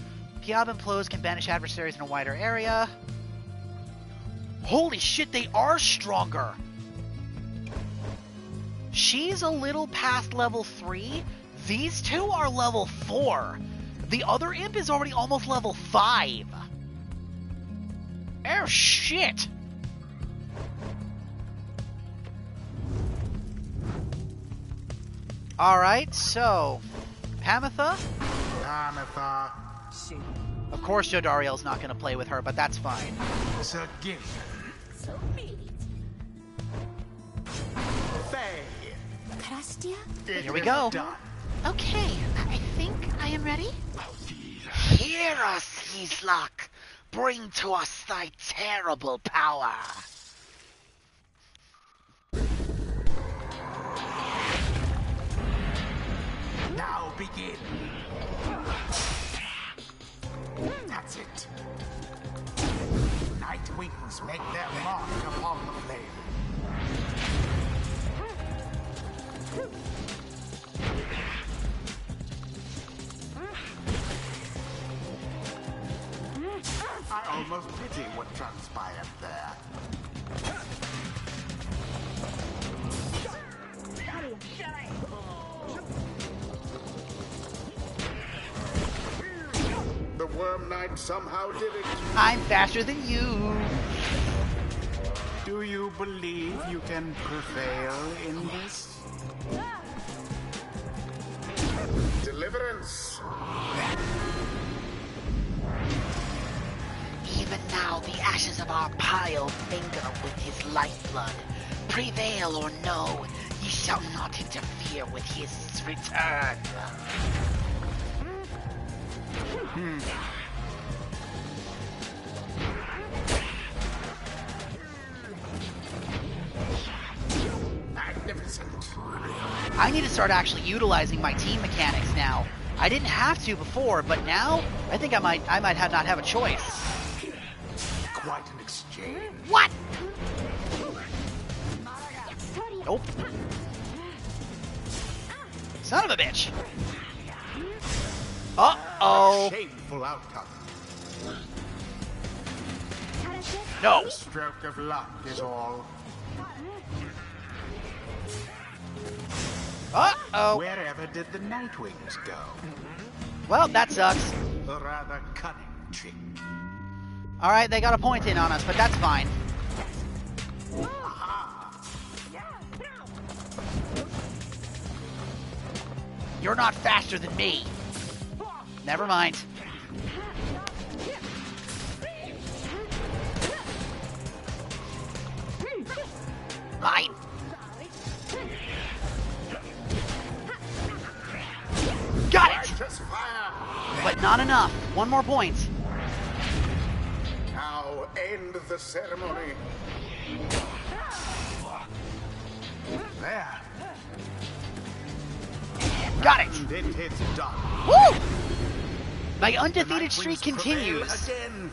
Piab Implodes can banish adversaries in a wider area. Holy shit, they are stronger! She's a little past level 3. These two are level 4. The other imp is already almost level 5. Oh shit! Alright, so... Hamatha? Hamatha. Of course Jodariel's not going to play with her, but that's fine. It's a gift. Faye. Here we go. Done. Okay, I think I am ready. Hear us, Yizlok. Bring to us thy terrible power. Now begin. That's it. Night wings make their mark upon the flame. I almost pity what transpired there. The Worm Knight somehow did it. I'm faster than you. Do you believe you can prevail in this? Deliverance. Even now the ashes of our pile mingle with his lifeblood. Prevail or no, ye shall not interfere with his return. Magnificent. I need to start actually utilizing my team mechanics now. I didn't have to before, but now I think I might not have a choice. Quite an exchange. What? Nope. Son of a bitch. Uh-oh. Shameful outcome. No. A stroke of luck is all. Uh-oh. Wherever did the Night Wings go? Well, that sucks. A rather cunning trick. Alright, they got a point in on us, but that's fine. You're not faster than me. Never mind. Mine. Got it! Righteous fire. But not enough. One more point. Now end the ceremony. There. Got it! And it is done. Woo! My The undefeated Night streak Wings prevail continues. again.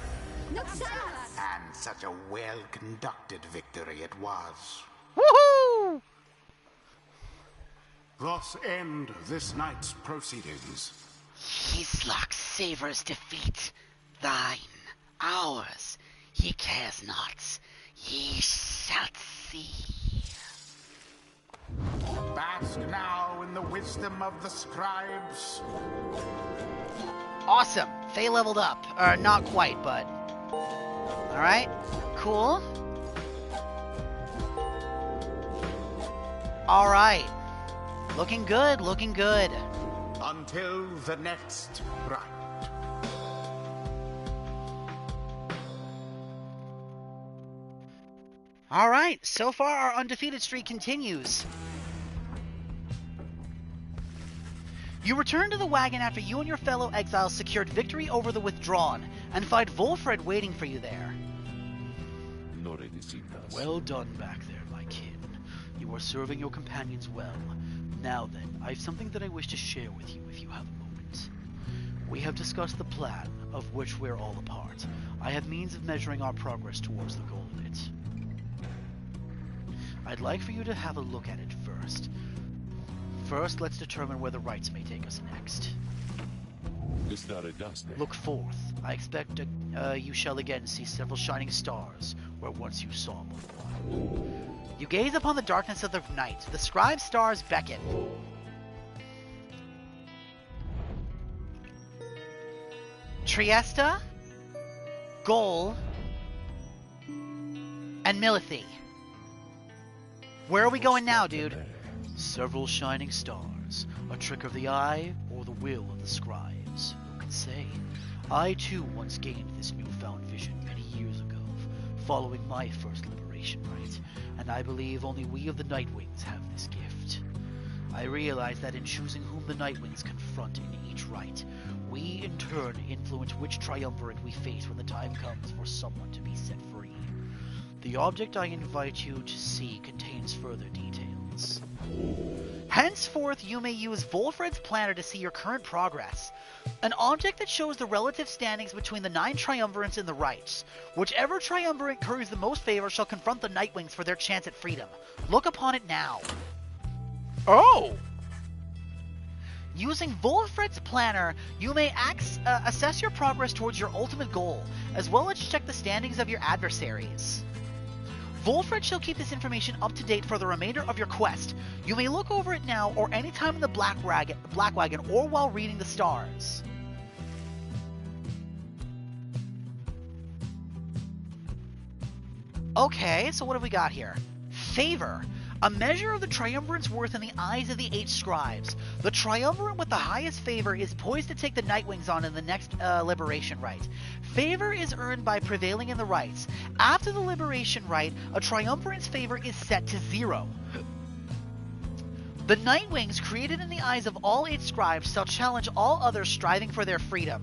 And such a well-conducted victory it was. Woohoo! Thus end this night's proceedings. His savors defeat. Thine, ours, he cares not. Ye shall see. Bask now in the wisdom of the scribes. Awesome. Faye leveled up. Or not quite, but... Alright. Cool. Alright. Looking good, looking good. Until the next rite. Alright, so far our undefeated streak continues. You return to the wagon after you and your fellow exiles secured victory over the Withdrawn, and find Volfred waiting for you there. Well done back there, my kin. You are serving your companions well. Now then, I have something that I wish to share with you if you have a moment. We have discussed the plan, of which we're all a part. I have means of measuring our progress towards the goal of it. I'd like for you to have a look at it first. First, let's determine where the rites may take us next. Look forth. I expect you shall again see several shining stars, where once you saw but one. You gaze upon the darkness of the night. The scribe stars beckon. Triesta, Gol, and Milithi. Where are we going now, dude? Several shining stars, a trick of the eye or the will of the scribes. Who can say? I too once gained this newfound vision many years ago, following my first liberation rite, and I believe only we of the Nightwings have this gift. I realize that in choosing whom the Nightwings confront in each rite, we in turn influence which triumvirate we face when the time comes for someone to be set free. The object I invite you to see contains further details. Henceforth, you may use Volfred's planner to see your current progress. An object that shows the relative standings between the 9 triumvirates in the rites. Whichever triumvirate curries the most favor shall confront the Nightwings for their chance at freedom. Look upon it now. Oh! Using Volfred's planner, you may assess your progress towards your ultimate goal, as well as check the standings of your adversaries. Volfred shall keep this information up to date for the remainder of your quest. You may look over it now or anytime in the Black Wagon or while reading the stars. Okay, so what have we got here? Favor. A measure of the triumvirate's worth in the eyes of the 8 scribes. The triumvirate with the highest favor is poised to take the Nightwings on in the next liberation rite. Favor is earned by prevailing in the rites. After the liberation rite, a triumvirate's favor is set to 0. The Nightwings, created in the eyes of all 8 scribes, shall challenge all others striving for their freedom.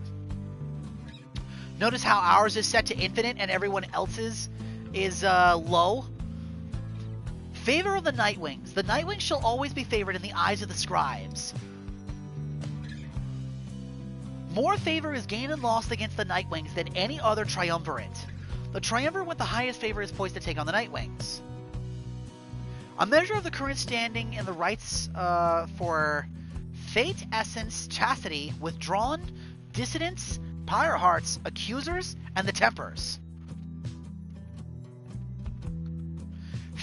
Notice how ours is set to infinite and everyone else's is low. Favor of the Nightwings. The Nightwings shall always be favored in the eyes of the scribes. More favor is gained and lost against the Nightwings than any other triumvirate. The triumvirate with the highest favor is poised to take on the Nightwings. A measure of the current standing in the rites for Fate, Essence, Chastity, Withdrawn, Dissidents, Pyre Hearts, Accusers, and the Tempers.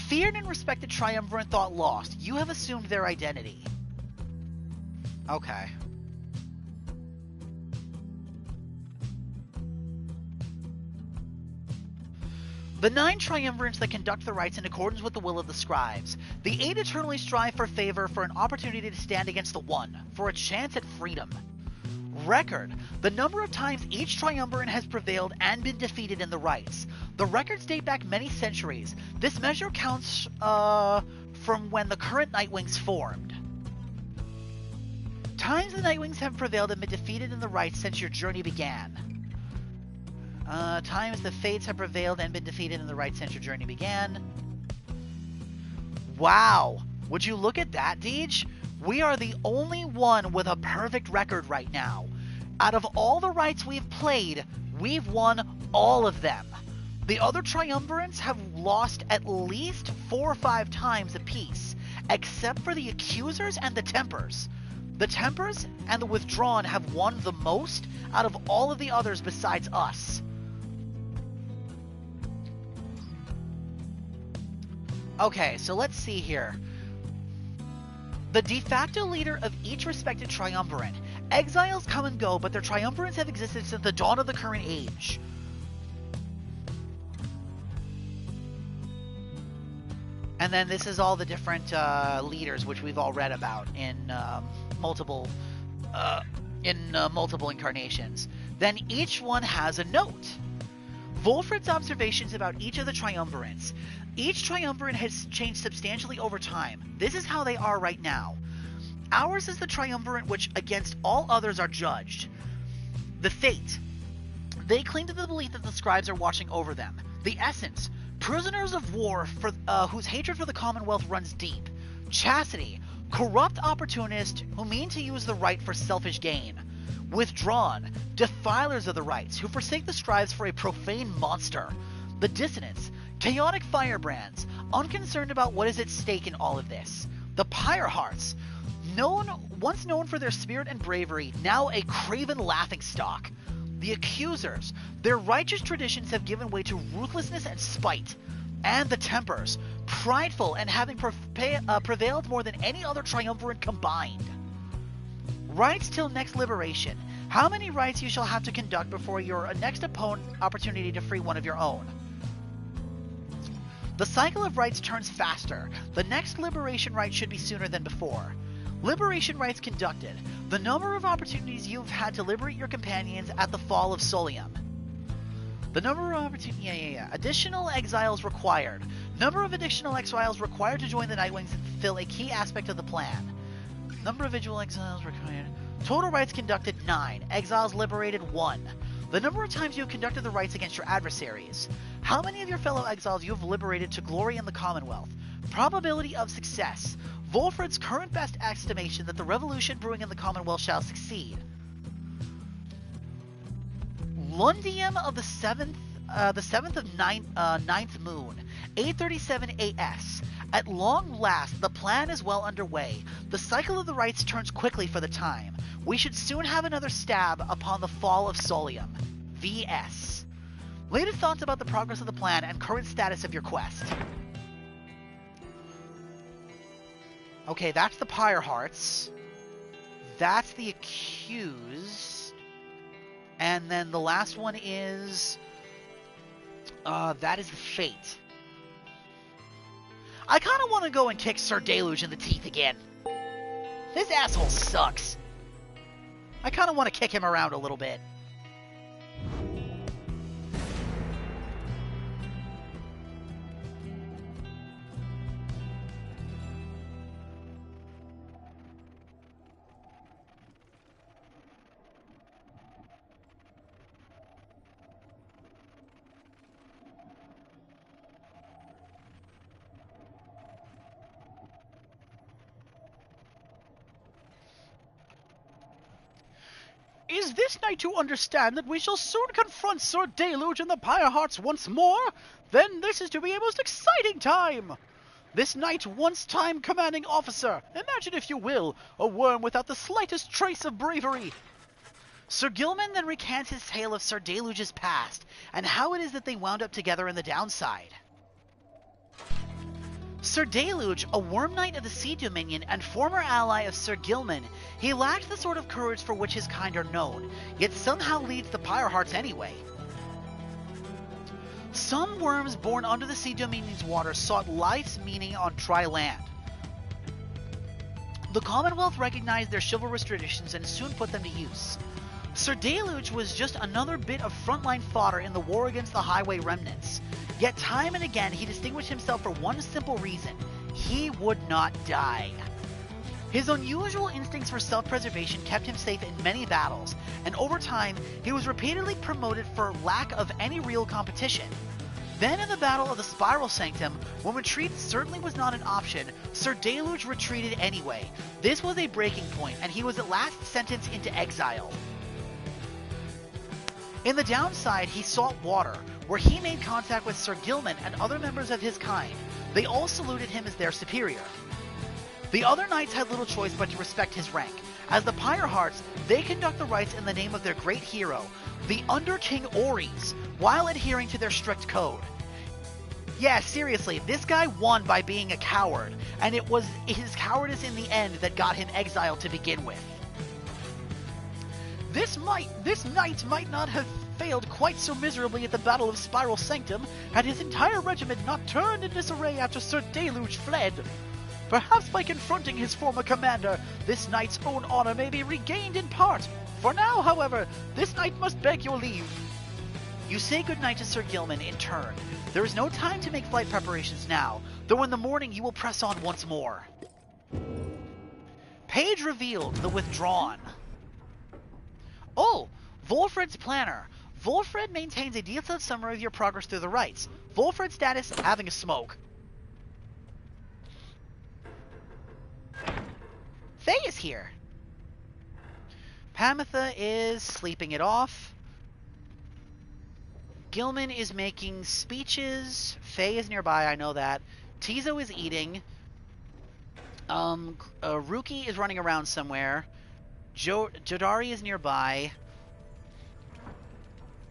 Feared and respected triumvirate thought lost. You have assumed their identity. Okay. The 9 triumvirates that conduct the rites in accordance with the will of the scribes. The 8 eternally strive for favor, for an opportunity to stand against the 1, for a chance at freedom. Record. The number of times each triumvirate has prevailed and been defeated in the rites. The records date back many centuries. This measure counts from when the current Nightwings formed. Times the Nightwings have prevailed and been defeated in the rites since your journey began. Times the Fates have prevailed and been defeated in the rites since your journey began. Wow! Would you look at that, Deej? We are the only one with a perfect record right now. Out of all the rites we've played, we've won All of them. The other triumvirates have lost at least 4 or 5 times apiece, except for the Accusers and the Tempers. The Tempers and the Withdrawn have won the most out of all of the others besides us. Okay, so let's see here. The de facto leader of each respected triumvirate. Exiles come and go, but their triumvirates have existed since the dawn of the current age. And then this is all the different leaders, which we've all read about in multiple incarnations. Then each one has a note. Wolfred's observations about each of the triumvirates. Each triumvirate has changed substantially over time. This is how they are right now. Ours is the triumvirate which against all others are judged. The Fate. They cling to the belief that the scribes are watching over them. The Essence. Prisoners of war for whose hatred for the Commonwealth runs deep. Chastity. Corrupt opportunists who mean to use the right for selfish gain. Withdrawn. Defilers of the rights who forsake the scribes for a profane monster. The Dissonance. Chaotic firebrands, unconcerned about what is at stake in all of this. The Pyre Hearts, once known for their spirit and bravery, now a craven laughingstock. The Accusers, their righteous traditions have given way to ruthlessness and spite. And the Tempers, prideful and having prevailed more than any other triumvirate combined. Rights till next liberation. How many rights you shall have to conduct before your next opportunity to free one of your own? The cycle of rights turns faster. The next liberation rite should be sooner than before. Liberation rites conducted. The number of opportunities you've had to liberate your companions at the fall of Solium. The number of opportunities... Additional exiles required. Number of additional exiles required to join the Nightwings and fulfill a key aspect of the plan. Number of individual exiles required. Total rites conducted 9. Exiles liberated 1. The number of times you have conducted the rites against your adversaries. How many of your fellow exiles you have liberated to glory in the Commonwealth. Probability of success. Wolfred's current best estimation that the revolution brewing in the Commonwealth shall succeed. Lundium of the 7th of 9th moon, 8:37 AS. At long last, the plan is well underway. The cycle of the rites turns quickly for the time. We should soon have another stab upon the fall of Solium. V.S. Latest thoughts about the progress of the plan and current status of your quest. Okay, that's the Pyre Hearts. That's the Accused. And then the last one is... that is the Fate. I kind of want to go and kick Sir Deluge in the teeth again. This asshole sucks. I kind of want to kick him around a little bit. Is this night to understand that we shall soon confront Sir Deluge and the Pyre Hearts once more? Then this is to be a most exciting time! This knight, once time commanding officer, imagine if you will, a worm without the slightest trace of bravery. Sir Gilman then recants his tale of Sir Deluge's past, and how it is that they wound up together in the downside. Sir Deluge, a worm knight of the Sea Dominion and former ally of Sir Gilman, he lacks the sort of courage for which his kind are known, yet somehow leads the Pyre Hearts anyway. Some worms born under the Sea Dominion's waters sought life's meaning on dry land. The Commonwealth recognized their chivalrous traditions and soon put them to use. Sir Deluge was just another bit of frontline fodder in the war against the Highway Remnants. Yet time and again he distinguished himself for one simple reason: he would not die. His unusual instincts for self-preservation kept him safe in many battles, and over time he was repeatedly promoted for lack of any real competition. Then in the Battle of the Spiral Sanctum, when retreat certainly was not an option, Sir Deluge retreated anyway. This was a breaking point, and he was at last sentenced into exile. In the downside, he sought water, where he made contact with Sir Gilman and other members of his kind. They all saluted him as their superior. The other knights had little choice but to respect his rank. As the Pyre Hearts, they conduct the rites in the name of their great hero, the Under King Oris, while adhering to their strict code. Yeah, seriously, this guy won by being a coward, and it was his cowardice in the end that got him exiled to begin with. This knight might not have failed quite so miserably at the Battle of Spiral Sanctum had his entire regiment not turned in disarray after Sir Deluge fled. Perhaps by confronting his former commander, this knight's own honor may be regained in part. For now, however, this knight must beg your leave. You say goodnight to Sir Gilman in turn. There is no time to make flight preparations now, though in the morning you will press on once more. Page revealed the Withdrawn. Oh, Volfred's planner. Volfred maintains a detailed summary of your progress through the rites. Volfred status, having a smoke. Faye is here. Pamitha is sleeping it off. Gilman is making speeches. Faye is nearby, I know that. Tizo is eating. Ruki is running around somewhere. Jodari is nearby.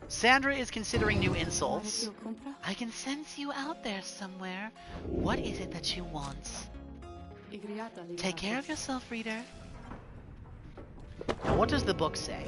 Sandra is considering new insults. I can sense you out there somewhere. What is it that you want? Take care of yourself, reader. Now, what does the book say?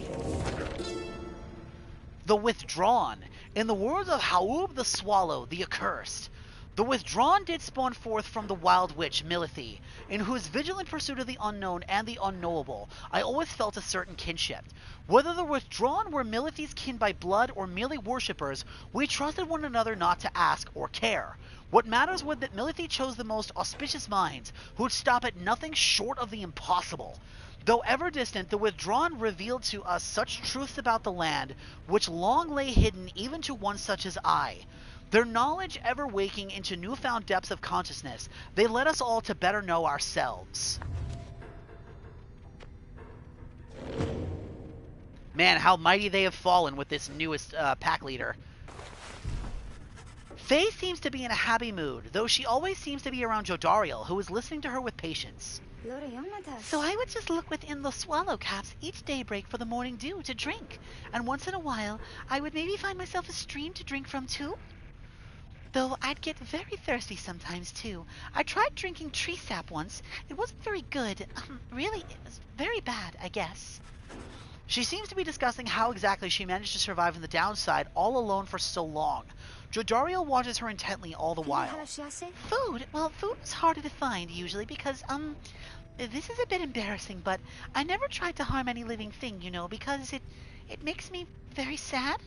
The Withdrawn. In the words of Haub the Swallow, the Accursed, the Withdrawn did spawn forth from the wild witch, Milithy, in whose vigilant pursuit of the unknown and the unknowable I always felt a certain kinship. Whether the Withdrawn were Milithy's kin by blood or merely worshippers, we trusted one another not to ask or care. What matters was that Milithy chose the most auspicious minds, who would stop at nothing short of the impossible. Though ever distant, the Withdrawn revealed to us such truths about the land, which long lay hidden even to one such as I. Their knowledge ever waking into newfound depths of consciousness, they led us all to better know ourselves. Man, how mighty they have fallen with this newest pack leader. Faye seems to be in a happy mood, though she always seems to be around Jodariel, who is listening to her with patience. So I would just look within the swallow caps each daybreak for the morning dew to drink, and once in a while I would maybe find myself a stream to drink from too. Though I'd get very thirsty sometimes too. I tried drinking tree sap once. It wasn't very good. Really, it was very bad, I guess. She seems to be discussing how exactly she managed to survive on the downside all alone for so long. Jodariel watches her intently all the while. Food? Well, food is harder to find usually because, this is a bit embarrassing, but I never tried to harm any living thing, you know, because it makes me very sad.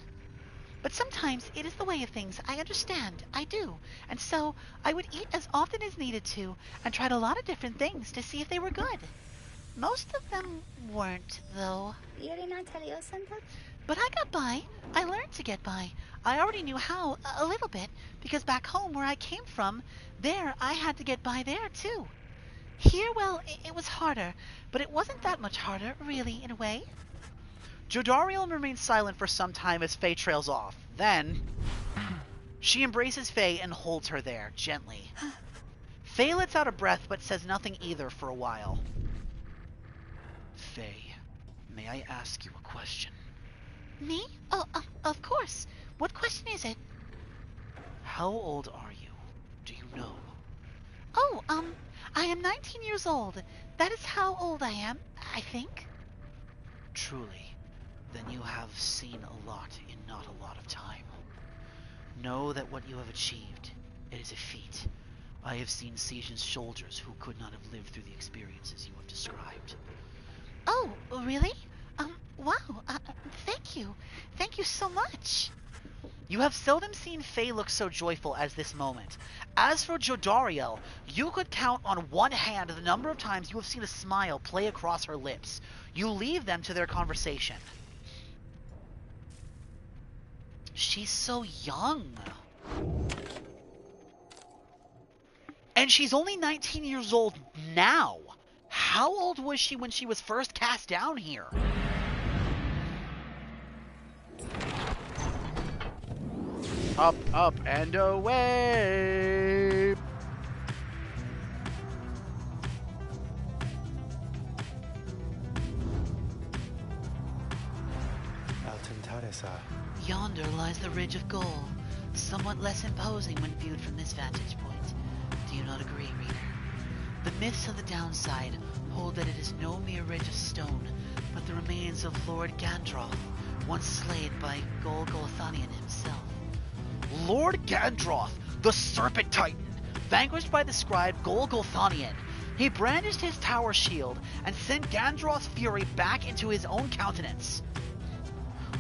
But sometimes it is the way of things. I understand. I do. And so I would eat as often as needed to and tried a lot of different things to see if they were good. Most of them weren't, though. But I got by. I learned to get by. I already knew how, a little bit, because back home where I came from, there I had to get by there, too. Here, well, it was harder, but it wasn't that much harder, really, in a way. Jodariel remains silent for some time as Faye trails off. Then, she embraces Faye and holds her there, gently. Faye lets out a breath but says nothing either for a while. Faye, may I ask you a question? Me? Oh, of course. What question is it? How old are you? Do you know? Oh, I am 19 years old. That is how old I am, I think. Truly, then you have seen a lot in not a lot of time. Know that what you have achieved, it is a feat. I have seen Sejan's soldiers who could not have lived through the experiences you have described. Oh, really? Wow, thank you. Thank you so much. You have seldom seen Faye look so joyful as this moment. As for Jodariel, you could count on one hand the number of times you have seen a smile play across her lips. You leave them to their conversation. She's so young. And she's only 19 years old now. How old was she when she was first cast down here? Up, up, and away! Yonder lies the ridge of Goal, somewhat less imposing when viewed from this vantage point. Do you not agree, reader? The myths of the downside hold that it is no mere ridge of stone, but the remains of Lord Gandroth, once slayed by Golgothanian himself. Lord Gandroth, the Serpent Titan, vanquished by the scribe Golgothanian. He brandished his tower shield and sent Gandroth's fury back into his own countenance.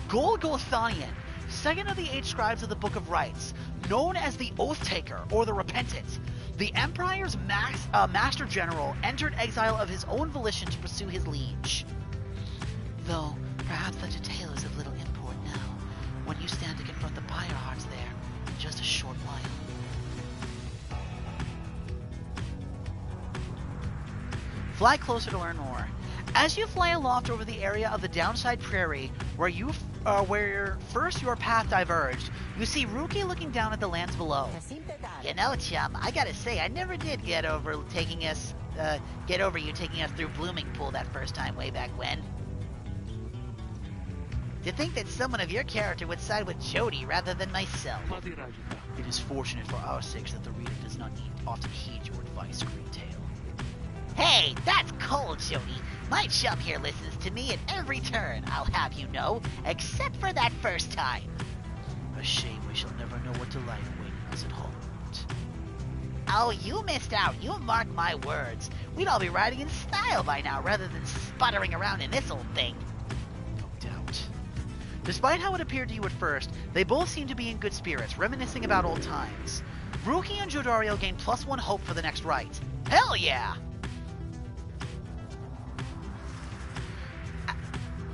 Golgothanian, second of the 8 scribes of the Book of Rites, known as the Oath Taker or the Repentant, the Empire's Master General entered exile of his own volition to pursue his liege. Though, perhaps such a tale is of little import now, when you stand to confront the Pyre hearts there in just a short while. Fly closer to learn more. As you fly aloft over the area of the downside prairie, where first your path diverged, you see Ruki looking down at the lands below. You know, chum, I gotta say, I never did get over you taking us through Blooming Pool that first time way back when. To think that someone of your character would side with Jody rather than myself. It is fortunate for our sakes that the reader does not often heed your advice, Greentail. Hey, that's cold, Jody. My chum here listens to me at every turn, I'll have you know, except for that first time. A shame we shall never know what delight awaiting us at home. Oh, you missed out. You mark my words. We'd all be riding in style by now rather than sputtering around in this old thing. No doubt. Despite how it appeared to you at first, they both seemed to be in good spirits, reminiscing about old times. Ruki and Jodario gained +1 hope for the next rite. Hell yeah!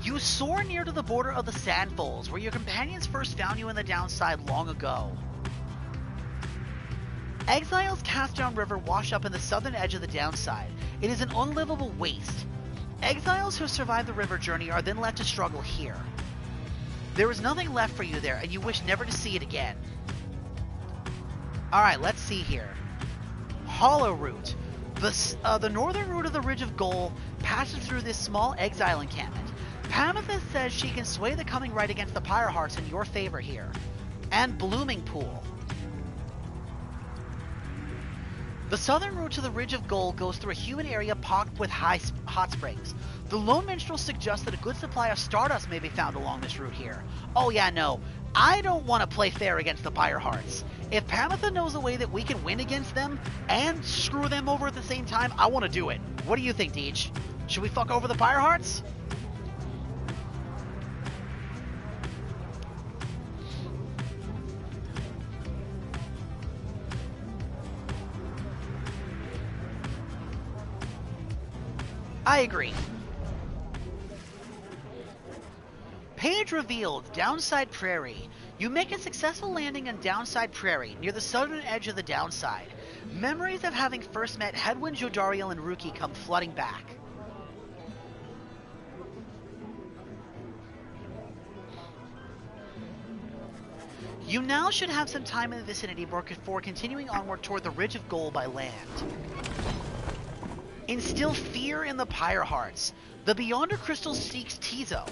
You soar near to the border of the Sandfolds, where your companions first found you in the downside long ago. Exiles cast down river wash up in the southern edge of the downside. It is an unlivable waste. Exiles who survive the river journey are then left to struggle here. There is nothing left for you there, and you wish never to see it again. Alright, let's see here. Hollow Route. The northern route of the Ridge of Goal passes through this small exile encampment. Pamethyst says she can sway the coming right against the Pyre hearts in your favor here. And Blooming Pool. The southern route to the Ridge of Gold goes through a humid area pocked with hot springs. The Lone Minstrel suggests that a good supply of stardust may be found along this route here. Oh yeah, no. I don't want to play fair against the Pyre hearts. If Pamethyst knows a way that we can win against them and screw them over at the same time, I want to do it. What do you think, Deej? Should we fuck over the Pyre hearts? I agree. Page revealed, Downside Prairie. You make a successful landing on Downside Prairie, near the southern edge of the downside. Memories of having first met Hedwyn, Jodariel, and Ruki come flooding back. You now should have some time in the vicinity before continuing onward toward the Ridge of Gold by land. Instill fear in the Pyre hearts. The Beyonder Crystal seeks Tizo.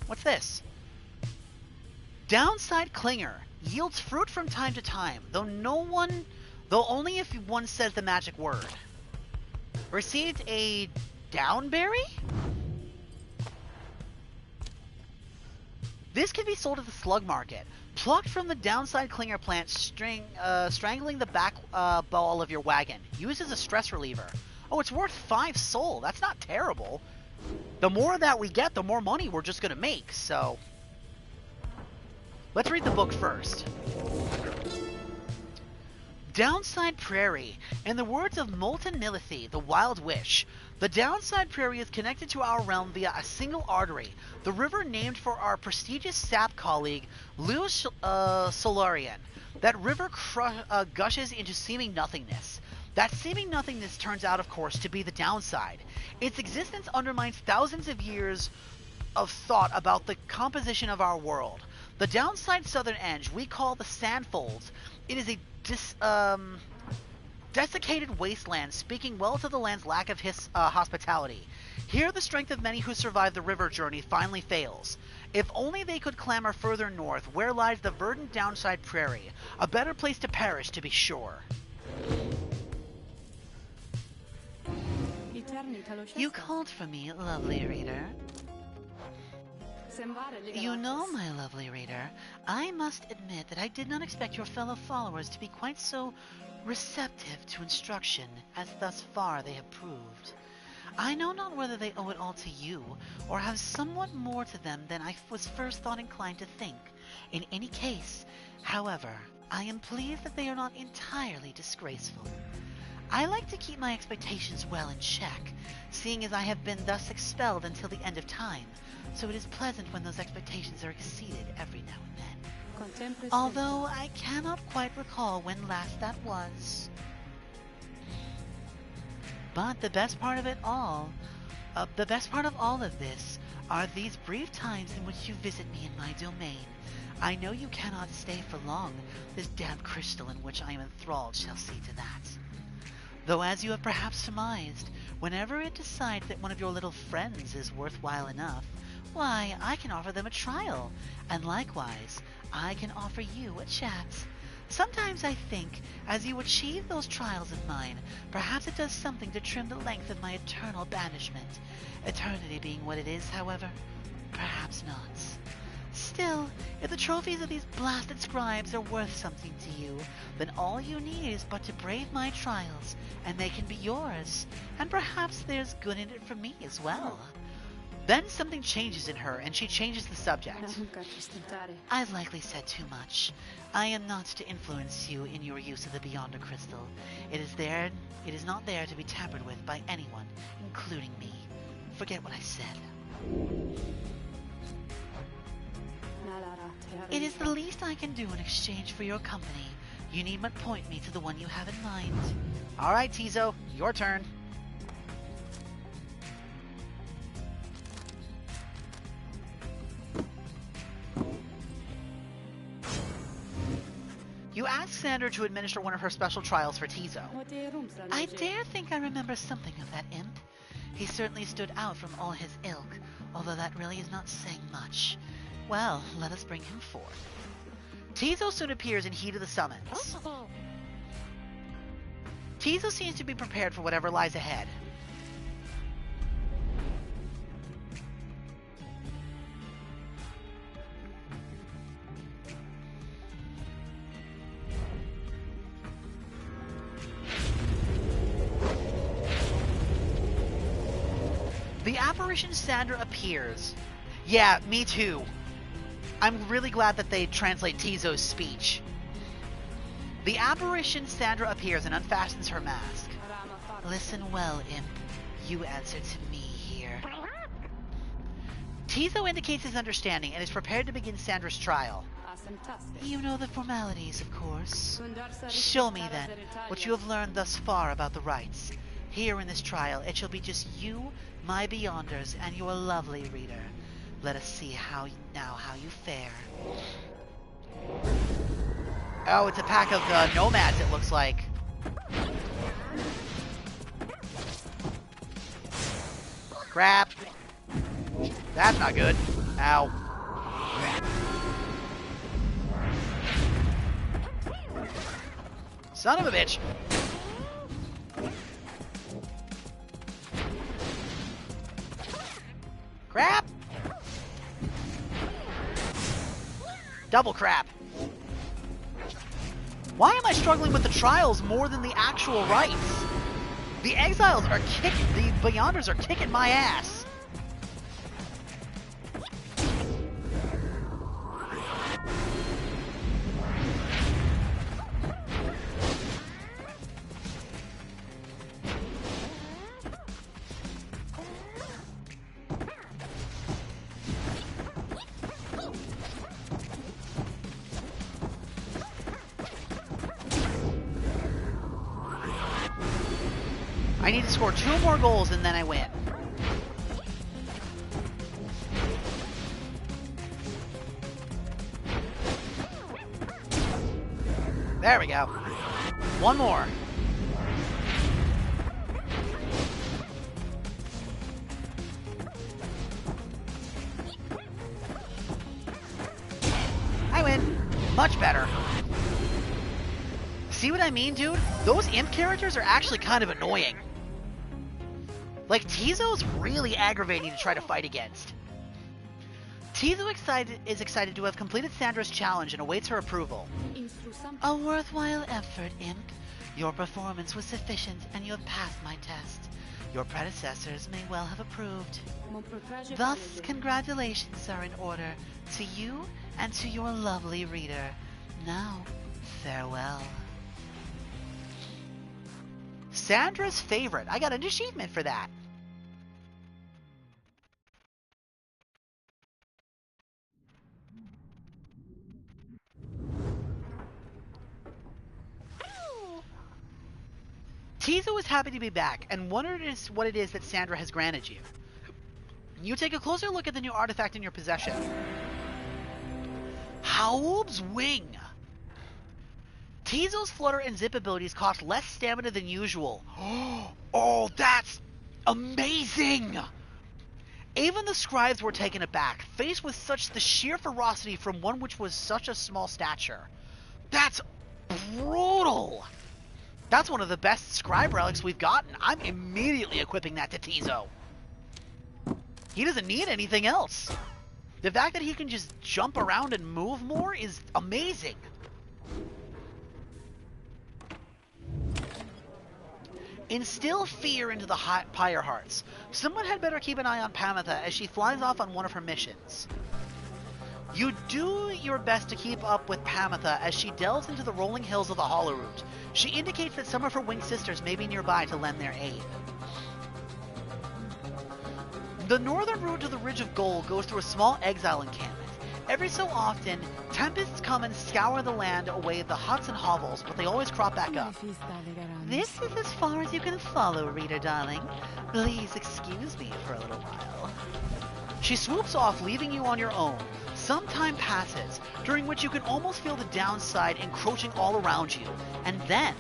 What's this? Downside Clinger. Yields fruit from time to time, though only if one says the magic word. Received a downberry? This can be sold at the slug market. Plucked from the Downside Clinger plant, strangling the back ball of your wagon. Used as a stress reliever. Oh, it's worth 5 soul. That's not terrible. The more of that we get, the more money we're just going to make, so... Let's read the book first. Downside Prairie. In the words of Molten Milithy, the Wild Wish, the Downside Prairie is connected to our realm via a single artery, the river named for our prestigious sap colleague, Lewis Solarian. That river gushes into seeming nothingness. That seeming nothingness turns out, of course, to be the downside. Its existence undermines thousands of years of thought about the composition of our world. The downside southern edge we call the Sandfolds. It is a desiccated wasteland, speaking well to the land's lack of hospitality. Here the strength of many who survived the river journey finally fails. If only they could clamber further north, where lies the verdant downside prairie. A better place to perish, to be sure. You called for me, lovely reader. You know, my lovely reader, I must admit that I did not expect your fellow followers to be quite so receptive to instruction as thus far they have proved. I know not whether they owe it all to you, or have somewhat more to them than I was first thought inclined to think. In any case, however, I am pleased that they are not entirely disgraceful. I like to keep my expectations well in check, seeing as I have been thus expelled until the end of time, so it is pleasant when those expectations are exceeded every now and then. Although I cannot quite recall when last that was. But the best part of all of this, are these brief times in which you visit me in my domain. I know you cannot stay for long. This damp crystal in which I am enthralled shall see to that. Though as you have perhaps surmised, whenever it decides that one of your little friends is worthwhile enough, why, I can offer them a trial, and likewise, I can offer you a chat. Sometimes I think, as you achieve those trials of mine, perhaps it does something to trim the length of my eternal banishment. Eternity being what it is, however, perhaps not. Still, if the trophies of these blasted scribes are worth something to you, then all you need is but to brave my trials, and they can be yours, and perhaps there's good in it for me as well. Then something changes in her, and she changes the subject. I've likely said too much. I am not to influence you in your use of the Beyonder Crystal. It is not there to be tampered with by anyone, including me. Forget what I said. It is the least I can do in exchange for your company. You need but point me to the one you have in mind. Alright, Tizo, your turn. You ask Sandra to administer one of her special trials for Tizo. I dare think I remember something of that imp. He certainly stood out from all his ilk, although that really is not saying much. Well, let us bring him forth. Tizo soon appears in heat of the summons. Tizo seems to be prepared for whatever lies ahead. The apparition Sandra appears. Yeah, me too. I'm really glad that they translate Tizo's speech. The apparition Sandra appears and unfastens her mask. Listen well, imp. You answer to me here. Tizo indicates his understanding and is prepared to begin Sandra's trial. You know the formalities, of course. Show me, then, what you have learned thus far about the rites. Here in this trial, it shall be just you, my Beyonders, and your lovely reader. Let us see how you fare. Oh, it's a pack of nomads, it looks like. Crap. That's not good. Ow. Son of a bitch. Crap. Double crap. Why am I struggling with the trials more than the actual rites? The exiles are kicking, the Beyonders are kicking my ass. I need to score 2 more goals and then I win. There we go. One more. I win. Much better. See what I mean, dude? Those imp characters are actually kind of annoying. Like, Tizo's really aggravating to try to fight against. Tizo is excited to have completed Sandra's challenge and awaits her approval. A worthwhile effort, Imp. Your performance was sufficient and you have passed my test. Your predecessors may well have approved. Thus, congratulations are in order to you and to your lovely reader. Now, farewell. Sandra's favorite. I got an achievement for that. Tizo is happy to be back and wonders what it is that Sandra has granted you. You take a closer look at the new artifact in your possession. Howl's Wing. Tizo's Flutter and Zip abilities cost less stamina than usual. Oh, that's amazing! Even the scribes were taken aback, faced with such the sheer ferocity from one which was such a small stature. That's brutal! That's one of the best scribe relics we've gotten. I'm immediately equipping that to Tizo. He doesn't need anything else. The fact that he can just jump around and move more is amazing. Instill fear into the Pyre hearts. Someone had better keep an eye on Pamitha as she flies off on one of her missions. You do your best to keep up with Pamitha as she delves into the rolling hills of the Hollow Route. She indicates that some of her winged sisters may be nearby to lend their aid. The northern route to the Ridge of Gold goes through a small exile encampment. Every so often, tempests come and scour the land away the huts and hovels, but they always crop back up. This is as far as you can follow, reader darling. Please excuse me for a little while. She swoops off, leaving you on your own. Some time passes, during which you can almost feel the downside encroaching all around you. And then...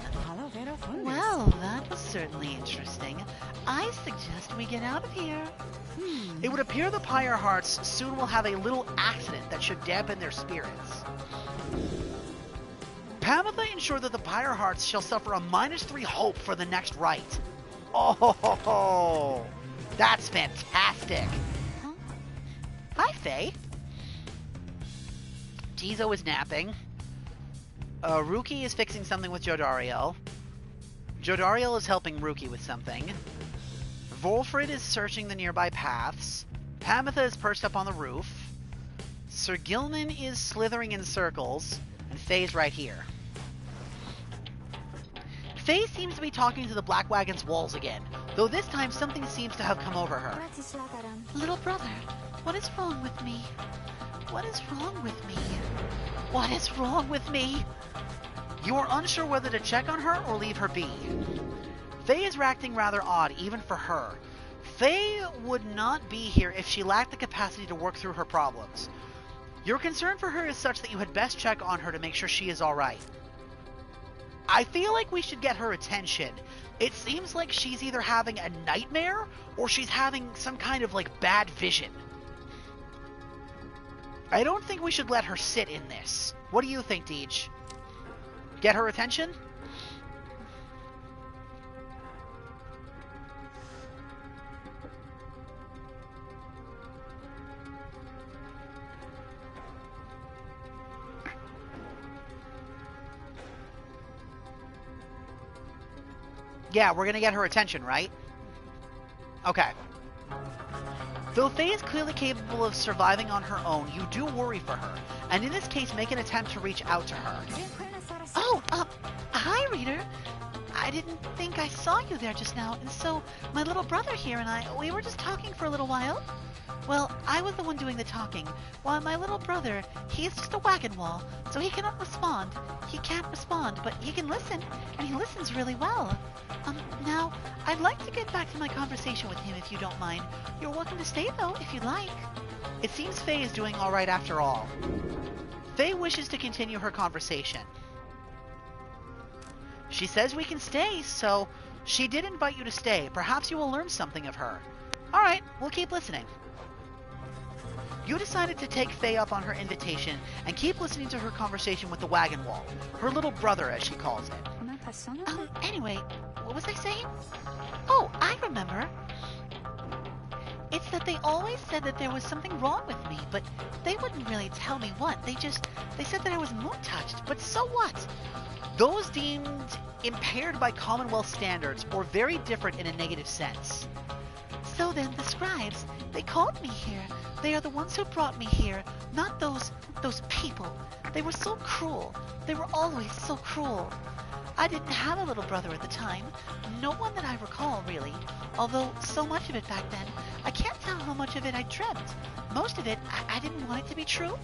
Well, that was certainly interesting. I suggest we get out of here. It would appear the Pyre Hearts soon will have a little accident that should dampen their spirits. Pamitha ensured that the Pyre Hearts shall suffer a -3 hope for the next rite. Oh, that's fantastic. Huh? Hi, Faye. Tizo is napping. Ruki is fixing something with Jodariel. Jodariel is helping Ruki with something. Volfrid is searching the nearby paths. Pamitha is perched up on the roof. Sir Gilman is slithering in circles. And Faye's right here. Faye seems to be talking to the Black Wagon's walls again, though this time something seems to have come over her. Little brother, what is wrong with me? What is wrong with me? What is wrong with me? You are unsure whether to check on her or leave her be. Faye is acting rather odd, even for her. Faye would not be here if she lacked the capacity to work through her problems. Your concern for her is such that you had best check on her to make sure she is alright. I feel like we should get her attention. It seems like she's either having a nightmare or she's having some kind of like bad vision. I don't think we should let her sit in this. What do you think, Deej? Get her attention? Yeah, we're gonna get her attention, right? Okay. Though Faye is clearly capable of surviving on her own, you do worry for her, and in this case make an attempt to reach out to her. Oh, hi, reader. I didn't think I saw you there just now, and so my little brother here and I, we were just talking for a little while. Well, I was the one doing the talking, while my little brother, he's just a wagon wall, so he cannot respond. He can't respond, but he can listen, and he listens really well. Now, I'd like to get back to my conversation with him if you don't mind. You're welcome to stay, though, if you'd like. It seems Faye is doing alright after all. Faye wishes to continue her conversation. She says we can stay, so she did invite you to stay. Perhaps you will learn something of her. Alright, we'll keep listening. You decided to take Faye up on her invitation and keep listening to her conversation with the wagon wall, her little brother as she calls it. Anyway, what was I saying? Oh, I remember. It's that they always said that there was something wrong with me, but they wouldn't really tell me what. They said that I was moon-touched, but so what? Those deemed impaired by Commonwealth standards or very different in a negative sense. So then the scribes, they called me here. They are the ones who brought me here, not those people. They were so cruel. They were always so cruel. I didn't have a little brother at the time. No one that I recall, really. Although so much of it back then, I can't tell how much of it I dreamt. Most of it, I didn't want it to be true.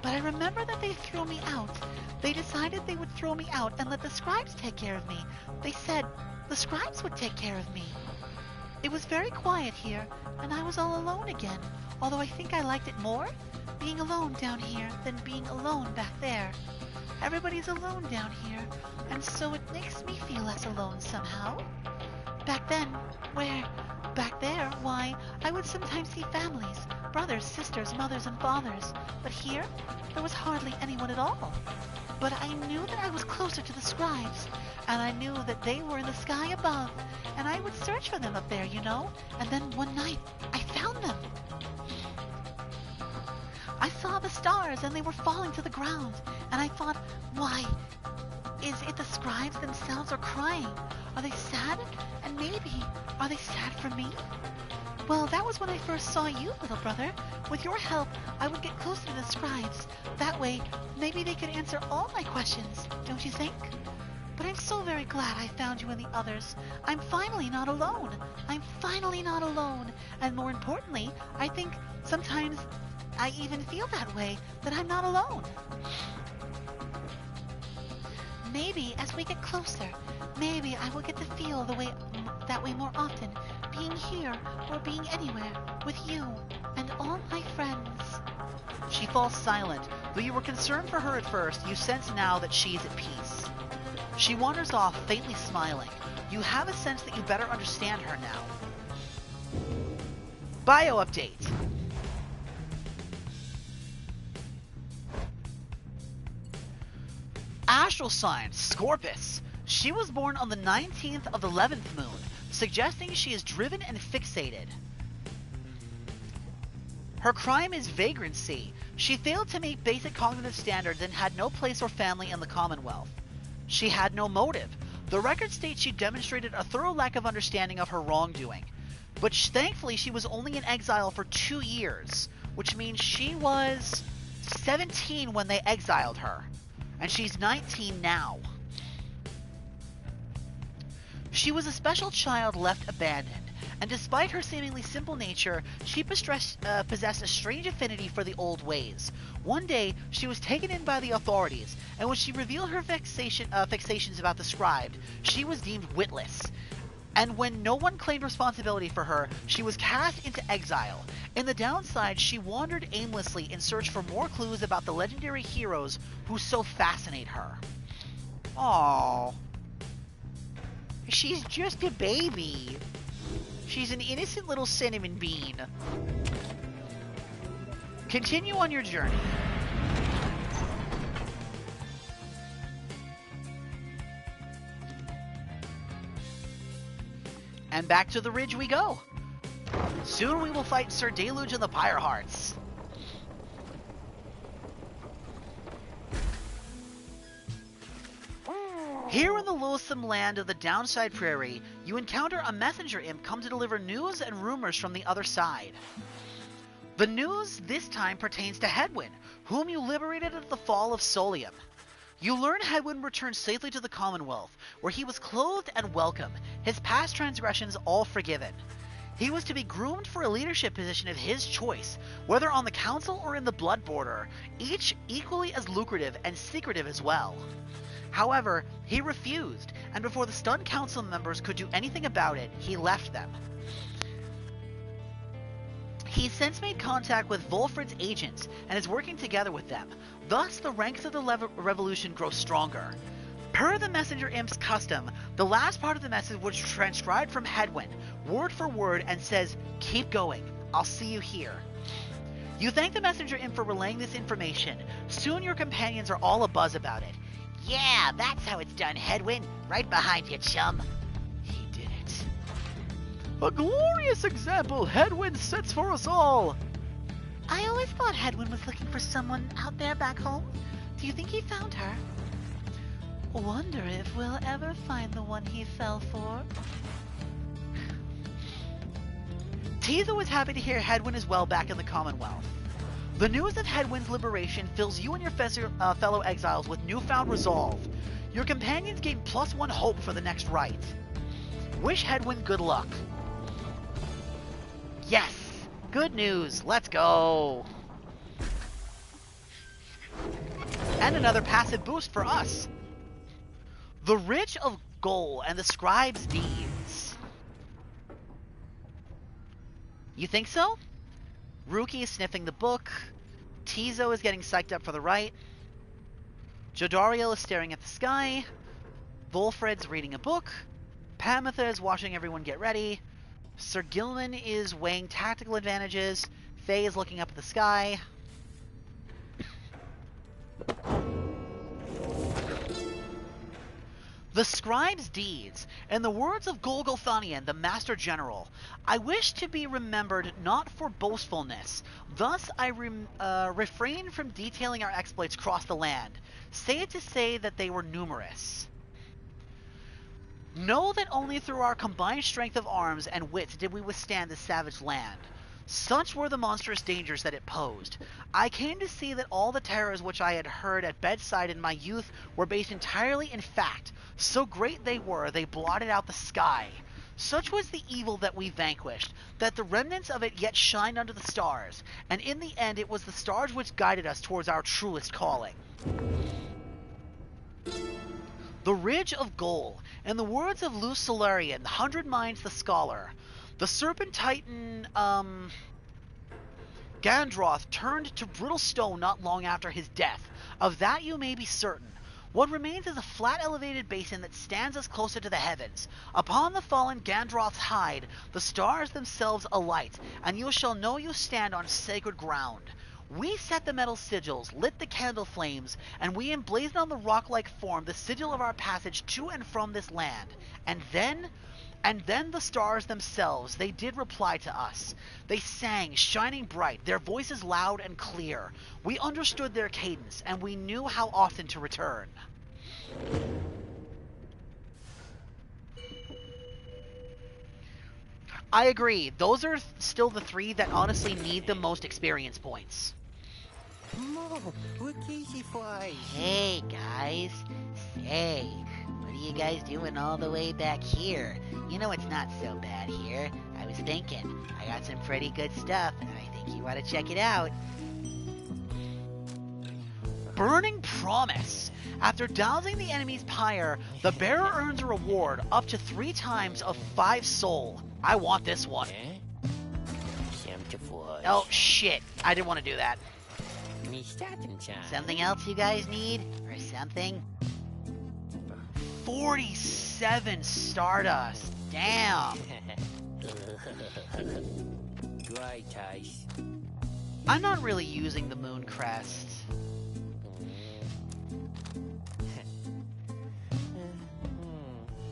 But I remember that they threw me out. They decided they would throw me out and let the scribes take care of me. They said the scribes would take care of me. It was very quiet here, and I was all alone again. Although I think I liked it more, being alone down here than being alone back there. Everybody's alone down here, and so it makes me feel less alone somehow. Back then, back there, why, I would sometimes see families, brothers, sisters, mothers, and fathers. But here, there was hardly anyone at all. But I knew that I was closer to the scribes, and I knew that they were in the sky above, and I would search for them up there, you know, and then one night, I found them. I saw the stars, and they were falling to the ground, and I thought, why, is it the scribes themselves are crying? Are they sad? And maybe, are they sad for me? Well, that was when I first saw you, little brother. With your help, I would get closer to the scribes. That way, maybe they could answer all my questions, don't you think? But I'm so very glad I found you and the others. I'm finally not alone. I'm finally not alone. And more importantly, I think sometimes I even feel that way, that I'm not alone. Maybe as we get closer, maybe I will get to feel that way more often, being here or being anywhere with you and all my friends. She falls silent. Though you were concerned for her at first, you sense now that she is at peace. She wanders off, faintly smiling. You have a sense that you better understand her now. Bio update. Astral sign, Scorpus. She was born on the 19th of the 11th moon, suggesting she is driven and fixated. Her crime is vagrancy. She failed to meet basic cognitive standards and had no place or family in the Commonwealth. She had no motive. The record states she demonstrated a thorough lack of understanding of her wrongdoing. But thankfully she was only in exile for 2 years, which means she was 17 when they exiled her. And she's 19 now. She was a special child left abandoned, and despite her seemingly simple nature, she possessed a strange affinity for the old ways. One day, she was taken in by the authorities, and when she revealed her fixations about the scribe, she was deemed witless. And when no one claimed responsibility for her, she was cast into exile. In the downside, she wandered aimlessly in search for more clues about the legendary heroes who so fascinate her. Aww. She's just a baby. She's an innocent little cinnamon bean. Continue on your journey. And back to the ridge we go. Soon we will fight Sir Deluge and the Pyre Hearts. Here in the loathsome land of the Downside Prairie, you encounter a messenger imp come to deliver news and rumors from the other side. The news this time pertains to Hedwyn, whom you liberated at the fall of Solium. You learn Hedwyn returned safely to the Commonwealth, where he was clothed and welcome, his past transgressions all forgiven. He was to be groomed for a leadership position of his choice, whether on the council or in the Blood Border, each equally as lucrative and secretive as well. However, he refused, and before the stunned council members could do anything about it, he left them. He's since made contact with Volfred's agents and is working together with them. Thus, the ranks of the revolution grow stronger. Per the messenger imp's custom, the last part of the message was transcribed from Hedwyn, word for word, and says, "Keep going. I'll see you here." You thank the messenger imp for relaying this information. Soon your companions are all abuzz about it. Yeah, that's how it's done, Hedwyn. Right behind you, chum. He did it. A glorious example Hedwyn sets for us all. I always thought Hedwyn was looking for someone out there back home. Do you think he found her? Wonder if we'll ever find the one he fell for. Tizo is happy to hear Hedwyn is well back in the Commonwealth. The news of Hedwyn's liberation fills you and your fellow exiles with newfound resolve. Your companions gain +1 hope for the next rite. Wish Hedwyn good luck. Yes! Good news! Let's go! And another passive boost for us. The Ridge of Goal and the Scribe's Deeds. You think so? Ruki is sniffing the book. Tizo is getting psyched up for the rite. Jodariel is staring at the sky. Volfred's reading a book. Pamitha is watching everyone get ready. Sir Gilman is weighing tactical advantages. Faye is looking up at the sky. The Scribe's Deeds. In the words of Golgothanian, the Master General, I wish to be remembered not for boastfulness. Thus I refrain from detailing our exploits across the land. Say it to say that they were numerous. Know that only through our combined strength of arms and wit did we withstand this savage land. Such were the monstrous dangers that it posed. I came to see that all the terrors which I had heard at bedside in my youth were based entirely in fact. So great they were, they blotted out the sky. Such was the evil that we vanquished, that the remnants of it yet shined under the stars, and in the end it was the stars which guided us towards our truest calling. The Ridge of Goal. In the words of Luce Solarian, 100 Minds the Scholar, the Serpent Titan, Gandroth turned to brittle stone not long after his death. Of that you may be certain. What remains is a flat elevated basin that stands us closer to the heavens. Upon the fallen Gandroth's hide, the stars themselves alight, and you shall know you stand on sacred ground. We set the metal sigils, lit the candle flames, and we emblazoned on the rock-like form the sigil of our passage to and from this land. And then the stars themselves, they did reply to us. They sang, shining bright, their voices loud and clear. We understood their cadence, and we knew how often to return. I agree. Those are still the 3 that honestly need the most experience points. Hey, guys. Say, what are you guys doing all the way back here? You know it's not so bad here. I was thinking, I got some pretty good stuff, and I think you ought to check it out. Burning Promise. After dousing the enemy's pyre, the bearer earns a reward up to 3 times of 5 soul. I want this one. Oh, shit. I didn't want to do that. Something else you guys need? Or something? 47 Stardust. Damn. I'm not really using the Moon Crest.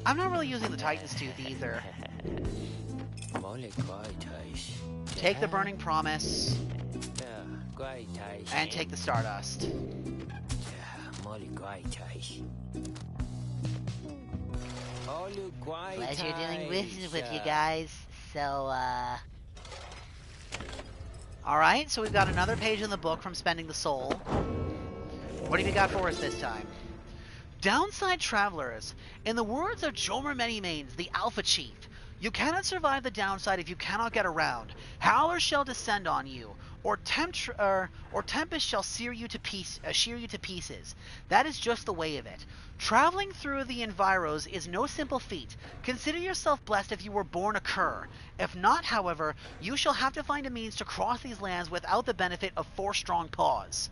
I'm not really using the Titan's Tooth either. Take the Burning Promise. And take the Stardust. Pleasure doing business with you guys. So, Alright, so we've got another page in the book from Spending the Soul. What have you got for us this time? Downside Travelers. In the words of Jomer Manymanes, the Alpha Chief, you cannot survive the downside if you cannot get around. Howlers shall descend on you, or tempest shall shear you to pieces. That is just the way of it. Traveling through the enviros is no simple feat. Consider yourself blessed if you were born a cur. If not, however, you shall have to find a means to cross these lands without the benefit of 4 strong paws.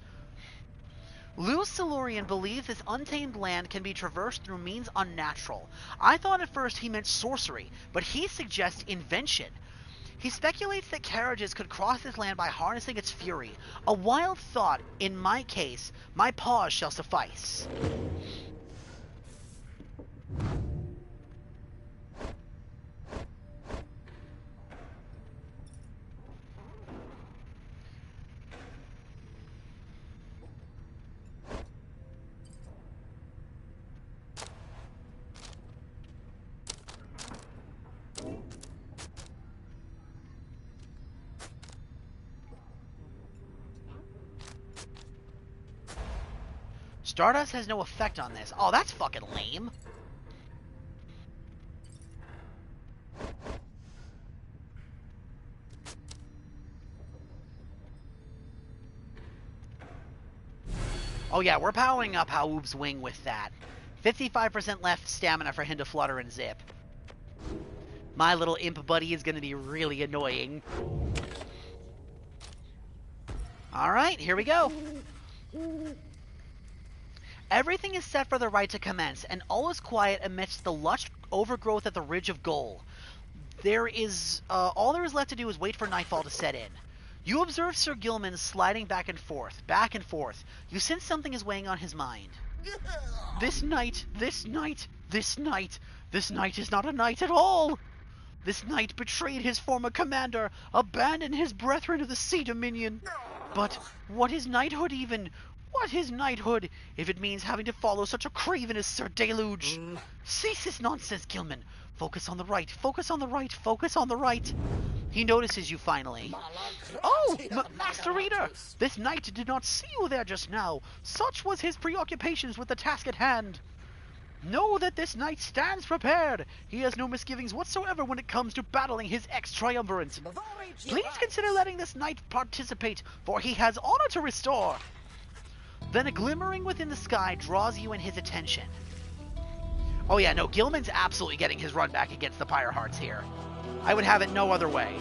Luz Silurian believes this untamed land can be traversed through means unnatural. I thought at first he meant sorcery, but he suggests invention. He speculates that carriages could cross this land by harnessing its fury. A wild thought. In my case, my pause shall suffice. Stardust has no effect on this. Oh, that's fucking lame. Oh yeah, we're powering up Haoob's wing with that. 55% left stamina for him to flutter and zip. My little imp buddy is going to be really annoying. Alright, here we go. Everything is set for the rite to commence, and all is quiet amidst the lush overgrowth at the ridge of Goal. All there is left to do is wait for nightfall to set in. You observe Sir Gilman sliding back and forth, back and forth. You sense something is weighing on his mind. This night is not a night at all! This knight betrayed his former commander, abandoned his brethren of the Sea Dominion. But what is knighthood even? What is knighthood, if it means having to follow such a craven as Sir Deluge? Cease this nonsense, Gilman. Focus on the right, focus on the right, focus on the right. He notices you finally. Oh, Master Reader! This knight did not see you there just now. Such was his preoccupations with the task at hand. Know that this knight stands prepared. He has no misgivings whatsoever when it comes to battling his ex-triumvirate. Please consider letting this knight participate, for he has honor to restore. Then a glimmering within the sky draws you in his attention. Oh yeah, no, Gilman's absolutely getting his run back against the Pyre Hearts here. I would have it no other way.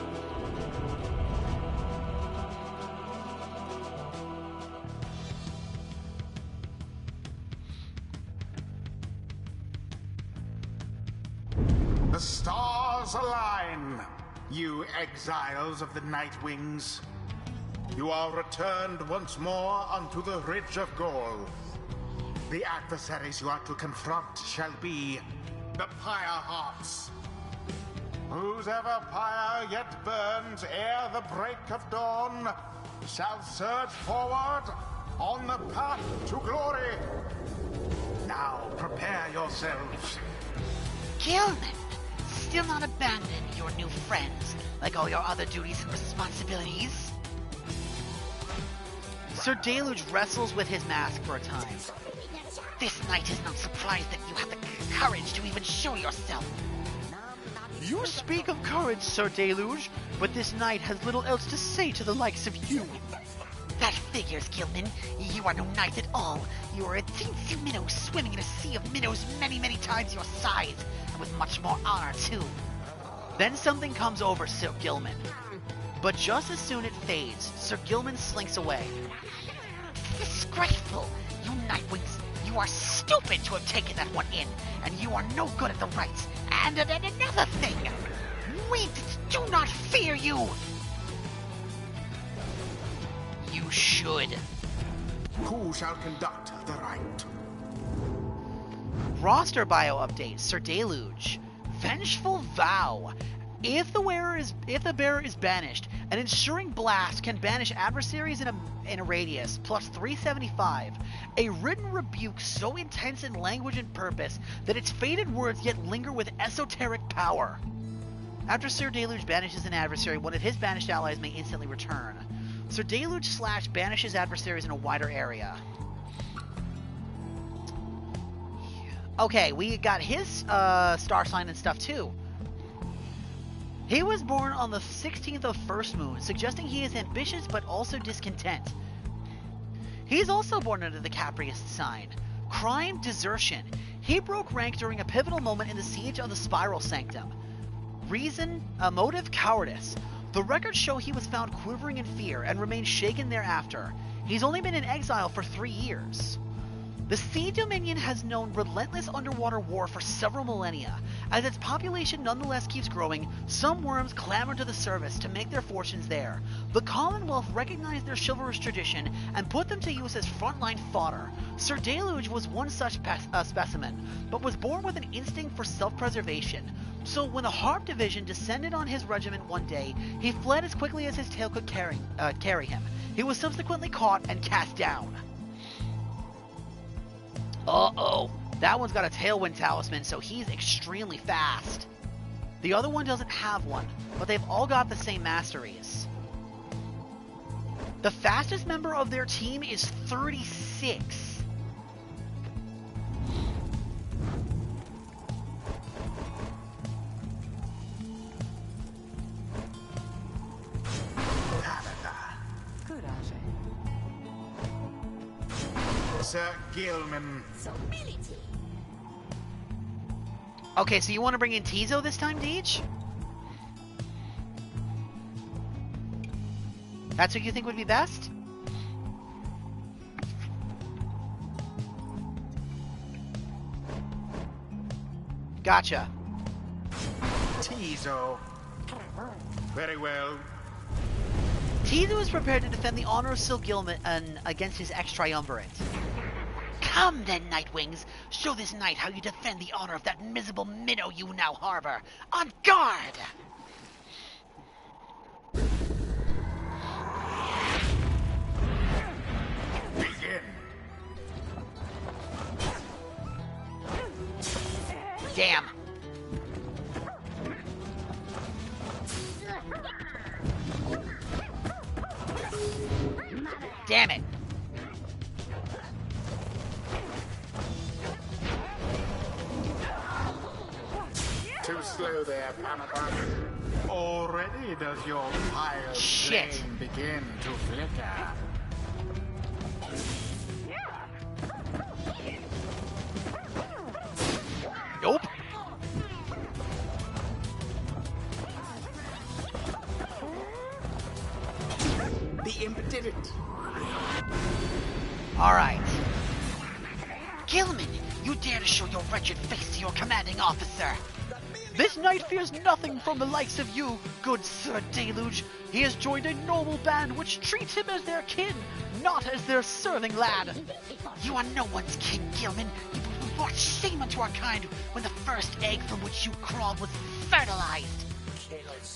The stars align, you exiles of the Night Wings. You are returned once more unto the Ridge of Goal. The adversaries you are to confront shall be the Pyre Hearts. Whose ever pyre yet burns ere the break of dawn shall surge forward on the path to glory. Now prepare yourselves. Gilman, still not abandoned your new friends, like all your other duties and responsibilities? Sir Deluge wrestles with his mask for a time. This knight is not surprised that you have the courage to even show yourself. You speak of courage, Sir Deluge, but this knight has little else to say to the likes of you. That figures, Gilman. You are no knight at all. You are a teensy minnow swimming in a sea of minnows many, many times your size, and with much more honor, too. Then something comes over Sir Gilman. But just as soon it fades, Sir Gilman slinks away. Disgraceful! You Nightwings, you are stupid to have taken that one in, and you are no good at the rights. And another thing, we do not fear you! You should. Who shall conduct the rite? Roster bio update, Sir Deluge. Vengeful Vow. If the bearer is banished, an ensuring blast can banish adversaries in a radius, plus 375. A written rebuke so intense in language and purpose that its faded words yet linger with esoteric power. After Sir Deluge banishes an adversary, one of his banished allies may instantly return. Sir Deluge / banishes adversaries in a wider area. Okay, we got his star sign and stuff too. He was born on the 16th of First Moon, suggesting he is ambitious but also discontent. He is also born under the Capriest sign. Crime, desertion. He broke rank during a pivotal moment in the siege of the Spiral Sanctum. Reason, motive, cowardice. The records show he was found quivering in fear and remained shaken thereafter. He's only been in exile for 3 years. The Sea Dominion has known relentless underwater war for several millennia. As its population nonetheless keeps growing, some worms clamor to the surface to make their fortunes there. The Commonwealth recognized their chivalrous tradition and put them to use as frontline fodder. Sir Deluge was one such specimen, but was born with an instinct for self-preservation. So when the Harp Division descended on his regiment one day, he fled as quickly as his tail could carry him. He was subsequently caught and cast down. Uh-oh. That one's got a Tailwind Talisman, so he's extremely fast. The other one doesn't have one, but they've all got the same masteries. The fastest member of their team is 36. Good, Ajay. Sir Gilman. Okay, so you want to bring in Tizo this time, Deej? That's what you think would be best? Gotcha. Tizo. Very well. Tizo is prepared to defend the honor of Sir Gilman against his ex-triumvirate. Come then, Nightwings. Show this knight how you defend the honor of that miserable minnow you now harbor. On guard! Begin. Damn. Damn it. Too slow there, Panapan. Already does your fire Shit. flame begin to flicker. Nope. The imp did it. Alright. Gilman, you dare to show your wretched face to your commanding officer. This knight fears nothing from the likes of you, good Sir Deluge. He has joined a noble band which treats him as their kin, not as their serving lad. You are no one's king, Gilman. You brought shame unto our kind when the first egg from which you crawled was fertilized.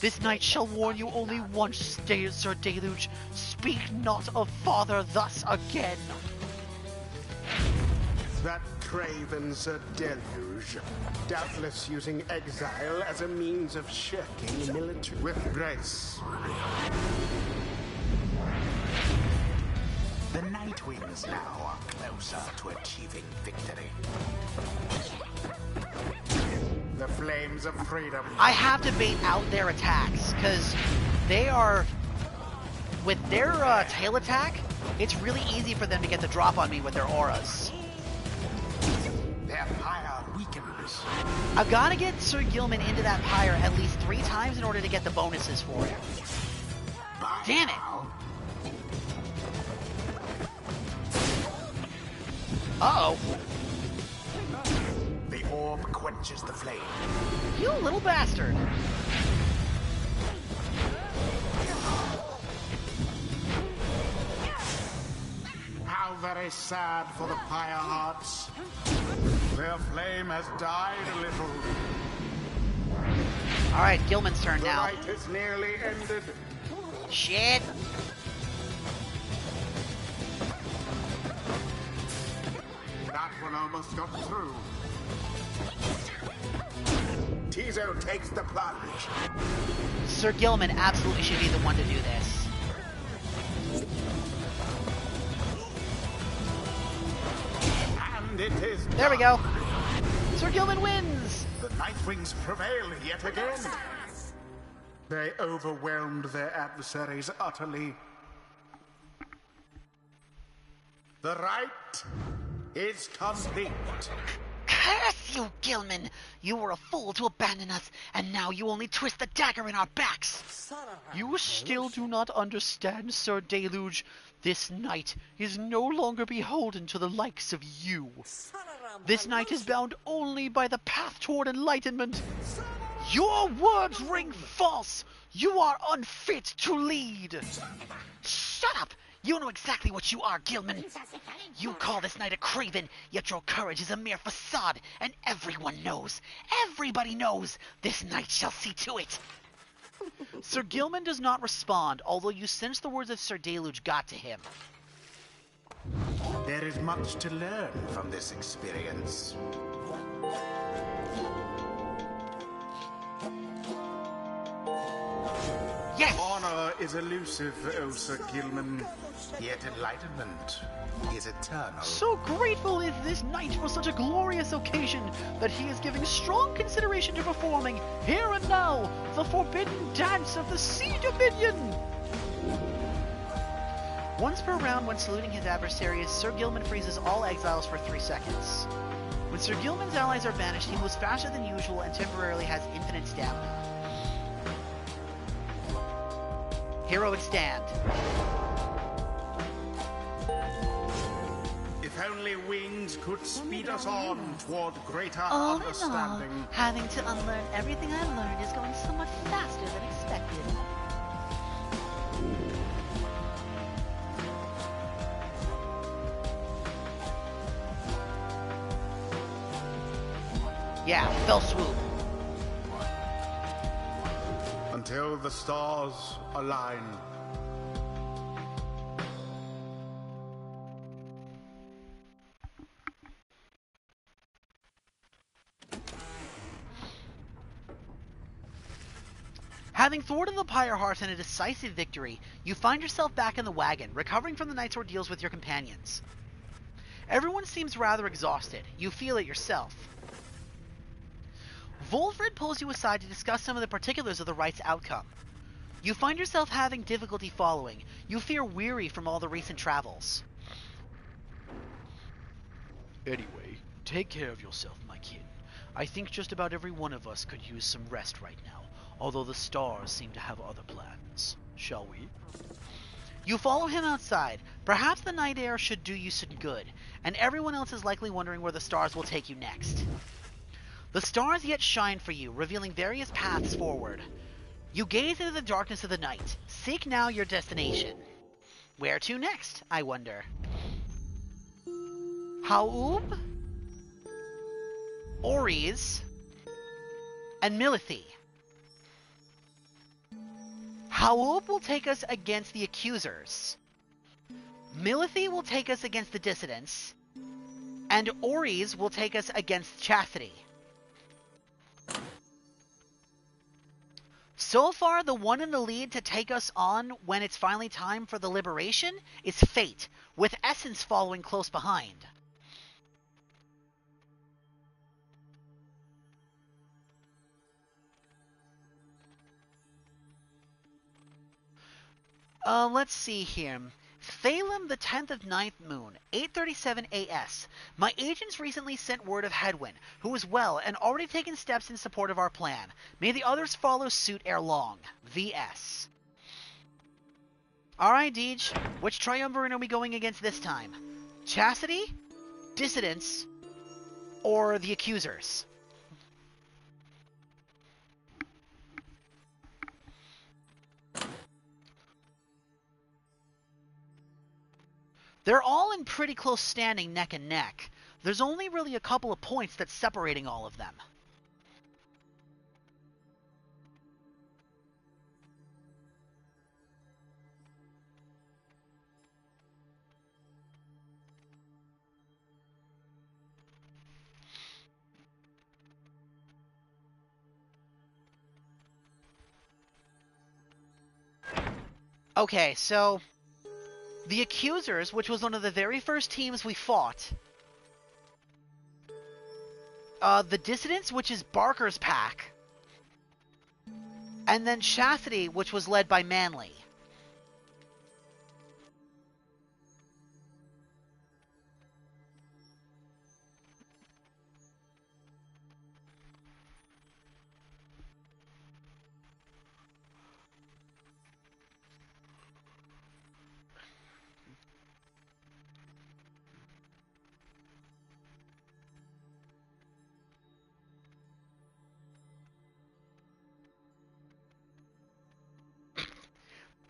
This knight shall warn you only once, Sir Deluge. Speak not of father thus again. That craven Sir Deluge, doubtless using exile as a means of shirking military. With grace. The Nightwings now are closer to achieving victory. The flames of freedom. I have to bait out their attacks, because they are... With their tail attack, it's really easy for them to get the drop on me with their auras. Their pyre weakens. I've got to get Sir Gilman into that pyre at least 3 times in order to get the bonuses for it. Damn it! Uh-oh. The orb quenches the flame. You little bastard. How very sad for the pyre hearts. Their flame has died a little. Alright, Gilman's turn The now. night is nearly ended. Shit. That one almost got through. Tizo takes the plunge. Sir Gilman absolutely should be the one to do this. And it is There we done. go. Sir Gilman wins! The Nightwings prevail yet again. They overwhelmed their adversaries utterly. The right is complete. Curse you, Gilman! You were a fool to abandon us, and now you only twist the dagger in our backs. You still do not understand, Sir Deluge. This knight is no longer beholden to the likes of you. This knight is bound only by the path toward enlightenment. Your words ring false. You are unfit to lead. Shut up! You know exactly what you are, Gilman. You call this knight a craven, yet your courage is a mere facade, and everyone knows, everybody knows, this knight shall see to it. Sir Gilman does not respond, although you sense the words of Sir Deluge got to him. There is much to learn from this experience. Yes! Honor is elusive, O Sir Gilman, yet enlightenment is eternal. So grateful is this knight for such a glorious occasion that he is giving strong consideration to performing, here and now, the forbidden dance of the Sea Dominion! Once per round when saluting his adversaries, Sir Gilman freezes all exiles for 3 seconds. When Sir Gilman's allies are banished, he moves faster than usual and temporarily has infinite stamina. Heroic stand. If only wings could speed us on toward greater All in all, understanding. having to unlearn everything I learned is going so much faster than expected. Yeah, fell swoop. Until the stars align. Having thwarted the Pyre Hearts in a decisive victory, you find yourself back in the wagon, recovering from the night's ordeals with your companions. Everyone seems rather exhausted. You feel it yourself. Volfred pulls you aside to discuss some of the particulars of the rite's outcome. You find yourself having difficulty following. You fear weary from all the recent travels. Anyway, take care of yourself, my kin. I think just about every one of us could use some rest right now, although the stars seem to have other plans. Shall we? You follow him outside. Perhaps the night air should do you some good, and everyone else is likely wondering where the stars will take you next. The stars yet shine for you, revealing various paths forward. You gaze into the darkness of the night. Seek now your destination. Where to next, I wonder? Haub, Ories, and Milithi. Haub will take us against the accusers. Milithi will take us against the dissidents. And Ories will take us against Chastity. So far, the one in the lead to take us on when it's finally time for the liberation is Fate, with Essence following close behind. Let's see here. Thalem, the 10th of 9th moon, 8:37 AS. My agents recently sent word of Hedwyn, who is well and already taken steps in support of our plan. May the others follow suit ere long. VS. Alright, Deej. Which triumvirate are we going against this time? Chastity? Dissidents? Or the accusers? They're all in pretty close standing neck and neck. There's only really a couple of points that's separating all of them. Okay, so the Accusers, which was one of the very first teams we fought. The Dissidents, which is Barker's pack. And then Chastity, which was led by Manly.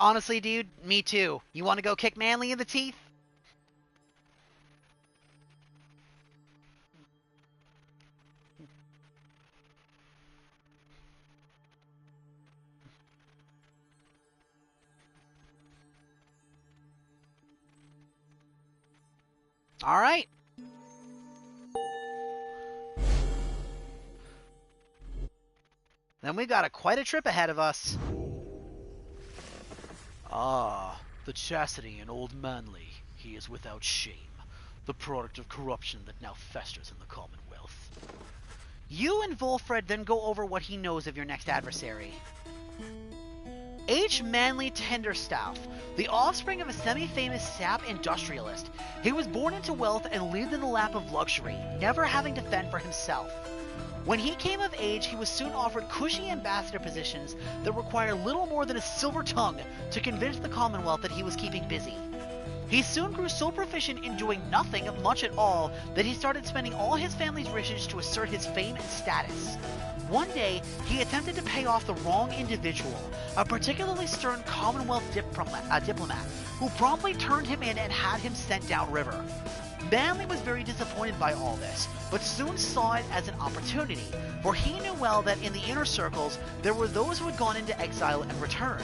Honestly, dude, me too. You want to go kick Manly in the teeth? All right. Then we got quite a trip ahead of us. Ah, the chastity in old Manly. He is without shame, the product of corruption that now festers in the Commonwealth. You and Volfred then go over what he knows of your next adversary. H. Manly Tenderstaff, the offspring of a semi-famous sap industrialist. He was born into wealth and lived in the lap of luxury, never having to fend for himself. When he came of age, he was soon offered cushy ambassador positions that required little more than a silver tongue to convince the Commonwealth that he was keeping busy. He soon grew so proficient in doing nothing much at all that he started spending all his family's riches to assert his fame and status. One day, he attempted to pay off the wrong individual, a particularly stern Commonwealth diplomat, who promptly turned him in and had him sent downriver. Manly was very disappointed by all this, but soon saw it as an opportunity, for he knew well that in the inner circles there were those who had gone into exile and returned.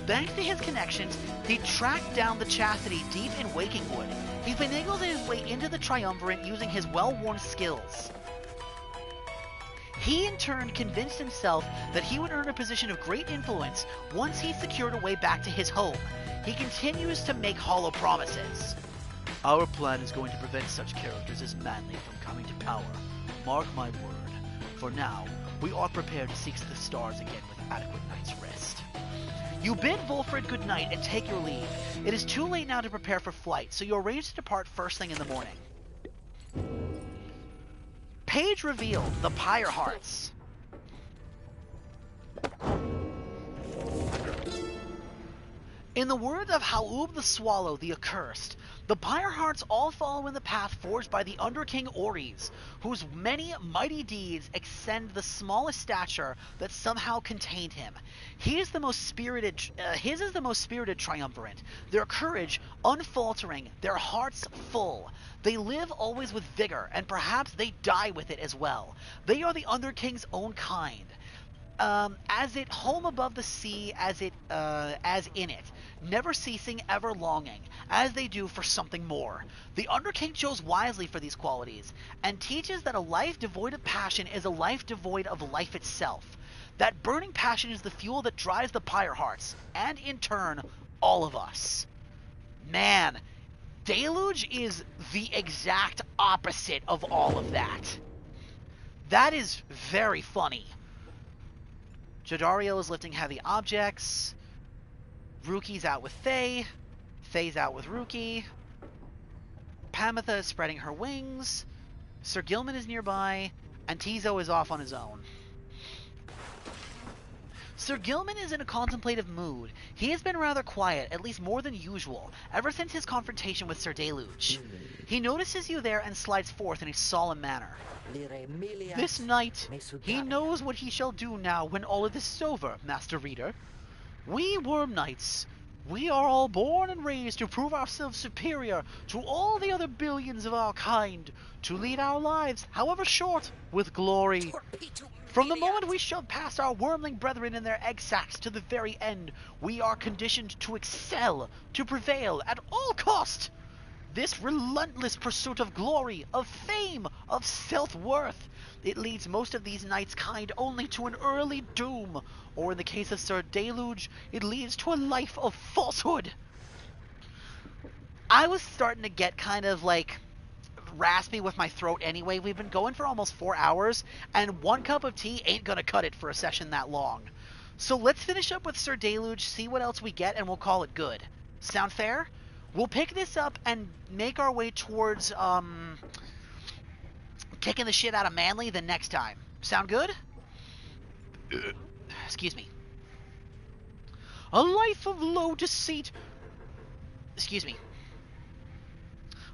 Thanks to his connections, he tracked down the chastity deep in Wakingwood. He finagled his way into the triumvirate using his well-worn skills. He in turn convinced himself that he would earn a position of great influence once he secured a way back to his home. He continues to make hollow promises. Our plan is going to prevent such characters as Manly from coming to power. Mark my word. For now, we are prepared to seek the stars again with adequate night's rest. You bid Volfred good night and take your leave. It is too late now to prepare for flight, so you arrange to depart first thing in the morning. Page revealed the Pyre Hearts. In the words of Haub the Swallow, the Accursed, the Pyre Hearts all follow in the path forged by the Underking Oris, whose many mighty deeds extend the smallest stature that somehow contained him. His is the most spirited triumvirate, their courage unfaltering, their hearts full. They live always with vigor, and perhaps they die with it as well. They are the Underking's own kind. As it home above the sea, as in it, never ceasing, ever longing, as they do for something more. The Underking chose wisely for these qualities, and teaches that a life devoid of passion is a life devoid of life itself. That burning passion is the fuel that drives the Pyre Hearts, and in turn, all of us. Man, Deluge is the exact opposite of all of that. That is very funny. Jadario is lifting heavy objects. Ruki's out with Faye. Faye's out with Ruki. Pamitha is spreading her wings. Sir Gilman is nearby. And Tizo is off on his own. Sir Gilman is in a contemplative mood. He has been rather quiet, at least more than usual, ever since his confrontation with Sir Deluge. He notices you there and slides forth in a solemn manner. This night, he knows what he shall do now when all of this is over, Master Reader. We Worm Knights, we are all born and raised to prove ourselves superior to all the other billions of our kind, to lead our lives, however short, with glory. From the moment we shove past our wormling brethren in their egg sacs to the very end, we are conditioned to excel, to prevail at all cost. This relentless pursuit of glory, of fame, of self-worth, it leads most of these knights' kind only to an early doom, or in the case of Sir Deluge, it leads to a life of falsehood. I was starting to get kind of like raspy with my throat anyway. We've been going for almost 4 hours, and 1 cup of tea ain't gonna cut it for a session that long. So let's finish up with Sir Deluge, see what else we get, and we'll call it good. Sound fair? We'll pick this up and make our way towards, kicking the shit out of Manly the next time. Sound good? Excuse me. A life of low deceit. Excuse me.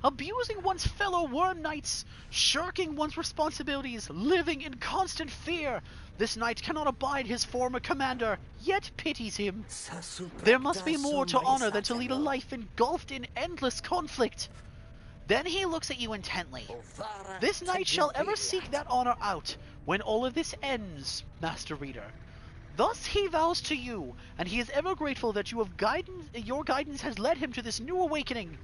abusing one's fellow worm knights, shirking one's responsibilities, living in constant fear. This knight cannot abide his former commander, yet pities him. There must be more to honor than to lead a life engulfed in endless conflict. Then he looks at you intently. This knight shall ever seek that honor out, when all of this ends, Master Reader. Thus he vows to you, and he is ever grateful that your guidance has led him to this new awakening.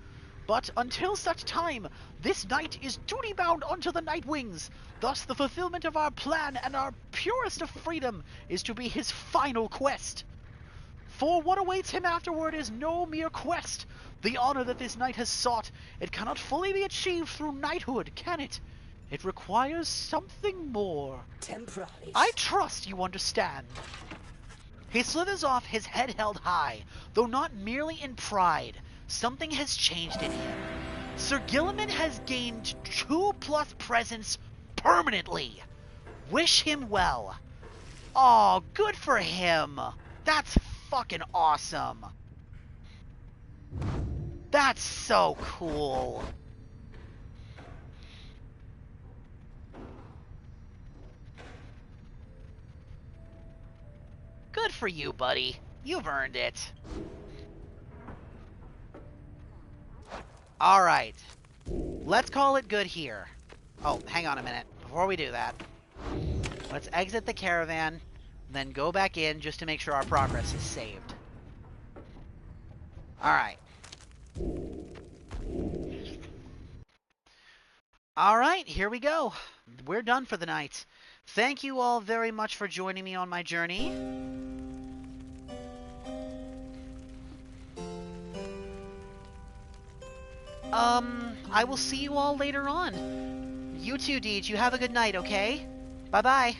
But until such time, this knight is duty-bound unto the Night Wings. Thus the fulfillment of our plan and our purest of freedom is to be his final quest. For what awaits him afterward is no mere quest. The honor that this knight has sought, it cannot fully be achieved through knighthood, can it? It requires something more. I trust you understand. He slithers off, his head held high, though not merely in pride. Something has changed in him. Sir Gilliman has gained 2+ presence permanently. Wish him well. Aw, good for him. That's fucking awesome. That's so cool. Good for you, buddy. You've earned it. Alright. Let's call it good here. Oh, hang on a minute. Before we do that, let's exit the caravan, then go back in just to make sure our progress is saved. Alright. Alright, here we go. We're done for the night. Thank you all very much for joining me on my journey. I will see you all later on. You too, Deej. You have a good night, okay? Bye-bye.